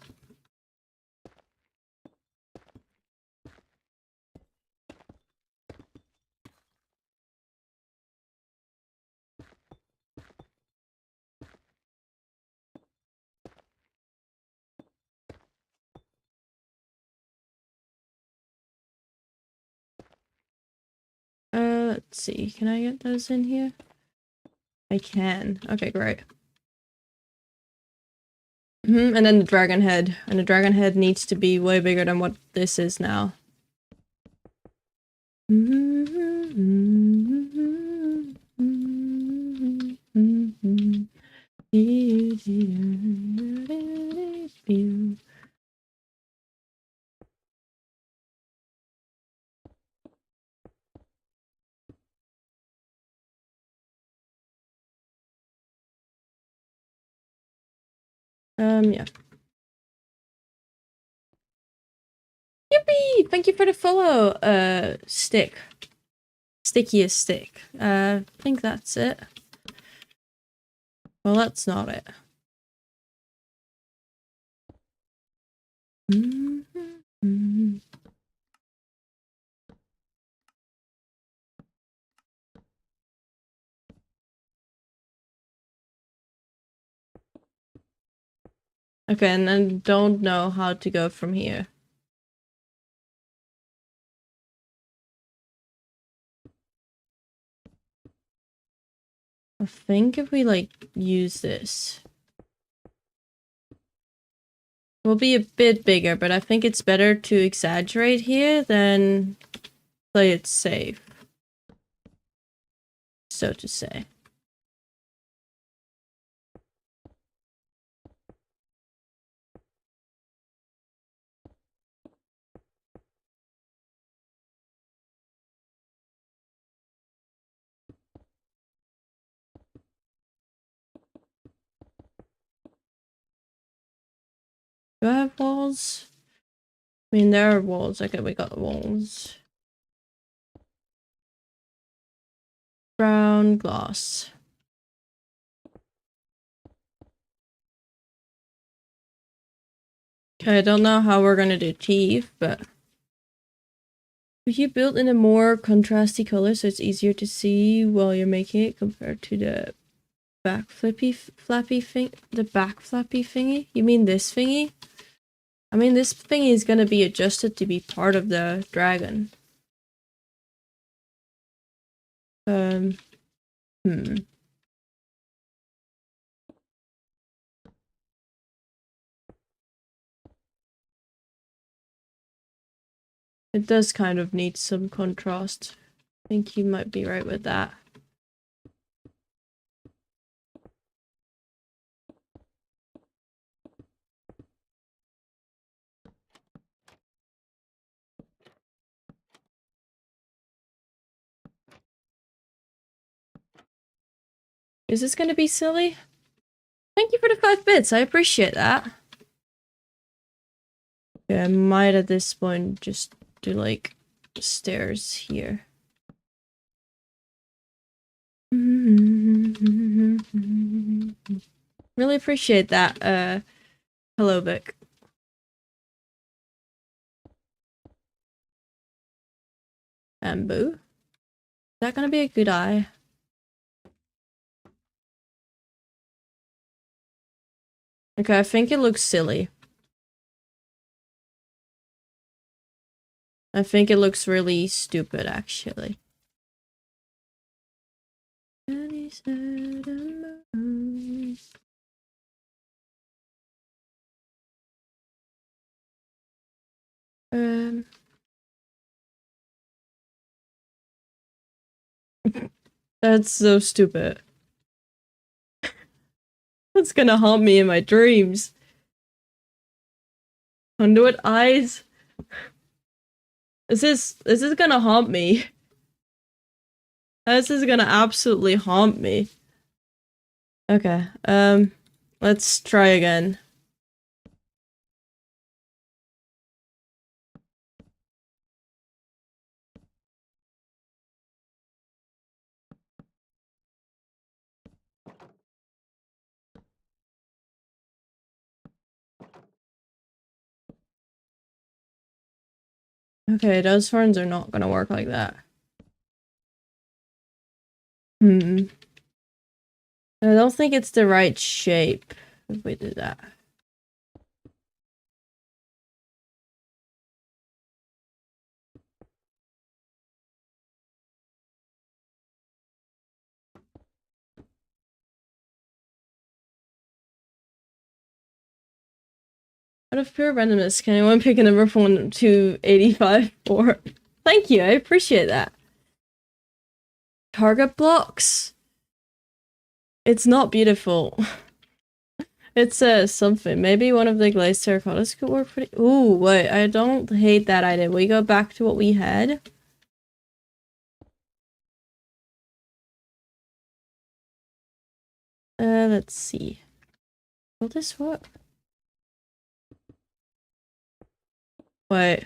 Let's see. Can I get those in here? I can. Okay, great. And then the dragon head. And the dragon head needs to be way bigger than what this is now. Yeah. Yippee! Thank you for the follow, stick. Stickiest stick. I think that's it. Well, that's not it. Okay, and I don't know how to go from here. I think if we like use this, we'll be a bit bigger, but I think it's better to exaggerate here than play it safe, so to say. Do I have walls? I mean, there are walls. Okay, we got walls. Brown glass. Okay, I don't know how we're gonna do teeth, but if you build in a more contrasty color so it's easier to see while you're making it compared to the back flappy thingy? You mean this thingy? I mean, this thingy is gonna be adjusted to be part of the dragon. Hmm. It does kind of need some contrast. I think you might be right with that. Is this gonna be silly? Thank you for the 5 bits, I appreciate that. Yeah, I might at this point just do like stairs here. Really appreciate that, hello Vic. Bamboo? Is that gonna be a good eye? Okay, I think it looks silly. I think it looks really stupid, actually. That's so stupid. That's gonna haunt me in my dreams. Conduit eyes? This is gonna haunt me. This is gonna absolutely haunt me. Okay, let's try again. Okay, those horns are not gonna work like that. I don't think it's the right shape if we do that. Out of pure randomness, can anyone pick a number from 1 to 85 or? Thank you, I appreciate that. Target blocks? It's not beautiful. It says something. Maybe one of the glazed terracottas could work pretty- Ooh, wait, I don't hate that idea. We go back to what we had. Let's see. Will this work? Wait.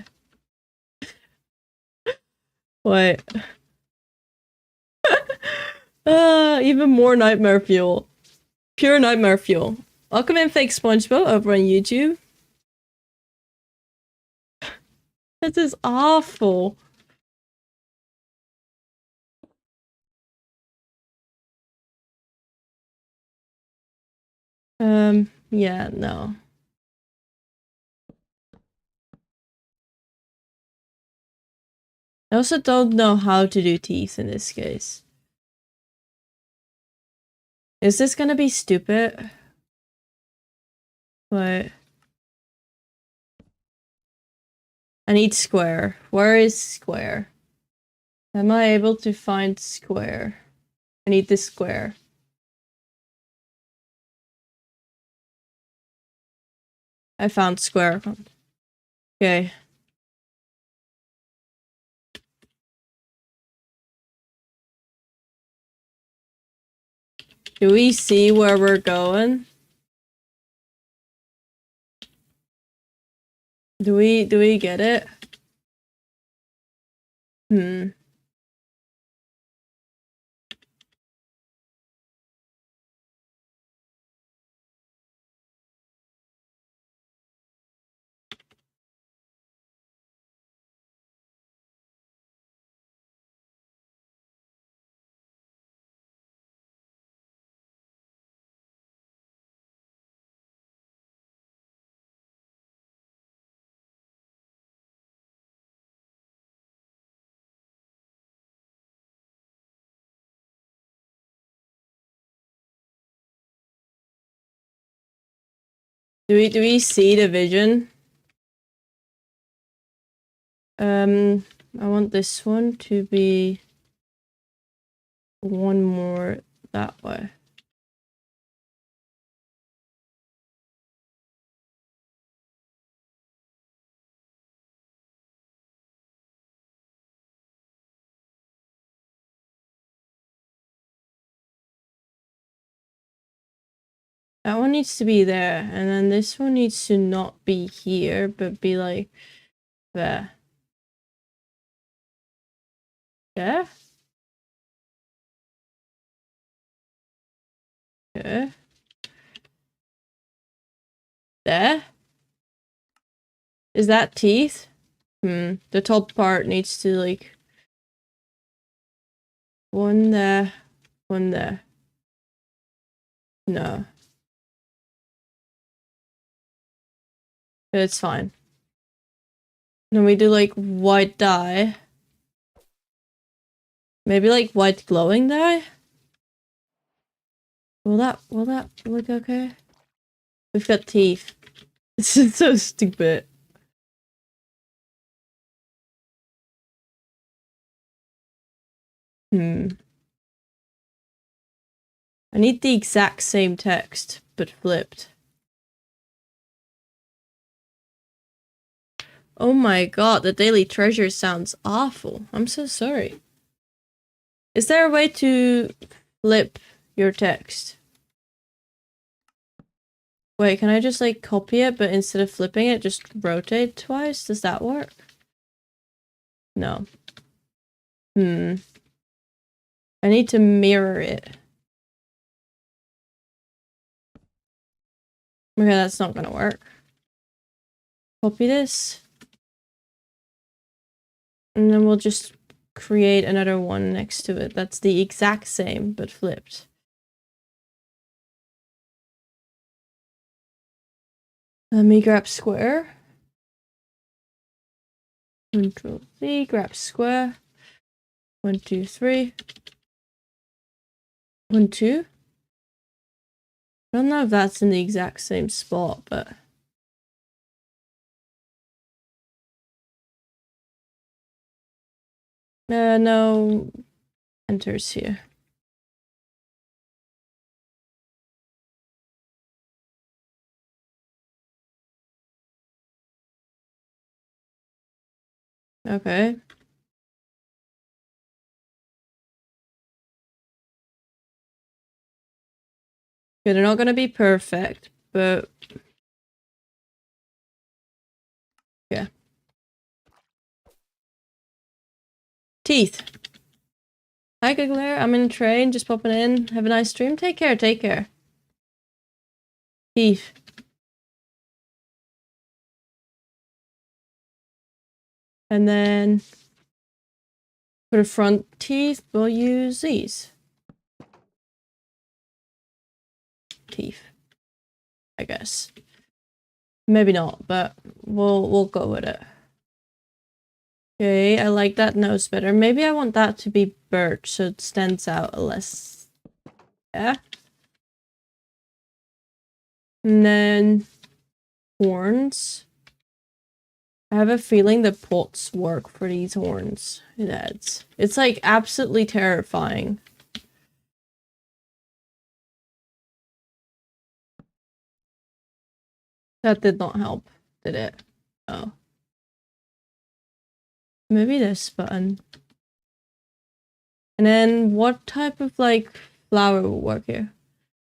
Wait. Even more nightmare fuel. Pure nightmare fuel. Welcome in, Fake SpongeBob, over on YouTube. This is awful. Yeah, no. I also don't know how to do teeth in this case. Is this gonna be stupid? What? I need square. Where is square? Am I able to find square? I need this square. I found square. Okay. Do we see where we're going? Do we get it? Do we see the vision? I want this one to be one more that way. That one needs to be there, and then this one needs to not be here, but be like there. Yeah? Okay. There? Is that teeth? The top part needs to like... One there. One there. No. It's fine. Then we do like white dye. Maybe like white glowing dye? Will that look okay? We've got teeth. It's just so stupid. I need the exact same text, but flipped. Oh my god, the Daily Treasure sounds awful. I'm so sorry. Is there a way to flip your text? Wait, can I just like copy it, but instead of flipping it, just rotate twice? Does that work? No. I need to mirror it. Okay, that's not gonna work. Copy this. And then we'll just create another one next to it. That's the exact same, but flipped. Let me grab square. Control C, grab square. 1, 2, 3. 1, 2. I don't know if that's in the exact same spot, but... no enters here. Okay. Okay, they're not gonna be perfect, but... yeah. Teeth. Hi, Googler. I'm in a train, just popping in. Have a nice stream. Take care, take care. Teeth. And then... for the front teeth, we'll use these. Teeth. I guess. Maybe not, but we'll go with it. Okay, I like that nose better. Maybe I want that to be birch so it stands out less. Yeah. And then horns. I have a feeling the pots work for these horns. It's like absolutely terrifying. That did not help, did it? Oh. Maybe this button. And then what type of like flower will work here?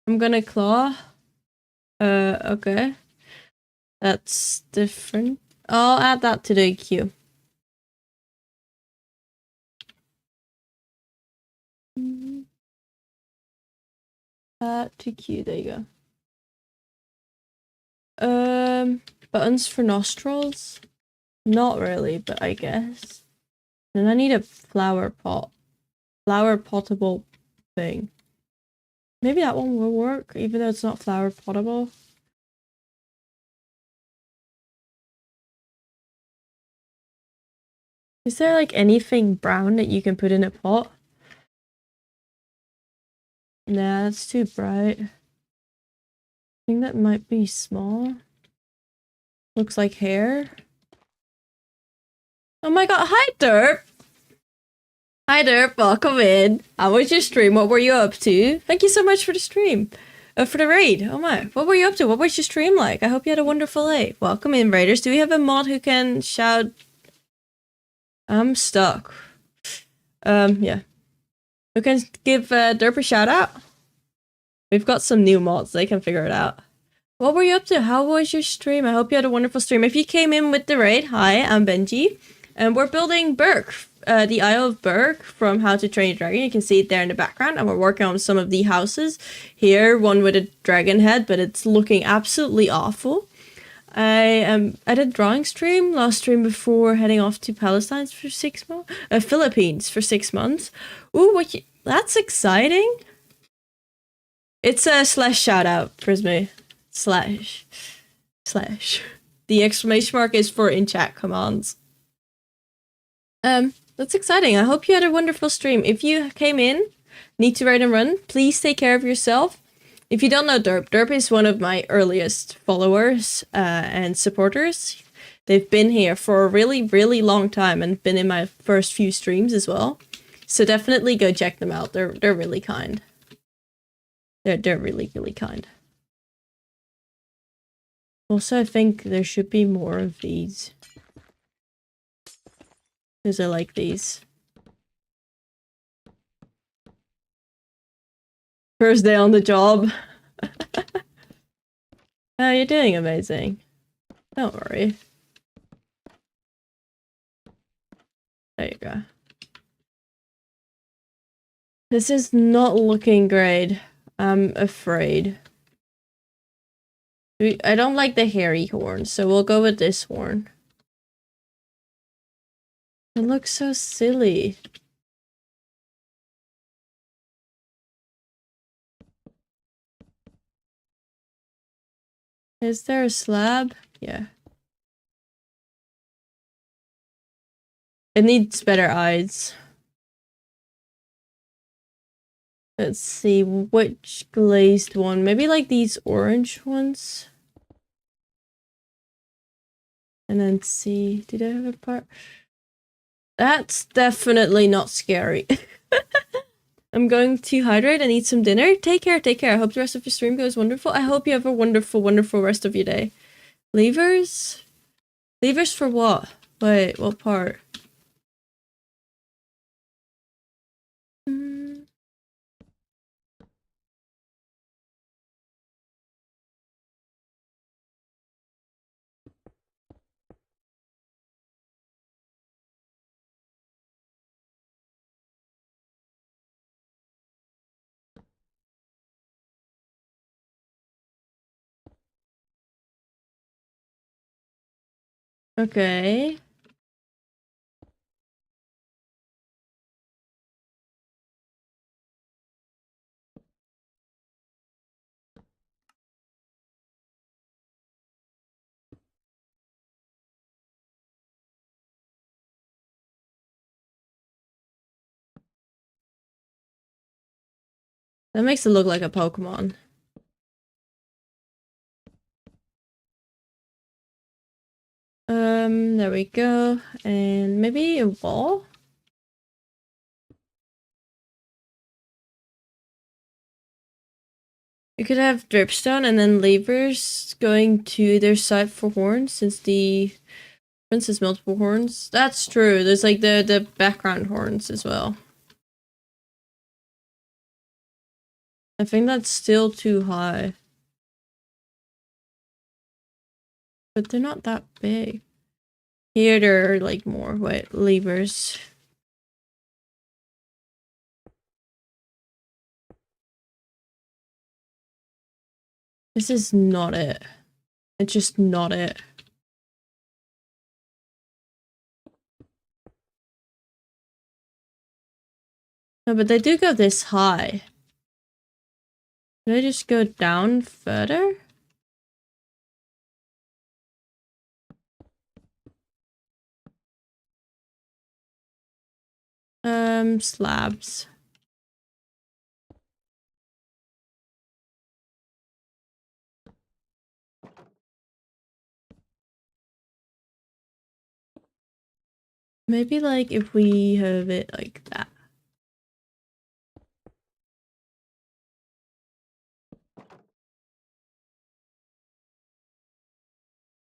I'm gonna claw. Okay. That's different. I'll add that to the queue. To queue, there you go. Buttons for nostrils? Not really, but I guess. And I need a flower pot. Flower potable thing. Maybe that one will work, even though it's not flower potable. Is there like anything brown that you can put in a pot? Nah, that's too bright. I think that might be small. Looks like hair. Oh my god, hi Derp! Hi Derp, welcome in. How was your stream? What were you up to? Thank you so much for the stream. For the raid. Oh my. What were you up to? What was your stream like? I hope you had a wonderful day. Welcome in, raiders. Do we have a mod who can shout? I'm stuck. Yeah. Who can give Derp a shout out? We've got some new mods. They can figure it out. What were you up to? How was your stream? I hope you had a wonderful stream. If you came in with the raid, hi, I'm Benji. And we're building Berk, the Isle of Berk from How to Train Your Dragon. You can see it there in the background. And we're working on some of the houses. Here, one with a dragon head, but it's looking absolutely awful. I did a drawing stream, last stream before heading off to Palestine for 6 months. Philippines for 6 months. Ooh, that's exciting. It's a slash shout out, Prismy. Slash. The exclamation mark is for in chat commands. That's exciting. I hope you had a wonderful stream. If you came in, need to raid and run, please take care of yourself. If you don't know Derp is one of my earliest followers and supporters. They've been here for a really, really long time and been in my first few streams as well. So definitely go check them out. They're really kind. They're really, really kind. Also, I think there should be more of these. Because I like these. First day on the job. Oh, you're doing amazing. Don't worry. There you go. This is not looking great. I'm afraid. I don't like the hairy horn, so we'll go with this horn. It looks so silly. Is there a slab? Yeah. It needs better eyes. Let's see, which glazed one? Maybe like these orange ones? And then see, did I have a part? That's definitely not scary. I'm going to hydrate and eat some dinner. Take care, take care. I hope the rest of your stream goes wonderful. I hope you have a wonderful, wonderful rest of your day. Levers? Levers for what? Wait, what part? Okay. That makes it look like a Pokemon. There we go. And maybe a wall? You could have dripstone and then levers going to either side for horns, since the prince has multiple horns. That's true. There's like the background horns as well. I think that's still too high. But they're not that big. Here there are like more. Wait, levers. This is not it. It's just not it. No, but they do go this high. Can I just go down further? Slabs. Maybe like if we have it like that.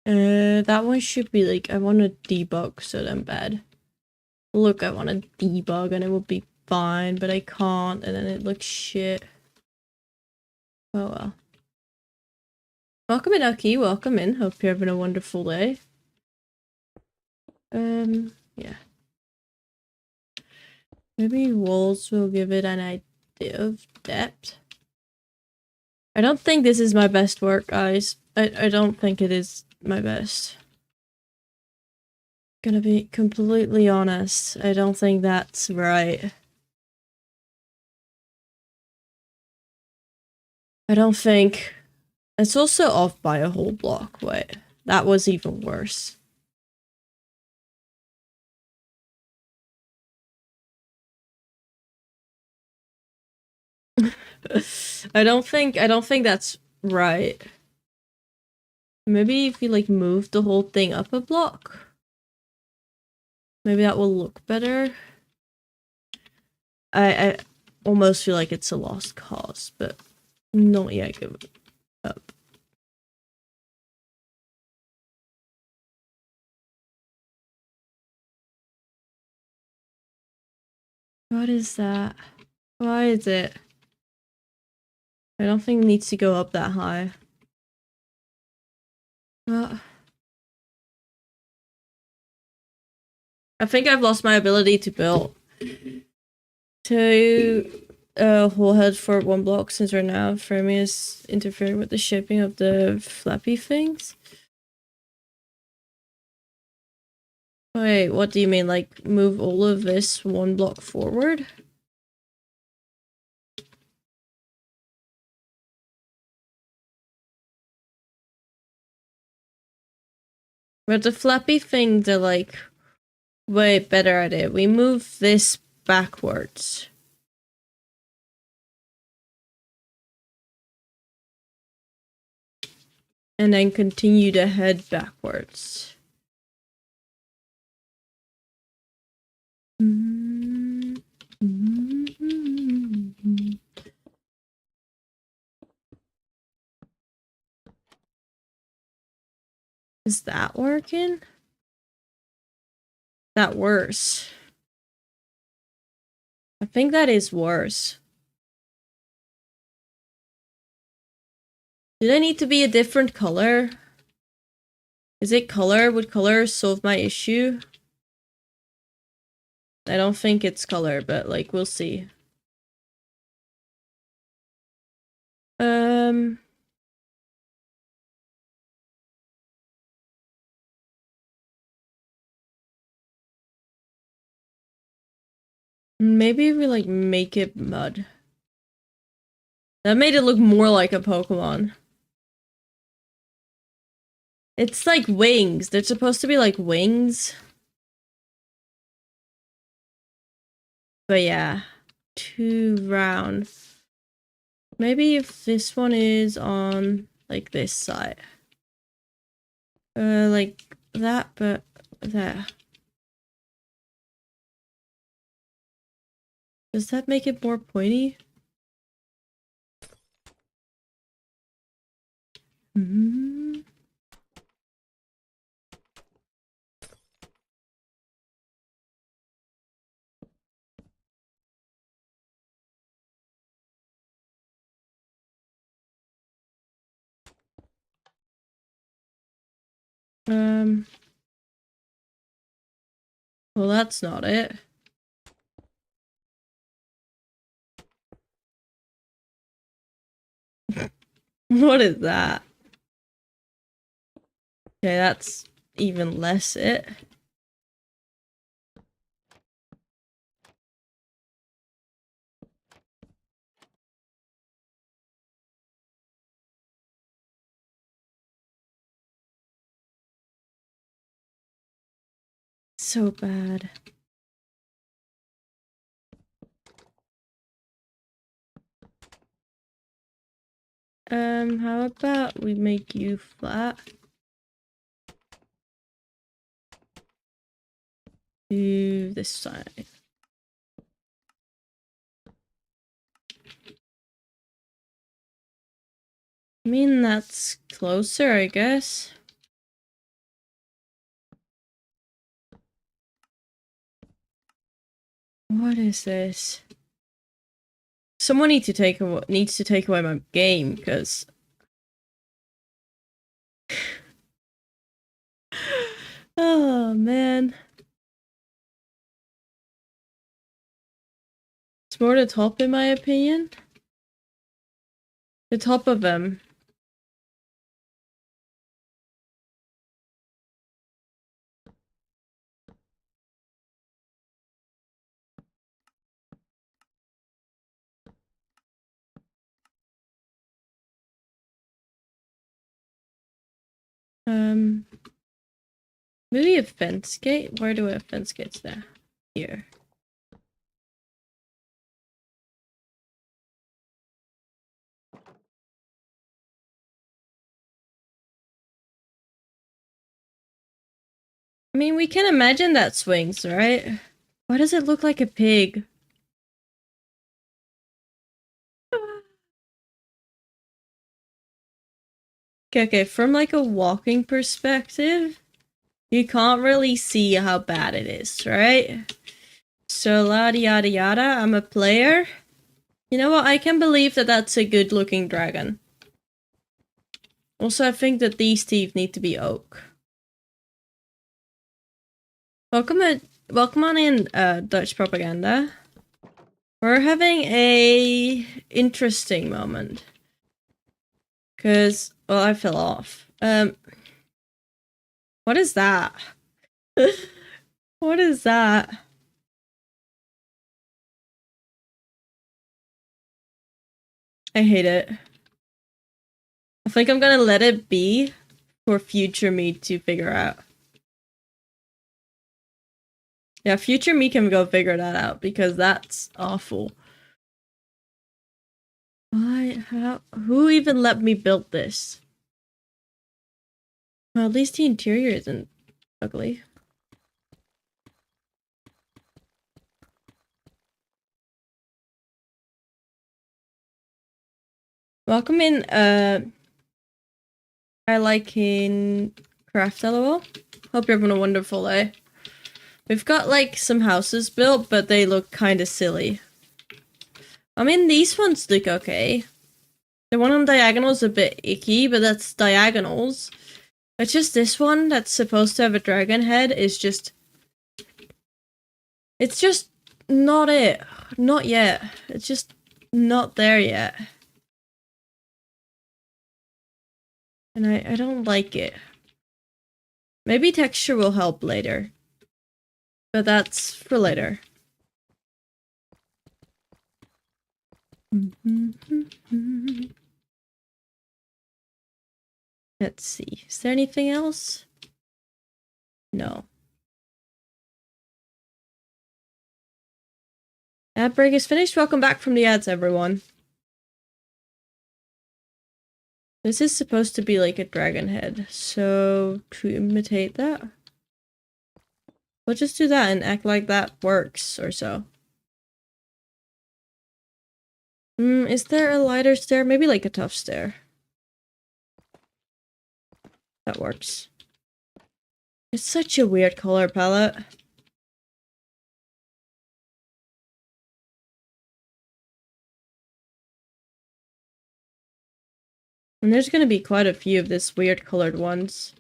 That one should be like, I want to debug so damn bad. Look, I want to debug and it will be fine, but I can't, and then it looks shit. Oh well. Welcome in, Aki. Welcome in. Hope you're having a wonderful day. Yeah. Maybe walls will give it an idea of depth. I don't think this is my best work, guys. I don't think it is my best. Gonna be completely honest. I don't think that's right. I don't think... It's also off by a whole block. Wait, that was even worse. I don't think that's right. Maybe if you like move the whole thing up a block, maybe that will look better. I almost feel like it's a lost cause, but not yet give it up. What is that? Why is it? I don't think it needs to go up that high. I think I've lost my ability to build. To hold head for one block since right now framing is interfering with the shaping of the flappy things. Wait, what do you mean? Like move all of this one block forward? But the flappy things are like, wait, better idea. We move this backwards. And then continue to head backwards. Is that working? That worse? I think that is worse. Did I need to be a different color? Is it color? Would color solve my issue? I don't think it's color, but like we'll see. Maybe we like make it mud. That made it look more like a Pokemon. It's like wings. They're supposed to be like wings. But yeah, too round. Maybe if this one is on like this side. Like that, but there. Does that make it more pointy? Well, that's not it. What is that? Okay, that's even less it. So bad. How about we make you flat? to this side. I mean, that's closer, I guess. What is this? Someone needs to take away my game, because oh man. It's more the top in my opinion. The top of them. Maybe a fence gate? Where do we have fence gates there? Here. I mean, we can imagine that swings, right? Why does it look like a pig? Okay, from like a walking perspective, you can't really see how bad it is, right? So, yada yada yada, I'm a player. You know what, I can believe that that's a good looking dragon. Also, I think that these teeth need to be oak. Welcome on in, Dutch propaganda. We're having a interesting moment. Cause, well, I fell off. What is that? What is that? I hate it. I think I'm gonna let it be for future me to figure out. Yeah, future me can go figure that out because that's awful. Why? How? Who even let me build this? Well, at least the interior isn't ugly. Welcome in, I like in Craft LOL. Hope you're having a wonderful day. We've got like some houses built, but they look kind of silly. I mean, these ones look okay. The one on diagonal is a bit icky, but that's diagonals. It's just this one that's supposed to have a dragon head is just... It's just not it. Not yet. It's just not there yet. And I don't like it. Maybe texture will help later. But that's for later. Let's see. Is there anything else? No. Ad break is finished. Welcome back from the ads, everyone. This is supposed to be like a dragon head, so to imitate that, we'll just do that and act like that works or so. Is there a lighter stair? Maybe like a tough stair. That works. It's such a weird color palette. And there's gonna be quite a few of this weird colored ones.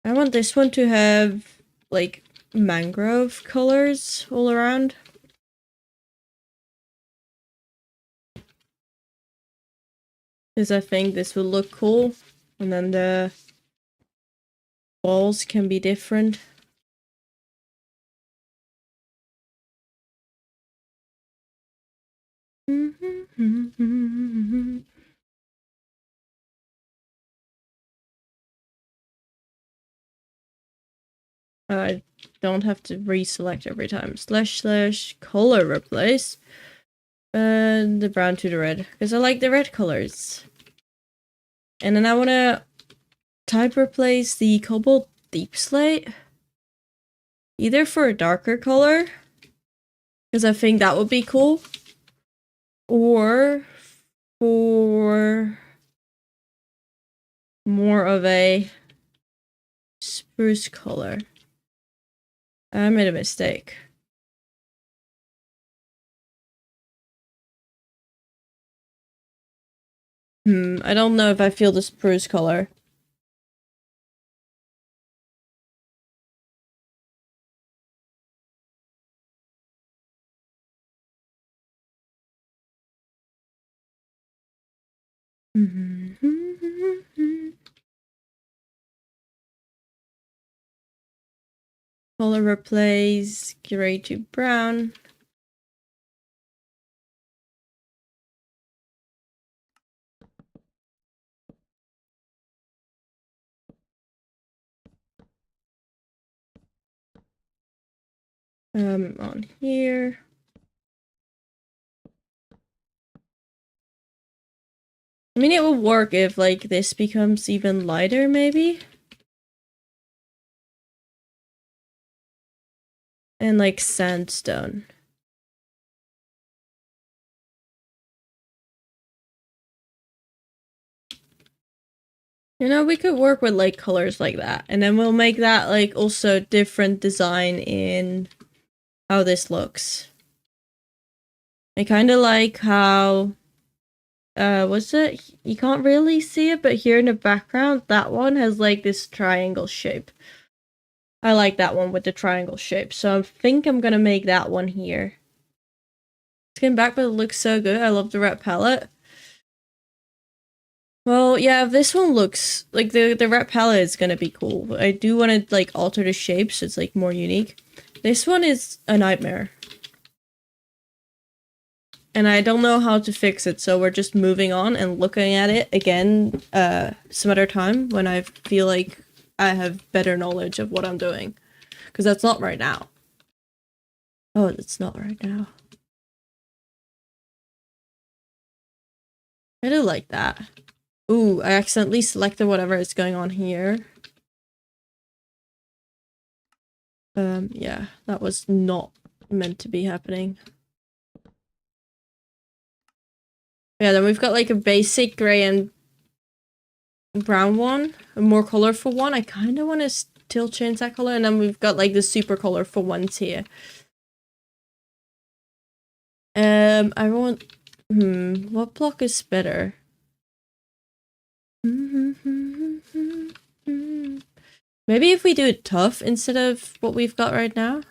I want this one to have, like, mangrove colors all around. Because I think this will look cool. And then the walls can be different. I don't have to reselect every time. / color replace. The brown to the red. Because I like the red colors. And then I want to type replace the cobalt deep slate. Either for a darker color, because I think that would be cool, or for more of a spruce color. I made a mistake. I don't know if I feel the spruce color. Color replace gray to brown. On here. I mean, it will work if, like, this becomes even lighter, maybe? And, like, sandstone. You know, we could work with, like, colors like that. And then we'll make that, like, also different design in how this looks. I kind of like how... what's it? You can't really see it, but here in the background, that one has, like, this triangle shape. I like that one with the triangle shape, so I think I'm gonna make that one here. It's getting back, but it looks so good. I love the red palette. Well, yeah, this one looks like the red palette is gonna be cool. I do want to like alter the shape so it's like more unique. This one is a nightmare. And I don't know how to fix it, so we're just moving on and looking at it again some other time when I feel like I have better knowledge of what I'm doing. Because that's not right now. Oh, it's not right now. I do like that. Ooh, I accidentally selected whatever is going on here. Yeah, that was not meant to be happening. Yeah, then we've got like a basic gray and brown one, a more colorful one. I kind of want to still change that color, and then we've got like the super colorful ones here. I want... what block is better? Maybe if we do it tough instead of what we've got right now?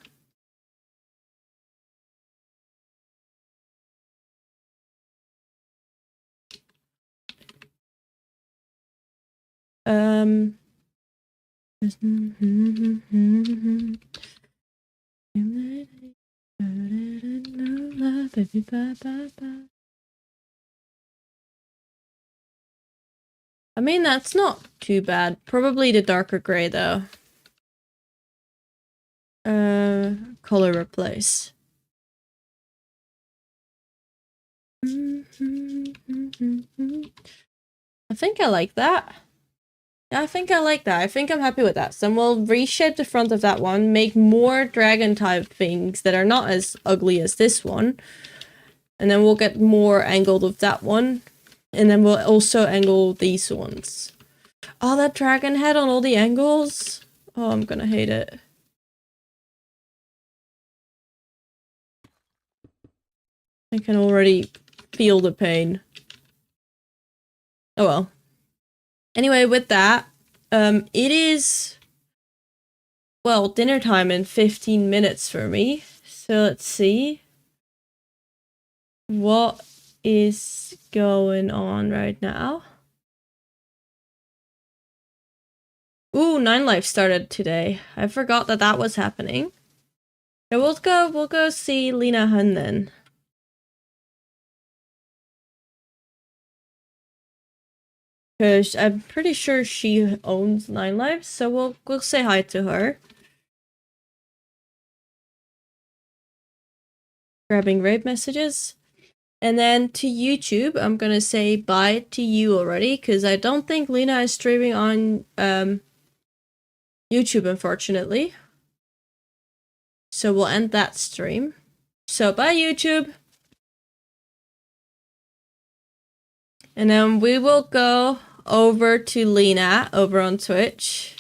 I mean, that's not too bad. Probably the darker gray, though. Color replace. I think I like that. Yeah, I think I like that. I think I'm happy with that. So we'll reshape the front of that one, make more dragon type things that are not as ugly as this one. And then we'll get more angled with that one. And then we'll also angle these ones. Oh, that dragon head on all the angles. Oh, I'm gonna hate it. I can already feel the pain. Oh well. Anyway, with that, it is, well, dinner time in 15 minutes for me. So let's see. What is going on right now? Ooh, 9 Life started today. I forgot that that was happening. Yeah, we'll go see Lena Hun then. Because I'm pretty sure she owns 9 Lives, so we'll say hi to her. Grabbing raid messages. And then to YouTube, I'm gonna say bye to you already, because I don't think Lena is streaming on YouTube, unfortunately. So we'll end that stream. So bye, YouTube. And then we will go over to Lena over on Twitch.